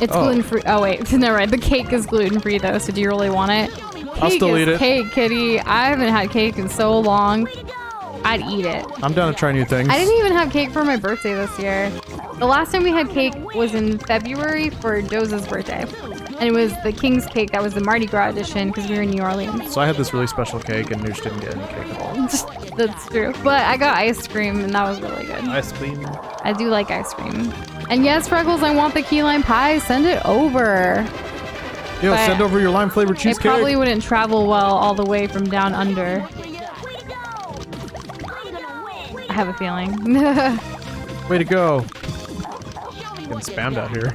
It's Oh. gluten-free. Oh, wait. Never mind. The cake is gluten-free, though, so do you really want it? I'll Cake still is eat it. cake, kitty. I haven't had cake in so long. I'd eat it. I'm down to try new things. I didn't even have cake for my birthday this year. The last time we had cake was in February for Joza's birthday. And it was the King's cake. That was the Mardi Gras edition because we were in New Orleans. So I had this really special cake and Noosh didn't get any cake at all. That's true. But I got ice cream and that was really good. Ice cream. I do like ice cream. And yes, Freckles, I want the key lime pie. Send it over. Yo, But send over your lime flavored It cheesecake. probably wouldn't travel well all the way from down under. I have a feeling. Way to go. Getting spammed out here.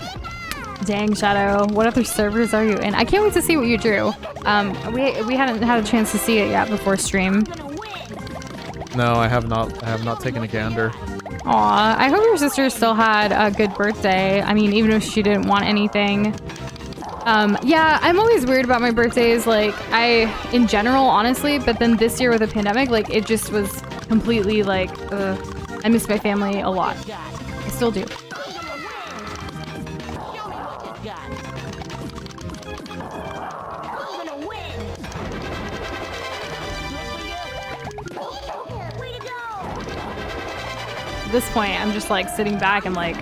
Dang, Shadow. What other servers are you in? I can't wait to see what you drew. We hadn't had a chance to see it yet before stream. No, I have not. I have not taken a gander. Aw, I hope your sister still had a good birthday. I mean, even if she didn't want anything. Yeah, I'm always weird about my birthdays, like, in general, honestly, but then this year with the pandemic, like, it just was completely, like, I miss my family a lot. I still do. At this point, I'm just, like, sitting back and, like,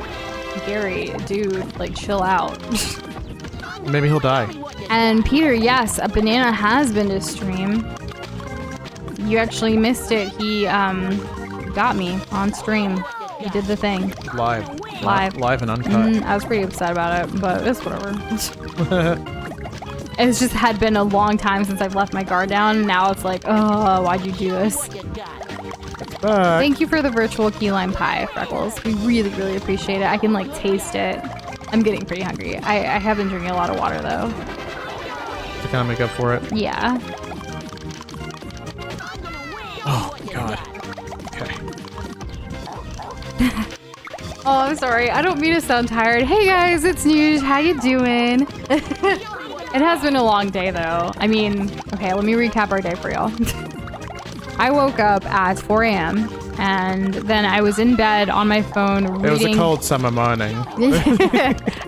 Gary, dude, like, chill out. Maybe he'll die. And Peter, yes, a banana has been to stream. You actually missed it. He got me on stream. He did the thing. Live. Live. Live and uncut. I was pretty upset about it, but it's whatever. It's just had been a long time since I've left my guard down. Now it's like, oh, why'd you do this? Back. Thank you for the virtual key lime pie, Freckles. We really, really appreciate it. I can like taste it. I'm getting pretty hungry. I have been drinking a lot of water though. To kind of make up for it. Yeah. Oh, God. Okay. Oh, I'm sorry. I don't mean to sound tired. Hey guys, it's Nuge. How you doing? It has been a long day though. I mean, okay, let me recap our day for y'all. I woke up at 4 a.m. and then I was in bed on my phone reading. It was a cold summer morning.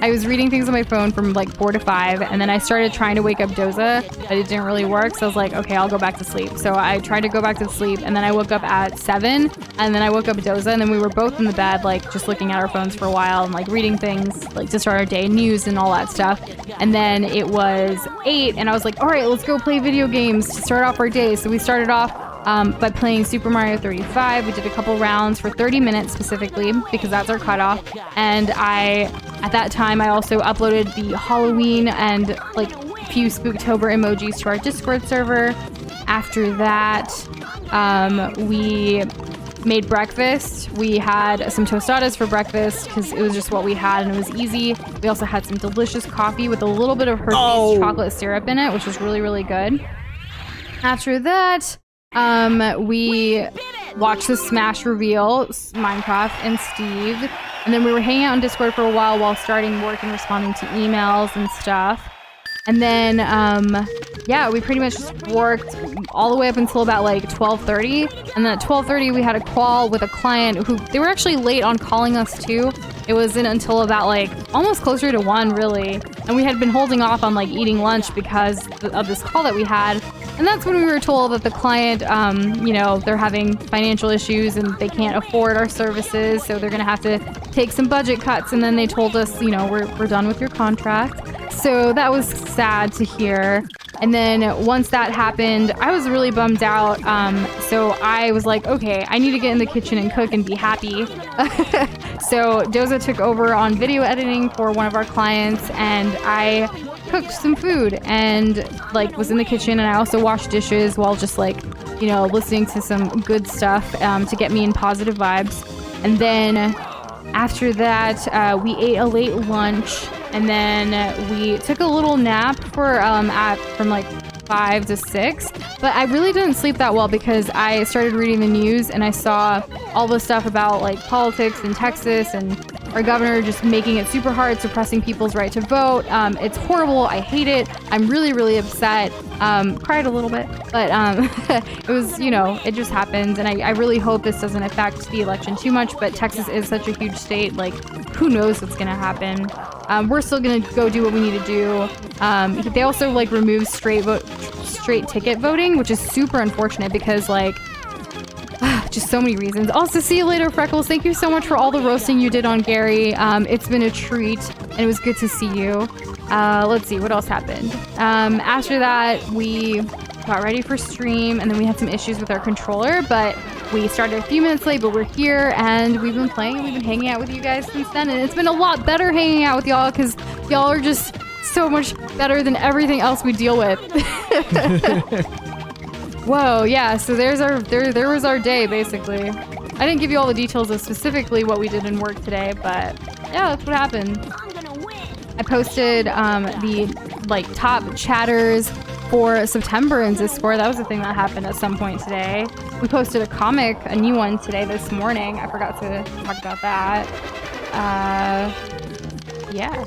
I was reading things on my phone from like 4 to 5, and then I started trying to wake up Doza, but it didn't really work. So I was like, okay, I'll go back to sleep. So I tried to go back to sleep, and then I woke up at 7, and then I woke up Doza, and then we were both in the bed, like just looking at our phones for a while and like reading things, like to start our day, news and all that stuff. And then it was 8, and I was like, all right, let's go play video games to start off our day. So we started off by playing Super Mario 35. We did a couple rounds for 30 minutes specifically because that's our cutoff. And at that time, I also uploaded the Halloween and like a few Spooktober emojis to our Discord server. After that, we made breakfast. We had some tostadas for breakfast because it was just what we had and it was easy. We also had some delicious coffee with a little bit of Hershey's chocolate syrup in it, which was really, really good. After that, we watched the Smash reveal, Minecraft and Steve, and then we were hanging out on Discord for a while starting work and responding to emails and stuff. And then, yeah, we pretty much just worked all the way up until about like 12:30. And then at 12:30, we had a call with a client who, they were actually late on calling us too. It wasn't until about like almost closer to 1 really. And we had been holding off on like eating lunch because of this call that we had. And that's when we were told that the client, you know, they're having financial issues and they can't afford our services. So they're going to have to take some budget cuts. And then they told us, you know, we're done with your contract. So that was sad to hear. And then once that happened, I was really bummed out. So I was like, okay, I need to get in the kitchen and cook and be happy. So Doza took over on video editing for one of our clients, and I cooked some food and like was in the kitchen, and I also washed dishes while just like, you know, listening to some good stuff to get me in positive vibes. And then after that, we ate a late lunch, and then we took a little nap for from like 5 to 6. But I really didn't sleep that well because I started reading the news and I saw all the stuff about like politics in Texas and our governor just making it super hard, suppressing people's right to vote. It's horrible. I hate it. I'm really, really upset. Cried a little bit, but it was, you know, it just happens. And I really hope this doesn't affect the election too much, but Texas is such a huge state. Like, who knows what's going to happen? We're still going to go do what we need to do. They also like removed straight ticket voting, which is super unfortunate because like, just so many reasons. Also, see you later, Freckles. Thank you so much for all the roasting you did on Gary. It's been a treat, and it was good to see you. Let's see, what else happened? After that, we got ready for stream, and then we had some issues with our controller, but we started a few minutes late, but we're here, and we've been playing, and we've been hanging out with you guys since then, and it's been a lot better hanging out with y'all, because y'all are just so much better than everything else we deal with. Whoa, yeah, so there was our day, basically. I didn't give you all the details of specifically what we did in work today, but yeah, that's what happened. I posted the like top chatters for September in Discord. That was the thing that happened at some point today. We posted a comic, a new one today this morning. I forgot to talk about that. Yeah.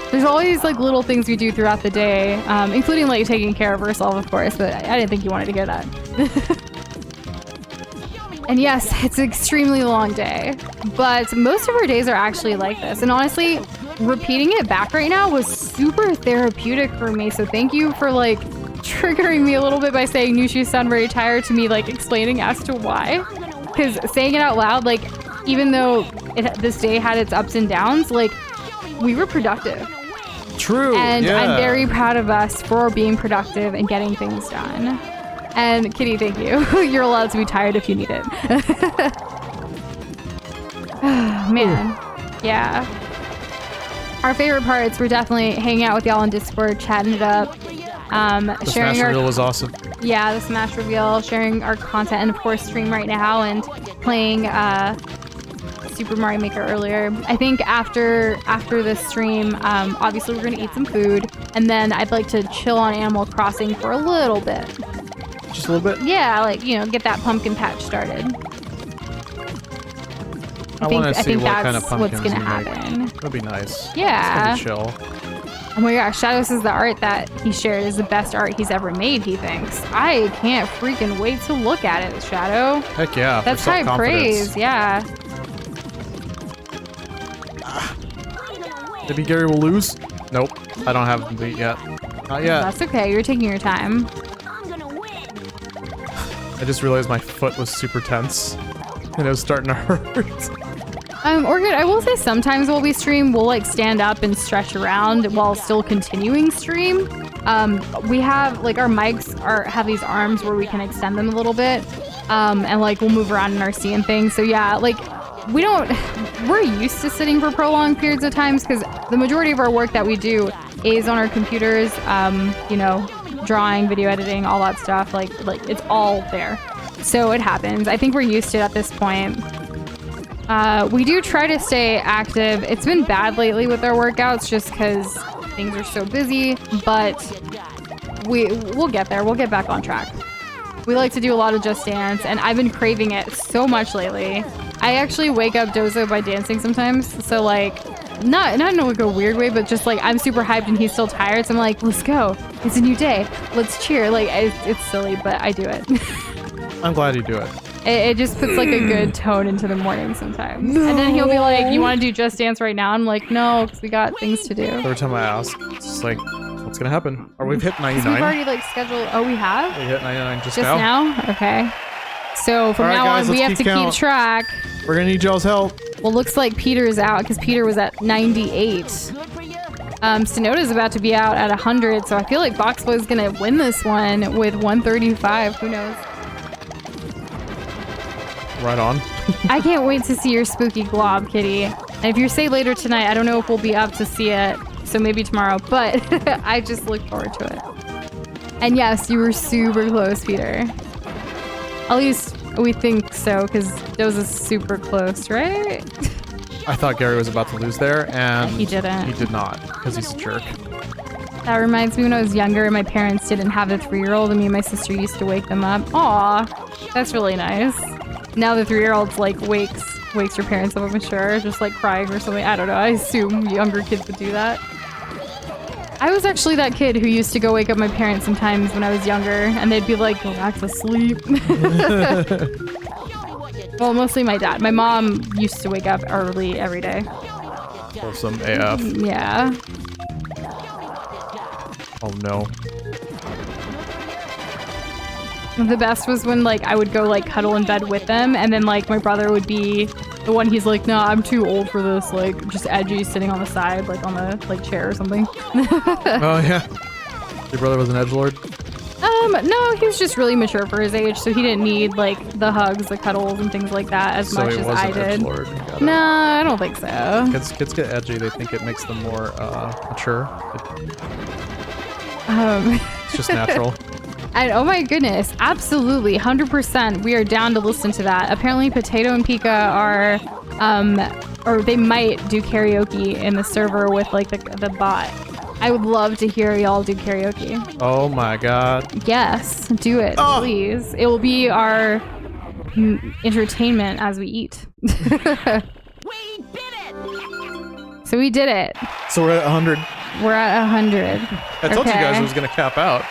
There's always like little things we do throughout the day, including like taking care of ourselves, of course, but I didn't think you wanted to hear that. And yes, it's an extremely long day, but most of our days are actually like this. And honestly, repeating it back right now was super therapeutic for me. So thank you for like triggering me a little bit by saying Nush, you sound very tired to me, like explaining as to why. Because saying it out loud, like even though this day had its ups and downs, like we were productive. True. And yeah. I'm very proud of us for being productive and getting things done. And Kitty, thank you. You're allowed to be tired if you need it. man. Yeah. Our favorite parts were definitely hanging out with y'all on Discord, chatting it up, The sharing Smash our reveal was awesome. the Smash reveal, sharing our content, and of course stream right now and playing Super Mario Maker earlier. I think after this stream, obviously we're gonna eat some food, and then I'd like to chill on Animal Crossing for a little bit. Just a little bit. Yeah, like, you know, get that pumpkin patch started. I want to see what kind of that's pumpkins what's gonna you make. happen. That'd be nice. Yeah. It's gonna be chill. Oh my gosh, Shadow says the art that he shared is the best art he's ever made, he thinks. I can't freaking wait to look at it, Shadow. Heck yeah. That's for high self-confidence. praise, yeah. Maybe Gary will lose? Nope. I don't have them beat yet. Not yet. That's okay, you're taking your time. I just realized my foot was super tense. And it was starting to hurt. Orchid, I will say sometimes while we stream, we'll like stand up and stretch around while still continuing stream. We have like our mics have these arms where we can extend them a little bit. And like we'll move around in our seat and things. So yeah, like we're used to sitting for prolonged periods of times because the majority of our work that we do is on our computers, you know, drawing, video editing, all that stuff. Like it's all there. So it happens. I think we're used to it at this point. We do try to stay active. It's been bad lately with our workouts just because things are so busy, but we'll get there. We'll get back on track. We like to do a lot of Just Dance, and I've been craving it so much lately. I actually wake up Dozo by dancing sometimes. So like, not in like a weird way, but just like I'm super hyped and he's still tired. So I'm like, let's go. It's a new day. Let's cheer. Like it's silly, but I do it. I'm glad you do it. It just puts like a good tone into the morning sometimes. No. And then he'll be like, you want to do Just Dance right now? I'm like, no, because we got things to do. Every time I ask, it's just like, what's gonna happen? Or we've hit 99. We've already like scheduled. Oh, we have? We hit 99 just now? now. Okay. So from All right, now guys, on, we have let's to keep keep count. track. We're gonna need y'all's help. Well, looks like Peter's out because Peter was at 98. Sonoda's about to be out at 100, so I feel like Boxboy's gonna win this one with 135. Who knows? Right on. I can't wait to see your spooky glob, Kitty. And if you say later tonight, I don't know if we'll be up to see it, so maybe tomorrow, but I just look forward to it. And yes, you were super close, Peter. At least we think so, because Doza's super close, right? I thought Gary was about to lose there, and He didn't. He did not, because he's a jerk. That reminds me when I was younger and my parents didn't have a 3-year-old and me and my sister used to wake them up. Aw, that's really nice. Now the 3-year-old's like wakes your parents up, I'm sure, just like crying or something. I don't know. I assume younger kids would do that. I was actually that kid who used to go wake up my parents sometimes when I was younger, and they'd be like, go back to sleep. Well, mostly my dad. My mom used to wake up early every day. Wholesome AF. Yeah. Oh no. The best was when like I would go like cuddle in bed with them, and then like my brother would be the one. He's like, no, I'm too old for this. Like just edgy, sitting on the side, like on the like chair or something. Oh yeah. Your brother was an edgelord? No, he was just really mature for his age, so he didn't need like the hugs, the cuddles, and things like that as much he as was I an did. edgelord. No, I don't think so. Kids get edgy. They think it makes them more mature. It's just natural. And oh my goodness, absolutely, 100%. We are down to listen to that. Apparently, Potato and Pika are, or they might do karaoke in the server with like the bot. I would love to hear y'all do karaoke. Oh my god. Yes, do it, please. It will be our entertainment as we eat. We did it! So we did it. So we're at 100. We're at 100. I told you guys Okay. it was gonna cap out.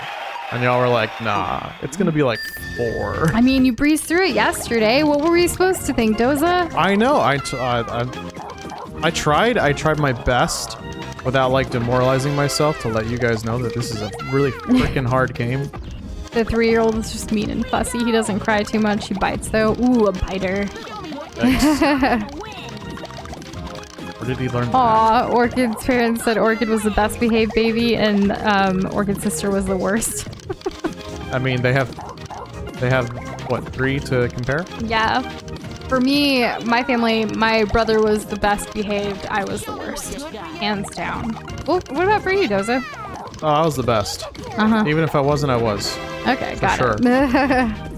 And y'all were like, nah, it's gonna be like 4. I mean, you breezed through it yesterday. What were we supposed to think, Doza? I know. I tried my best without like demoralizing myself to let you guys know that this is a really freaking hard game. The 3-year-old is just mean and fussy. He doesn't cry too much. He bites though. Ooh, a biter. Thanks. Where did he learn that? Aw, Orchid's parents said Orchid was the best behaved baby and Orchid's sister was the worst. I mean, they have what, 3 to compare? Yeah. For me, my family, my brother was the best behaved. I was the worst, hands down. Well, what about for you, Doza? Oh, I was the best. Even if I wasn't, I was. Okay, For got sure. it.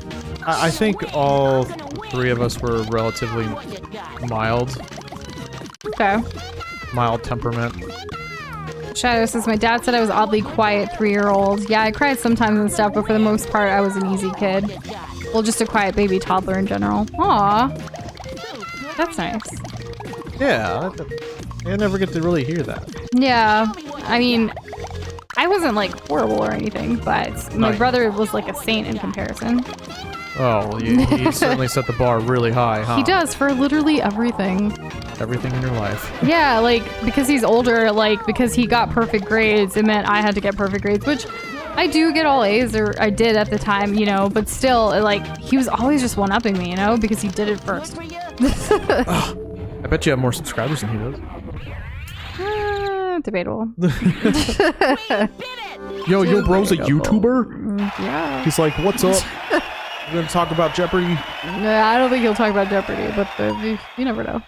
I think all three of us were relatively mild. Okay. Mild temperament. Shadow says, my dad said I was oddly quiet 3-year-old. Yeah, I cried sometimes and stuff, but for the most part, I was an easy kid. Well, just a quiet baby toddler in general. Aw. That's nice. Yeah, I never get to really hear that. Yeah, I mean, I wasn't like horrible or anything, but my Nice. brother was like a saint in comparison. Oh, well, he certainly set the bar really high, huh? He does for literally everything. Everything in your life. Yeah, like, because he's older, like, because he got perfect grades, it meant I had to get perfect grades, which I do get all A's, or I did at the time, you know, but still, like, he was always just one-upping me, you know, because he did it first. I bet you have more subscribers than he does. Debatable. Yo, bro's a YouTuber? Yeah. He's like, what's up? We're gonna talk about Jeopardy. Nah, I don't think he'll talk about Jeopardy, but you never know.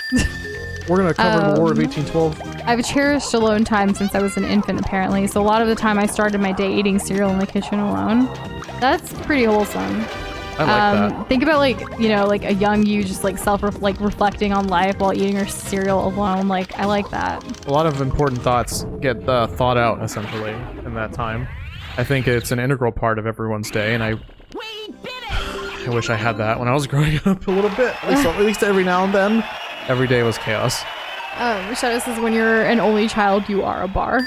We're gonna cover the War of 1812. I've cherished alone time since I was an infant, apparently. So a lot of the time I started my day eating cereal in the kitchen alone. That's pretty wholesome. I like that. Think about like, you know, like a young you just like reflecting on life while eating your cereal alone. Like, I like that. A lot of important thoughts get thought out, essentially, in that time. I think it's an integral part of everyone's day, and I wish I had that when I was growing up a little bit. At least every now and then. Every day was chaos. Shadow says, when you're an only child, you are a bar.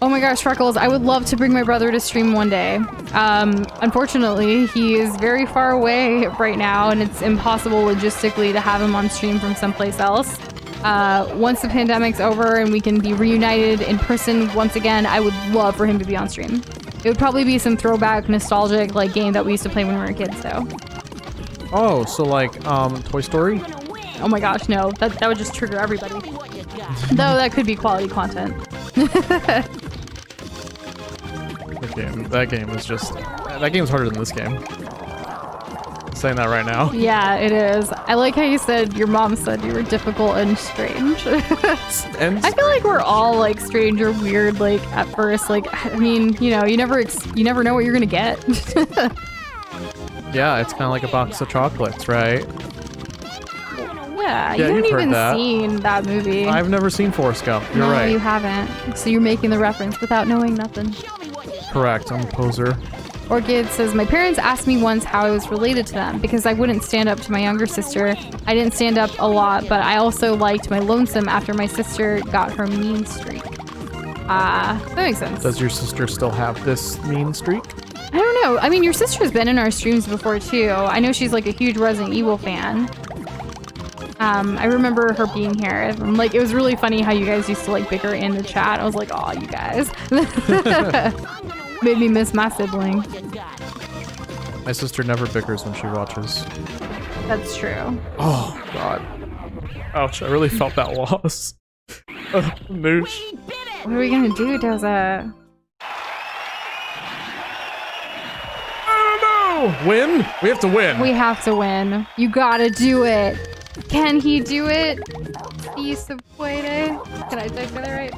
Oh my gosh, Freckles, I would love to bring my brother to stream one day. Unfortunately, he is very far away right now, and it's impossible logistically to have him on stream from someplace else. Once the pandemic's over and we can be reunited in person once again, I would love for him to be on stream. It would probably be some throwback, nostalgic, like, game that we used to play when we were kids, though. Oh, so like, Toy Story? Oh my gosh, no. That would just trigger everybody. Though that could be quality content. That game is just... That game's harder than this game. I'm saying that right now. Yeah, it is. I like how you said your mom said you were difficult and strange. And I feel like we're all like strange or weird, like at first. Like, I mean, you know, you never know what you're gonna get. yeah, it's kind of like a box of chocolates, right? Yeah, you Yeah, haven't you've heard even that. seen that movie. I've never seen Forrest Gump. You're no, right. you haven't. So you're making the reference without knowing nothing. Correct. I'm a poser. Orchid says, my parents asked me once how I was related to them because I wouldn't stand up to my younger sister. I didn't stand up a lot, but I also liked my lonesome after my sister got her mean streak. That makes sense. Does your sister still have this mean streak? I don't know. I mean, your sister's been in our streams before too. I know she's like a huge Resident Evil fan. I remember her being here. Like, it was really funny how you guys used to like bicker in the chat. I was like, oh, you guys. Made me miss my sibling. My sister never bickers when she watches. That's true. Oh, God. Ouch, I really felt that loss. Nooch. What are we gonna do, Doza? I don't know! Win? We have to win. We have to win. You gotta do it. Can he do it? Si se puede. Can I say that right?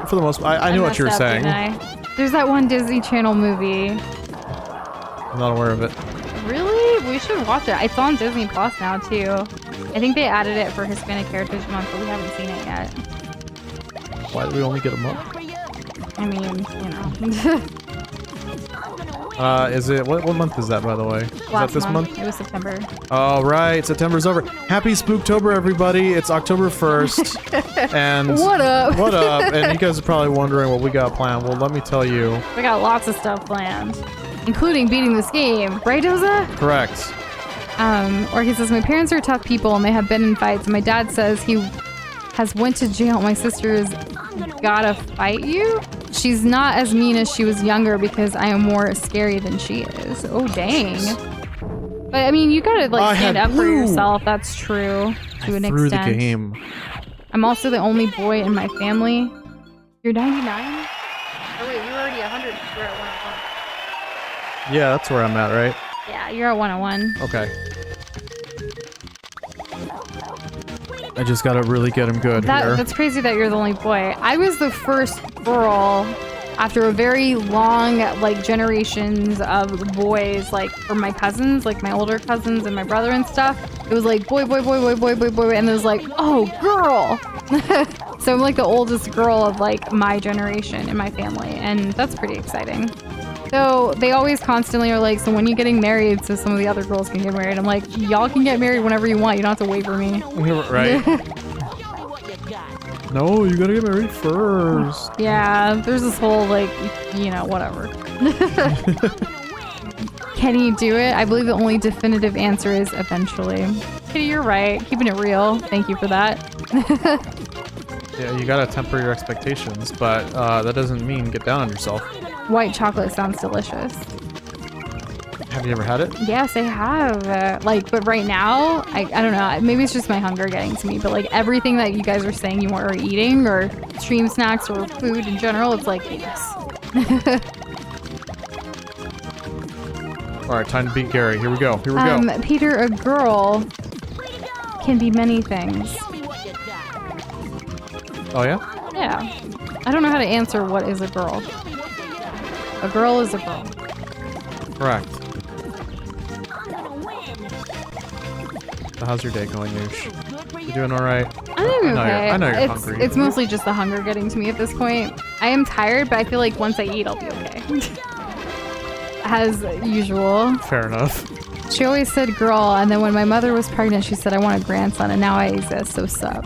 For the most part, I knew what you were messed up, saying. didn't I? There's that one Disney Channel movie. I'm not aware of it. Really? We should watch it. It's on Disney Plus now too. I think they added it for Hispanic Heritage Month, but we haven't seen it yet. Why did we only get a month? I mean, you know. Is it... What month is that, by the way? Is that Last this month? It was September. All right, September's over. Happy Spooktober, everybody. It's October 1st. And... What up? What up? And you guys are probably wondering what we got planned. Well, let me tell you. We got lots of stuff planned, including beating this game. Right, Doza? Correct. Or he says, my parents are tough people and they have been in fights. My dad says he has went to jail. My sister's gotta fight you? She's not as mean as she was younger because I am more scary than she is. Oh, dang. But I mean, you gotta like stand up for yourself. That's true to an Through extent. the game. I'm also the only boy in my family. You're 99? Oh wait, you were already 100. You're at 101. Yeah, that's where I'm at, right? Yeah, you're at 101. Okay. I just gotta really get him good here. That's crazy that you're the only boy. I was the first girl after a very long, like, generations of boys, like, from my cousins, like, my older cousins and my brother and stuff. It was like, boy, boy, boy, boy, boy, boy, boy, and it was like, oh, girl! So I'm, like, the oldest girl of, like, my generation in my family, and that's pretty exciting. So they always constantly are like, so when you getting married so some of the other girls can get married? I'm like, y'all can get married whenever you want. You don't have to wait for me. Right? No, you gotta get married first. Yeah, there's this whole, like, you know, whatever. Can he do it? I believe the only definitive answer is eventually. Kitty, you're right. Keeping it real. Thank you for that. Yeah, you gotta temper your expectations, but that doesn't mean get down on yourself. White chocolate sounds delicious. Have you ever had it? Yes, I have. Like, but right now, I don't know. Maybe it's just my hunger getting to me. But like everything that you guys are saying you are eating, or stream snacks, or food in general, it's like yes. All right, time to beat Gary. Here we go. Here we go. Peter, a girl can be many things. Oh yeah? Yeah. I don't know how to answer what is a girl. A girl is a girl. Correct. So how's your day going, Noosh? You doing all right? I'm okay. I know you're hungry. It's mostly just the hunger getting to me at this point. I am tired, but I feel like once I eat, I'll be okay. As usual. Fair enough. She always said girl, and then when my mother was pregnant, she said I want a grandson, and now I exist, so sup.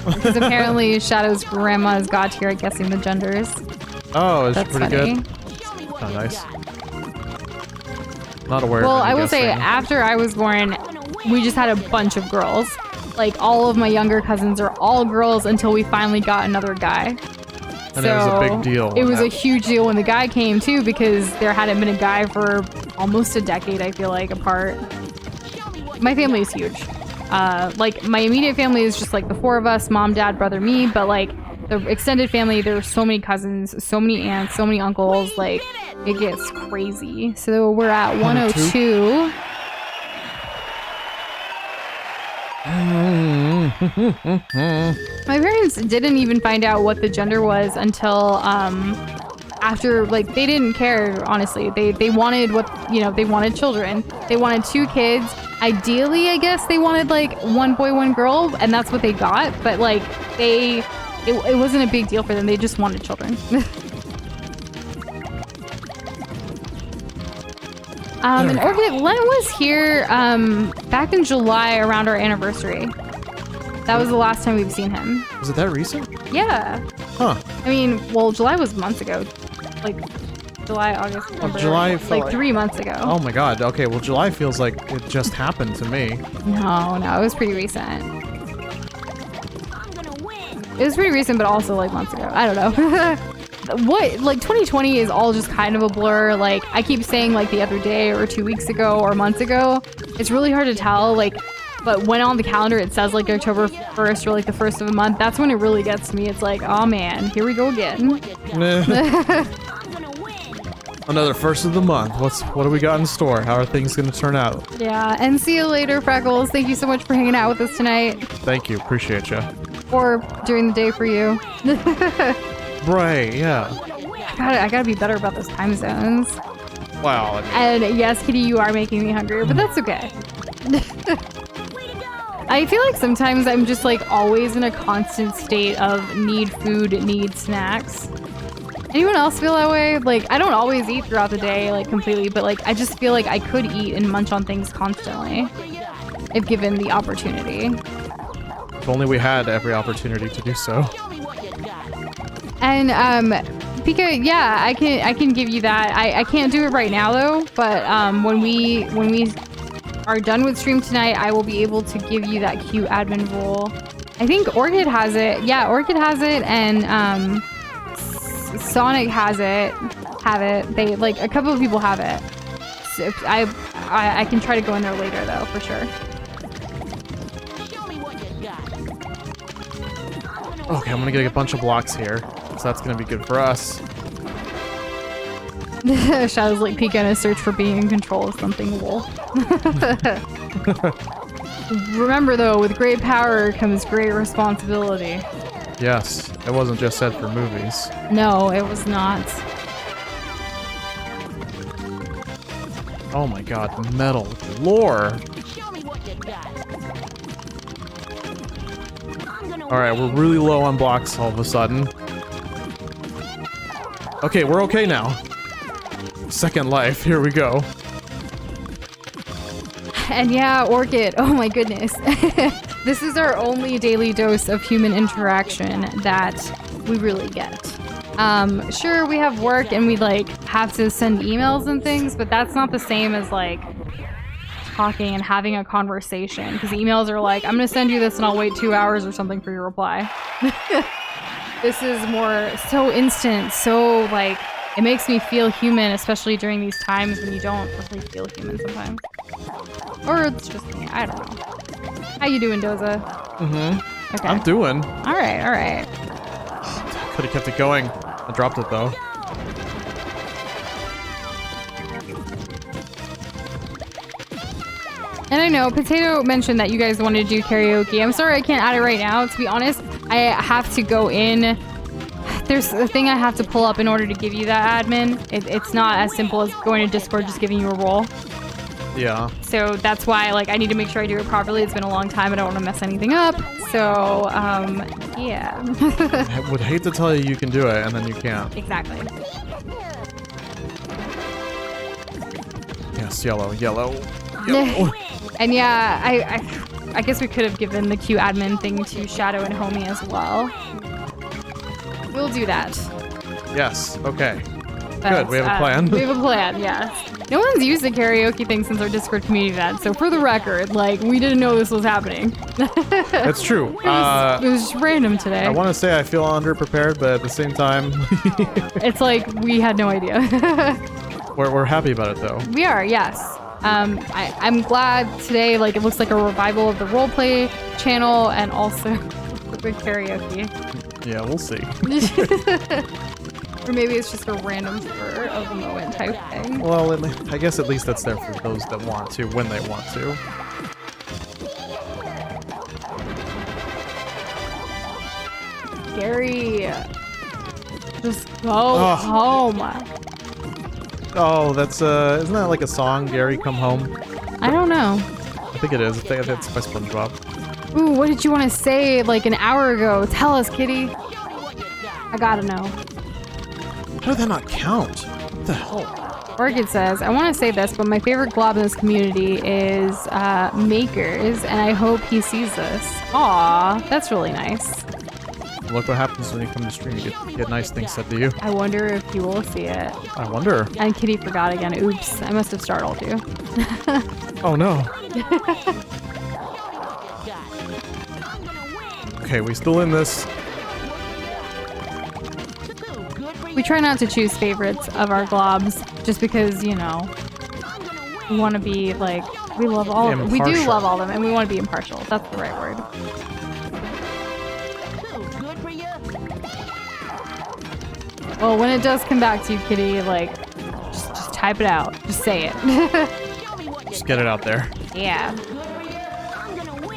Because apparently Shadow's grandma is god tier at guessing the genders. Oh, is she That's pretty funny. good? Oh, nice. Not aware Well, of any I will say, guessing. after I was born, we just had a bunch of girls. Like, all of my younger cousins are all girls until we finally got another guy. And it was a big deal. It was a huge deal when the guy came, too, because there hadn't been a guy for almost a decade, I feel like, apart. My family is huge. Like, my immediate family is just, like, the four of us, mom, dad, brother, me, but, like, the extended family, there were so many cousins, so many aunts, so many uncles, like, it gets crazy. So we're at 102. My parents didn't even find out what the gender was until after, like, they didn't care, honestly. They wanted they wanted children. They wanted 2 kids. Ideally, I guess they wanted like 1 boy, 1 girl, and that's what they got. But like it wasn't a big deal for them. They just wanted children. And Orchid Len was here back in July around our anniversary. That was the last time we've seen him. Was it that recent? Yeah. Huh. I mean, well, July was months ago. Like July, August, September. July felt like like 3 months ago. Oh my god. Okay, well, July feels like it just happened to me. No, it was pretty recent. It was pretty recent, but also like months ago. I don't know. What, like 2020 is all just kind of a blur. Like I keep saying like the other day or 2 weeks ago or months ago. It's really hard to tell. Like, but when on the calendar it says like October 1st or like the 1st of the month, that's when it really gets me. It's like, oh man, here we go again. Another 1st of the month. What do we got in store? How are things going to turn out? Yeah, and see you later, Freckles. Thank you so much for hanging out with us tonight. Thank you. Appreciate you. Or during the day for you. Right, yeah. I gotta be better about those time zones. Wow. And yes, Kitty, you are making me hungry, but that's okay. I feel like sometimes I'm just like always in a constant state of need food, need snacks. Anyone else feel that way? Like, I don't always eat throughout the day, like completely, but like I just feel like I could eat and munch on things constantly if given the opportunity. If only we had every opportunity to do so. And Pika, yeah, I can give you that. I can't do it right now though, but when we are done with stream tonight, I will be able to give you that cute admin role. I think Orchid has it. Yeah, Orchid has it, and Sonic has it. They like a couple of people have it. So I can try to go in there later though, for sure. Okay, I'm gonna get a bunch of blocks here, so that's gonna be good for us. Shadow's like peek in a search for being in control of something. Wool. Remember though, with great power comes great responsibility. Yes, it wasn't just said for movies. No, it was not. Oh my god, metal lore. Show me what you got. I'm gonna Alright, we're really low on blocks all of a sudden. Okay, we're okay now. Second life, here we go. And yeah, Orchid, oh my goodness. This is our only daily dose of human interaction that we really get. Sure, we have work and we like have to send emails and things, but that's not the same as like talking and having a conversation. Because emails are like, I'm gonna send you this and I'll wait 2 hours or something for your reply. This is more so instant, so like, it makes me feel human, especially during these times when you don't really feel human sometimes. Or it's just me, I don't know. How you doing, Doza? Mm-hmm. Okay. I'm doing. Alright, alright. Could have kept it going. I dropped it though. And I know, Potato mentioned that you guys wanted to do karaoke. I'm sorry I can't add it right now. To be honest, I have to go in. There's a thing I have to pull up in order to give you that admin. It's not as simple as going to Discord, just giving you a role. Yeah. So that's why, like, I need to make sure I do it properly. It's been a long time. I don't want to mess anything up. So, yeah. I would hate to tell you you can do it, and then you can't. Exactly. Yes, yellow, yellow, yellow. And yeah, I guess we could have given the Q admin thing to Shadow and Homie as well. We'll do that. Yes, okay. But, Good, we have a plan. We have a plan, yes. No one's used the karaoke thing since our Discord community event, so for the record, like, we didn't know this was happening. That's true. It was just random today. I want to say I feel underprepared, but at the same time, It's like, we had no idea. we're happy about it though. We are, yes. I'm glad today, like, it looks like a revival of the roleplay channel and also the karaoke. Yeah, we'll see. Or maybe it's just a random spur of the moment type thing. Well, I guess at least that's there for those that want to, when they want to. Gary, just go home. Oh, that's isn't that like a song, Gary Come Home? I don't know. I think it is. I think it's by SpongeBob. Ooh, what did you want to say like an hour ago? Tell us, kitty. I gotta know. How did that not count? What the hell? Orchid says, I want to say this, but my favorite glob in this community is Makers, and I hope he sees this. Aw, that's really nice. Look what happens when you come to stream. You get nice things said to you. I wonder if he will see it. I wonder. And Kitty forgot again. Oops, I must have startled you. Oh no. Okay, we still in this. We try not to choose favorites of our globs, just because, you know, we want to be like, we love all of them. We do Impartial. love all of them, and we want to be impartial. That's the right word. Well, when it does come back to you, Kitty, like, just type it out. Just say it. Just get it out there. Yeah.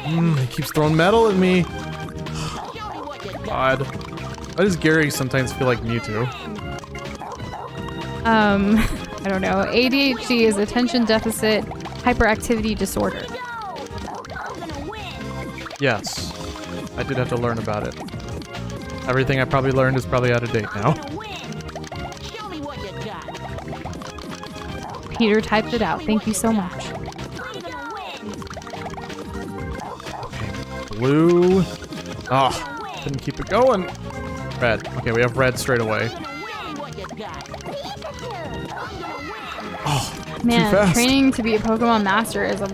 He keeps throwing metal at me. God. Why does Gary sometimes feel like Mewtwo? I don't know. ADHD is attention deficit hyperactivity disorder. Yes. I did have to learn about it. Everything I probably learned is probably out of date now. Peter typed it out. Thank you so much. Okay, blue. Oh, couldn't keep it going. Red. Okay, we have red straight away. Oh, too Man, fast. training to be a Pokemon master is a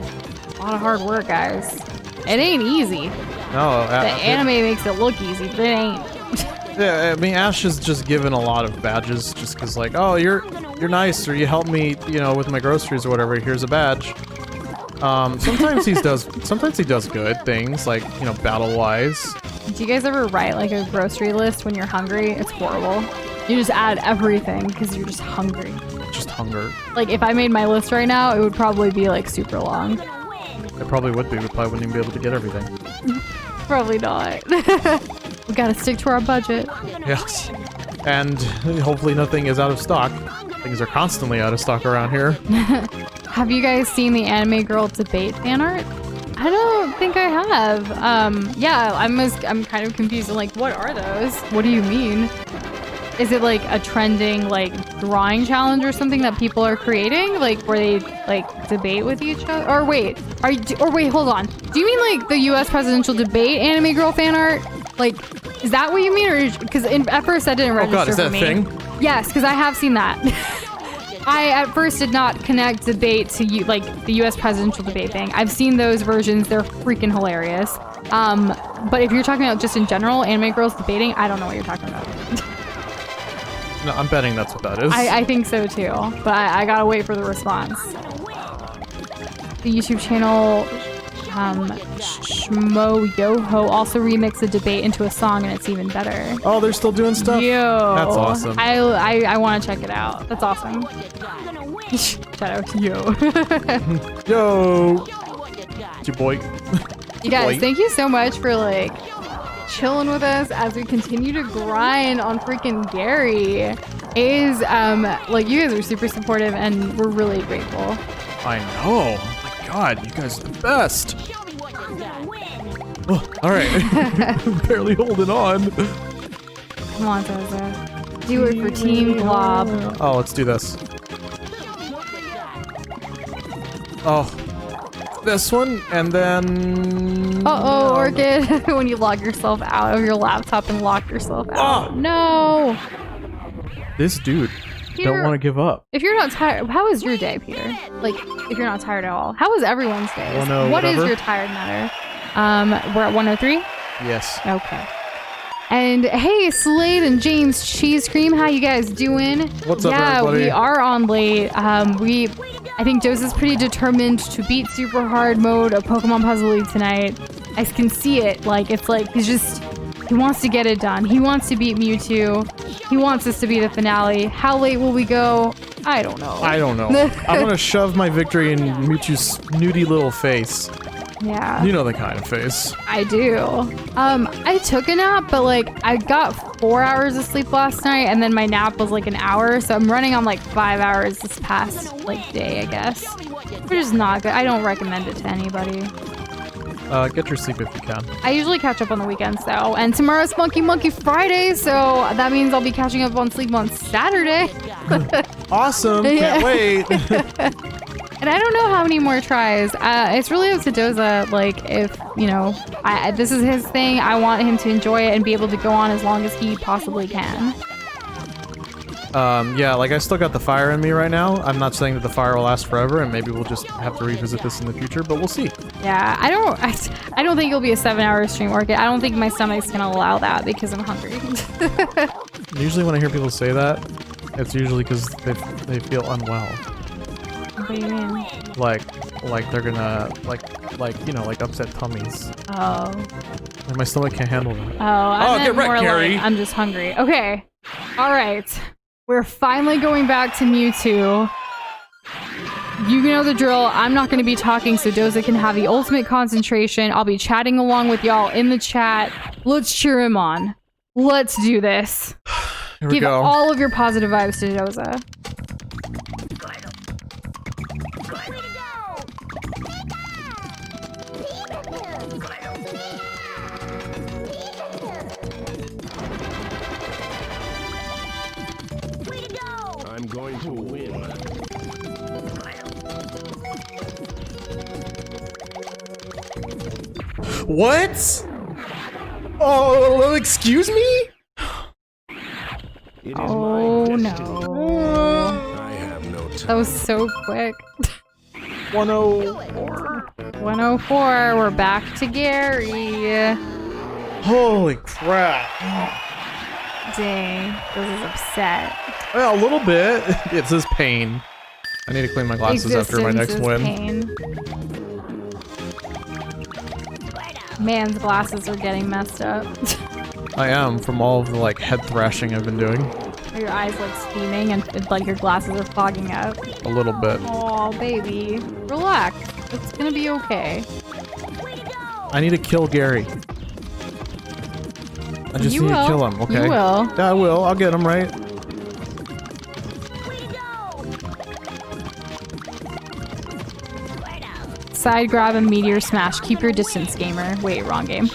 lot of hard work, guys. It ain't easy. No, The anime makes it look easy, but it ain't. yeah, I mean, Ash is just given a lot of badges just because, like, oh, you're nice, or you help me, you know, with my groceries or whatever. Here's a badge. Sometimes he does good things, like, you know, battle-wise. Do you guys ever write like a grocery list when you're hungry? It's horrible. You just add everything because you're just hungry. hunger. Like, if I made my list right now, it would probably be, like, super long. It probably would be. We probably wouldn't even be able to get everything. Probably not. We gotta stick to our budget. Yes. And hopefully nothing is out of stock. Things are constantly out of stock around here. Have you guys seen the anime girl debate fan art? I don't think I have. Yeah, I'm kind of confused. I'm like, what are those? What do you mean? Is it like a trending like drawing challenge or something that people are creating, like where they like debate with each other? Or wait, hold on. Do you mean like the U.S. presidential debate anime girl fan art? Like, is that what you mean? Or because at first that didn't register Oh God, is that for a me. thing? Yes, because I have seen that. I at first did not connect debate to like the U.S. presidential debate thing. I've seen those versions; they're freaking hilarious. But if you're talking about just in general, anime girls debating, I don't know what you're talking about. No, I'm betting that's what that is. I think so too, but I gotta wait for the response. The YouTube channel Shmo Yoho also remixed the debate into a song, and it's even better. Oh, they're still doing stuff? Yo, That's awesome. I want to check it out. That's awesome. Shout out to you. Yo! It's your boy. You guys, Boy. thank you so much for like chilling with us as we continue to grind on freaking Gary. It is like you guys are super supportive and we're really grateful. I know. Oh my God, you guys are the best. Oh, all right. Barely holding on. Come on, Zozo. Do it for Team Glob. Oh, let's do this. Oh, this one, and then... Uh-oh, Orchid. When you log yourself out of your laptop and lock yourself out. Oh. No! This dude Peter, don't want to give up. if you're not tired, how was your day, Peter? Like, if you're not tired at all. How was everyone's day? 1:00 What is whatever. your tired matter? We're at 103? Yes. Okay. And hey, Slade and James Cheese Cream, how you guys doing? What's up, yeah, everybody? we are on late. I think Dose is pretty determined to beat super hard mode of Pokemon Puzzle League tonight. I can see it. Like, it's like he wants to get it done. He wants to beat Mewtwo. He wants this to be the finale. How late will we go? I don't know. I don't know. I'm gonna shove my victory in Mewtwo's snooty little face. Yeah. You know the kind of face. I do. I took a nap, but like I got 4 hours of sleep last night, and then my nap was like an hour, so I'm running on like 5 hours this past like day, I guess. Which is not good. I don't recommend it to anybody. Get your sleep if you can. I usually catch up on the weekends though, and tomorrow's Monkey Friday, so that means I'll be catching up on sleep on Saturday. Awesome. Yeah. Can't wait. And I don't know how many more tries. It's really up to Doza. Like, if, you know, this is his thing, I want him to enjoy it and be able to go on as long as he possibly can. Yeah, like I still got the fire in me right now. I'm not saying that the fire will last forever, and maybe we'll just have to revisit this in the future, but we'll see. Yeah, I don't think it'll be a 7-hour stream work. I don't think my stomach's gonna allow that because I'm hungry. Usually when I hear people say that, it's usually because they feel unwell. What do you mean? Like they're gonna you know, like upset tummies. Oh. Like my stomach can't handle that. Oh, I meant get wrecked, more Gary. like I'm just hungry. Okay. All right. We're finally going back to Mewtwo. You know the drill. I'm not going to be talking so Doza can have the ultimate concentration. I'll be chatting along with y'all in the chat. Let's cheer him on. Let's do this. Here we Give go. all of your positive vibes to Doza. I'm going to win. What? Oh, excuse me? It is Oh my no. destiny. I have no time. That was so quick. 104. 104. We're back to Gary. Holy crap. Dang. This is upset. Well, a little bit. It's his pain. I need to clean my glasses after my next Existence is win. pain. Man's glasses are getting messed up. I am, from all of the like head thrashing I've been doing. Are your eyes like steaming and like your glasses are fogging up? A little bit. Oh, baby. Relax. It's gonna be okay. I need to kill Gary. I just You need will. to kill him, okay? You will. Yeah, I will. I'll get him, right? Side grab and meteor smash. Keep your distance, gamer. Wait, wrong game.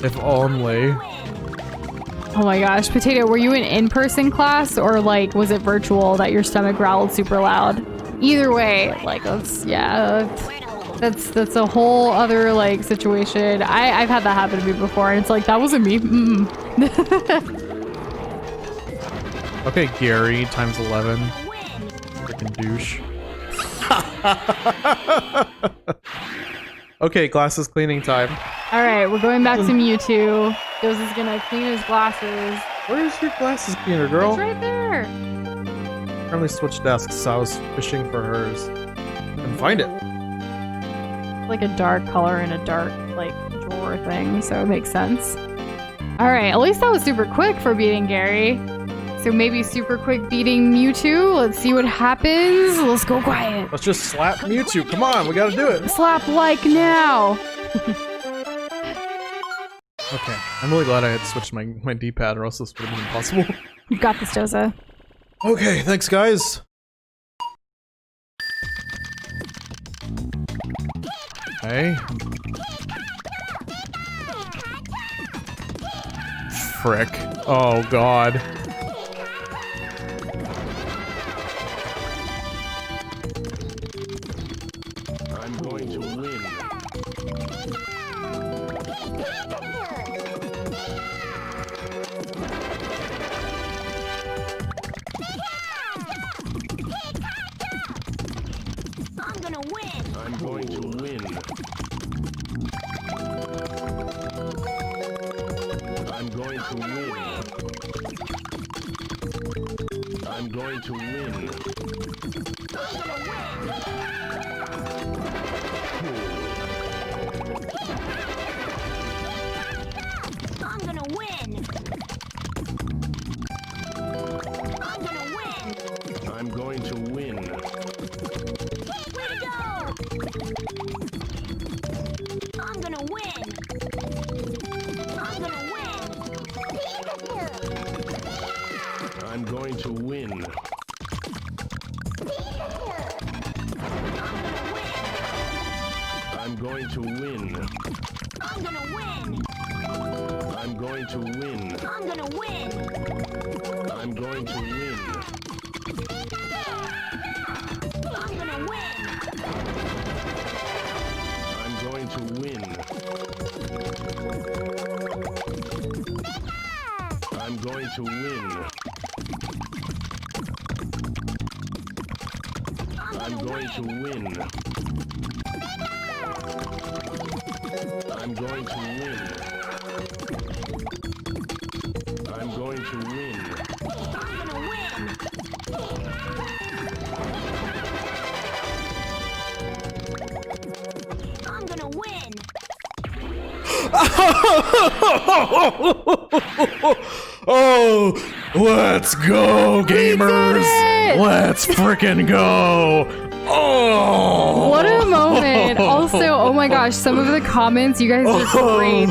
If only. Oh my gosh, Potato, were you in in-person class or like was it virtual that your stomach growled super loud? Either way, like that's a whole other like situation. I've had that happen to me before, and it's like that wasn't me. Okay, Gary times 11. Freaking douche. Okay, glasses cleaning time. All right, we're going back to Mewtwo. Goes is gonna clean his glasses. Where's your glasses cleaner, girl? It's right there. Apparently switched desks, so I was fishing for hers. Couldn't find it. Like a dark color in a dark like drawer thing, so it makes sense. All right, at least that was super quick for beating Gary. So maybe super quick beating Mewtwo. Let's see what happens. Let's go quiet. Let's just slap Mewtwo. Come on, we gotta do it. Slap like now. Okay, I'm really glad I had switched my D-pad or else this would have been impossible. You got this, Doza. Okay, thanks guys. Okay. Frick. Oh god. I'm going to win. I'm gonna win. I'm going to win. I'm going to win. I'm going to win. I'm gonna win. I'm gonna win. I'm going to win. Way to go. I'm gonna win. I'm gonna win. I'm going to win. I'm going to win. I'm gonna win. I'm going to win. I'm gonna win. I'm going to win. I'm gonna win. I'm going to win. I'm going to win. I'm going to win. I'm going to win. I'm going to win. I'm gonna win. I'm gonna win. Oh, let's go, gamers! it! Let's frickin' go! Oh! What a moment. Also, oh my gosh, some of the comments, you guys did great.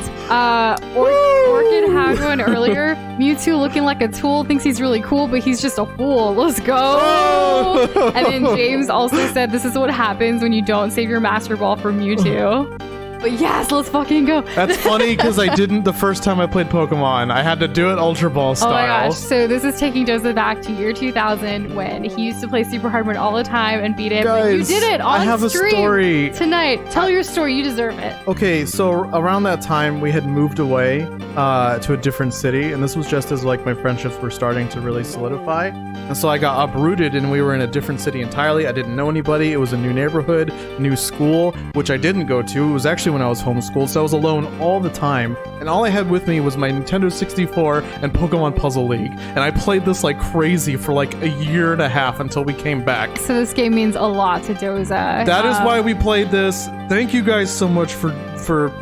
Orchid had one earlier. Mewtwo looking like a tool, thinks he's really cool, but he's just a fool. Let's go. And then James also said, this is what happens when you don't save your Master Ball for Mewtwo. But yes, let's fucking go. That's funny because I didn't the first time I played Pokemon. I had to do it Ultra Ball style. Oh my gosh. So this is taking Doza back to year 2000 when he used to play Super Hard Mode all the time and beat it. But you Guys, did it on I have a stream story. tonight. Tell your story. You deserve it. Okay, so around that time we had moved away to a different city, and this was just as like my friendships were starting to really solidify. And so I got uprooted and we were in a different city entirely. I didn't know anybody. It was a new neighborhood, new school, which I didn't go to. It was actually when I was homeschooled, so I was alone all the time. And all I had with me was my Nintendo 64 and Pokemon Puzzle League. And I played this like crazy for like a year and a half until we came back. So this game means a lot to Doza. That is why we played this. Thank you guys so much for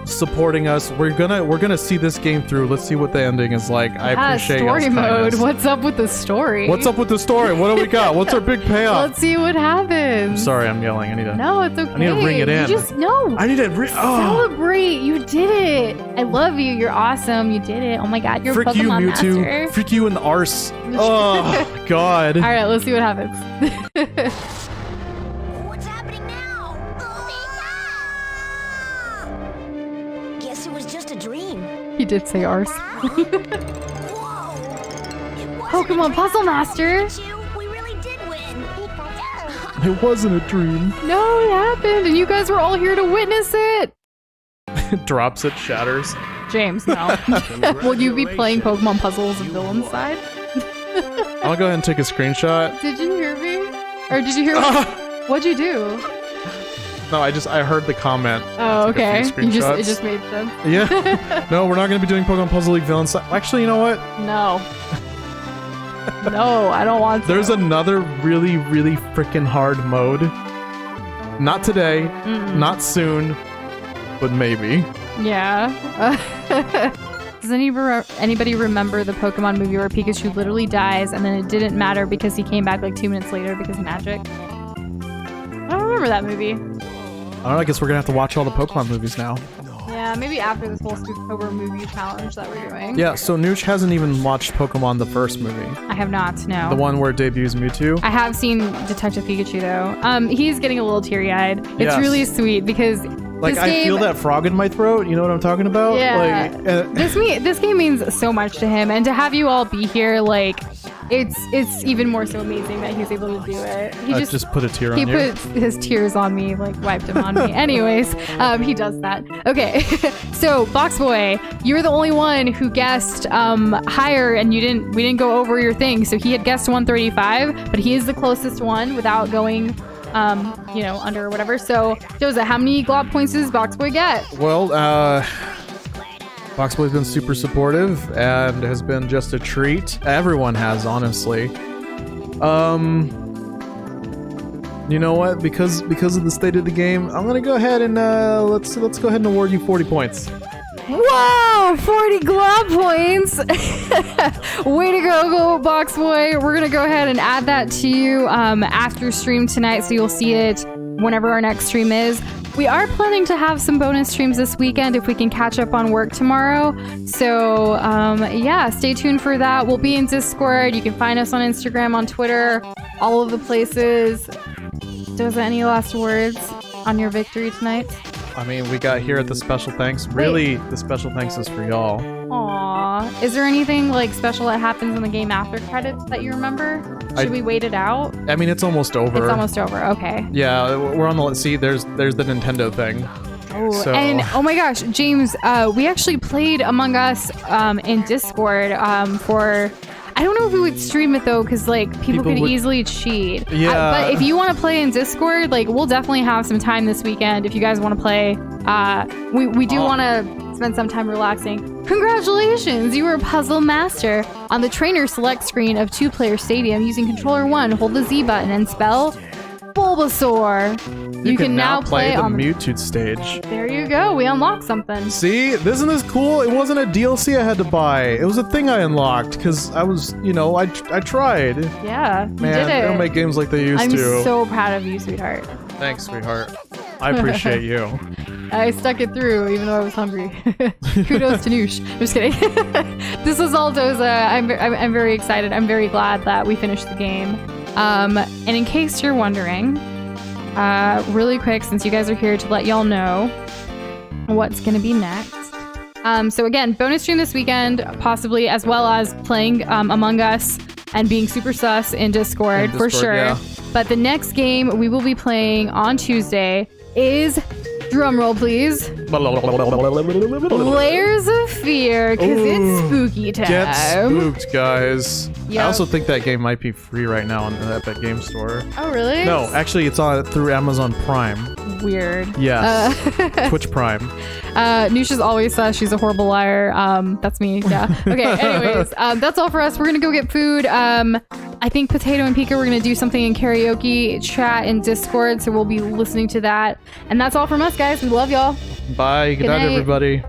supporting us. We're gonna see this game through. Let's see what the ending is like. I appreciate story y'all's mode. kindness. What's up with the story? What's up with the story? What do we got? What's our big payoff? Let's see what happens. I'm sorry, I'm yelling. I need to. No, it's okay. I need to ring it in. You just no. I need to. Celebrate! You did it! I love you. You're awesome. You did it. Oh my god, you're Frick you, Pokemon Mewtwo. master. Frick you in the arse. Oh God. All right, let's see what happens. What's happening now? Guess it was just a dream. He did say arse. Whoa! Pokemon Puzzle Master. We really did win. It wasn't a dream. No, it happened, and you guys were all here to witness it. Drops it, shatters. James, no. Will you be playing Pokemon puzzles and villain side? I'm gonna go ahead and take a screenshot. Did you hear me? Or did you hear me? What'd you do? No, I heard the comment. Oh, Took a okay. few It screenshots. just made sense. Yeah. No, we're not gonna be doing Pokemon Puzzle League villain side. Actually, you know what? No. No, I don't want to. There's another really, really freaking hard mode. Not today, not soon, but maybe. Yeah. Does anybody remember the Pokemon movie where Pikachu literally dies and then it didn't matter because he came back like 2 minutes later because of magic? I don't remember that movie. I don't know, I guess we're gonna have to watch all the Pokemon movies now. Yeah, maybe after this whole Spooktober movie challenge that we're doing. Yeah, so Nooch hasn't even watched Pokemon the first movie. I have not, no. The one where it debuts Mewtwo. I have seen Detective Pikachu though. He's getting a little teary-eyed. It's Yes. really sweet because Like, this I game, feel that frog in my throat, you know what I'm talking about? Yeah. Like, this game means so much to him, and to have you all be here, like, it's even more so amazing that he's able to do it. He just put a tear on he you. put his tears on me, like wiped them on me. Anyways, he does that. Okay, so Box Boy, you were the only one who guessed higher, and we didn't go over your thing. So he had guessed 135, but he is the closest one without going under or whatever. So Doza, how many glob points does Box Boy get? Well, Boxboy's been super supportive and has been just a treat. Everyone has, honestly. You know what? Because of the state of the game, I'm gonna go ahead and let's go ahead and award you 40 points. Whoa, 40 glob points. Way to go, Box Boy. We're gonna go ahead and add that to you after stream tonight, so you'll see it whenever our next stream is. We are planning to have some bonus streams this weekend if we can catch up on work tomorrow. So yeah, stay tuned for that. We'll be in Discord. You can find us on Instagram, on Twitter, all of the places. Does any last words on your victory tonight? I mean, we got here at the special thanks. Really, the special thanks is for y'all. Aww. Is there anything like special that happens in the game after credits that you remember? Should we wait it out? I mean, it's almost over. It's almost over. Okay. Yeah, we're on the... See, there's the Nintendo thing. Oh, So- and oh my gosh, James, we actually played Among Us in Discord for... I don't know if we would stream it though, because like people could would- easily cheat. Yeah. But if you want to play in Discord, like we'll definitely have some time this weekend if you guys want to play. We do want to spend some time relaxing. Congratulations, you were a puzzle master. On the trainer select screen of 2-player stadium, using controller 1, hold the Z button and spell Bulbasaur. You can now play the on Mewtwo stage. There you go. We unlocked something. See, isn't this cool? It wasn't a DLC I had to buy. It was a thing I unlocked because I was, I tried. Yeah, you Man, did they don't it. make games like they used I'm to. so proud of you, sweetheart. Thanks, sweetheart. I appreciate you. I stuck it through even though I was hungry. Kudos to Noosh. Just kidding. This is all Doza. I'm very excited. I'm very glad that we finished the game. And in case you're wondering, really quick, since you guys are here to let y'all know what's going to be next. So again, bonus stream this weekend, possibly, as well as playing Among Us and being super sus in Discord, for sure. Yeah. But the next game we will be playing on Tuesday is, drumroll please, Layers of Fear, because it's spooky time. Get spooked, guys. I Yep. also think that game might be free right now on the Epic Game Store. Oh, really? No, actually, it's on through Amazon Prime. Weird. Yes. Twitch Prime. Nusha's always says she's a horrible liar. That's me. Yeah. Okay. Anyways, that's all for us. We're gonna go get food. I think Potato and Pika, we're gonna do something in karaoke chat in Discord, so we'll be listening to that. And that's all from us, guys. We love y'all. Bye. Good night, night. everybody.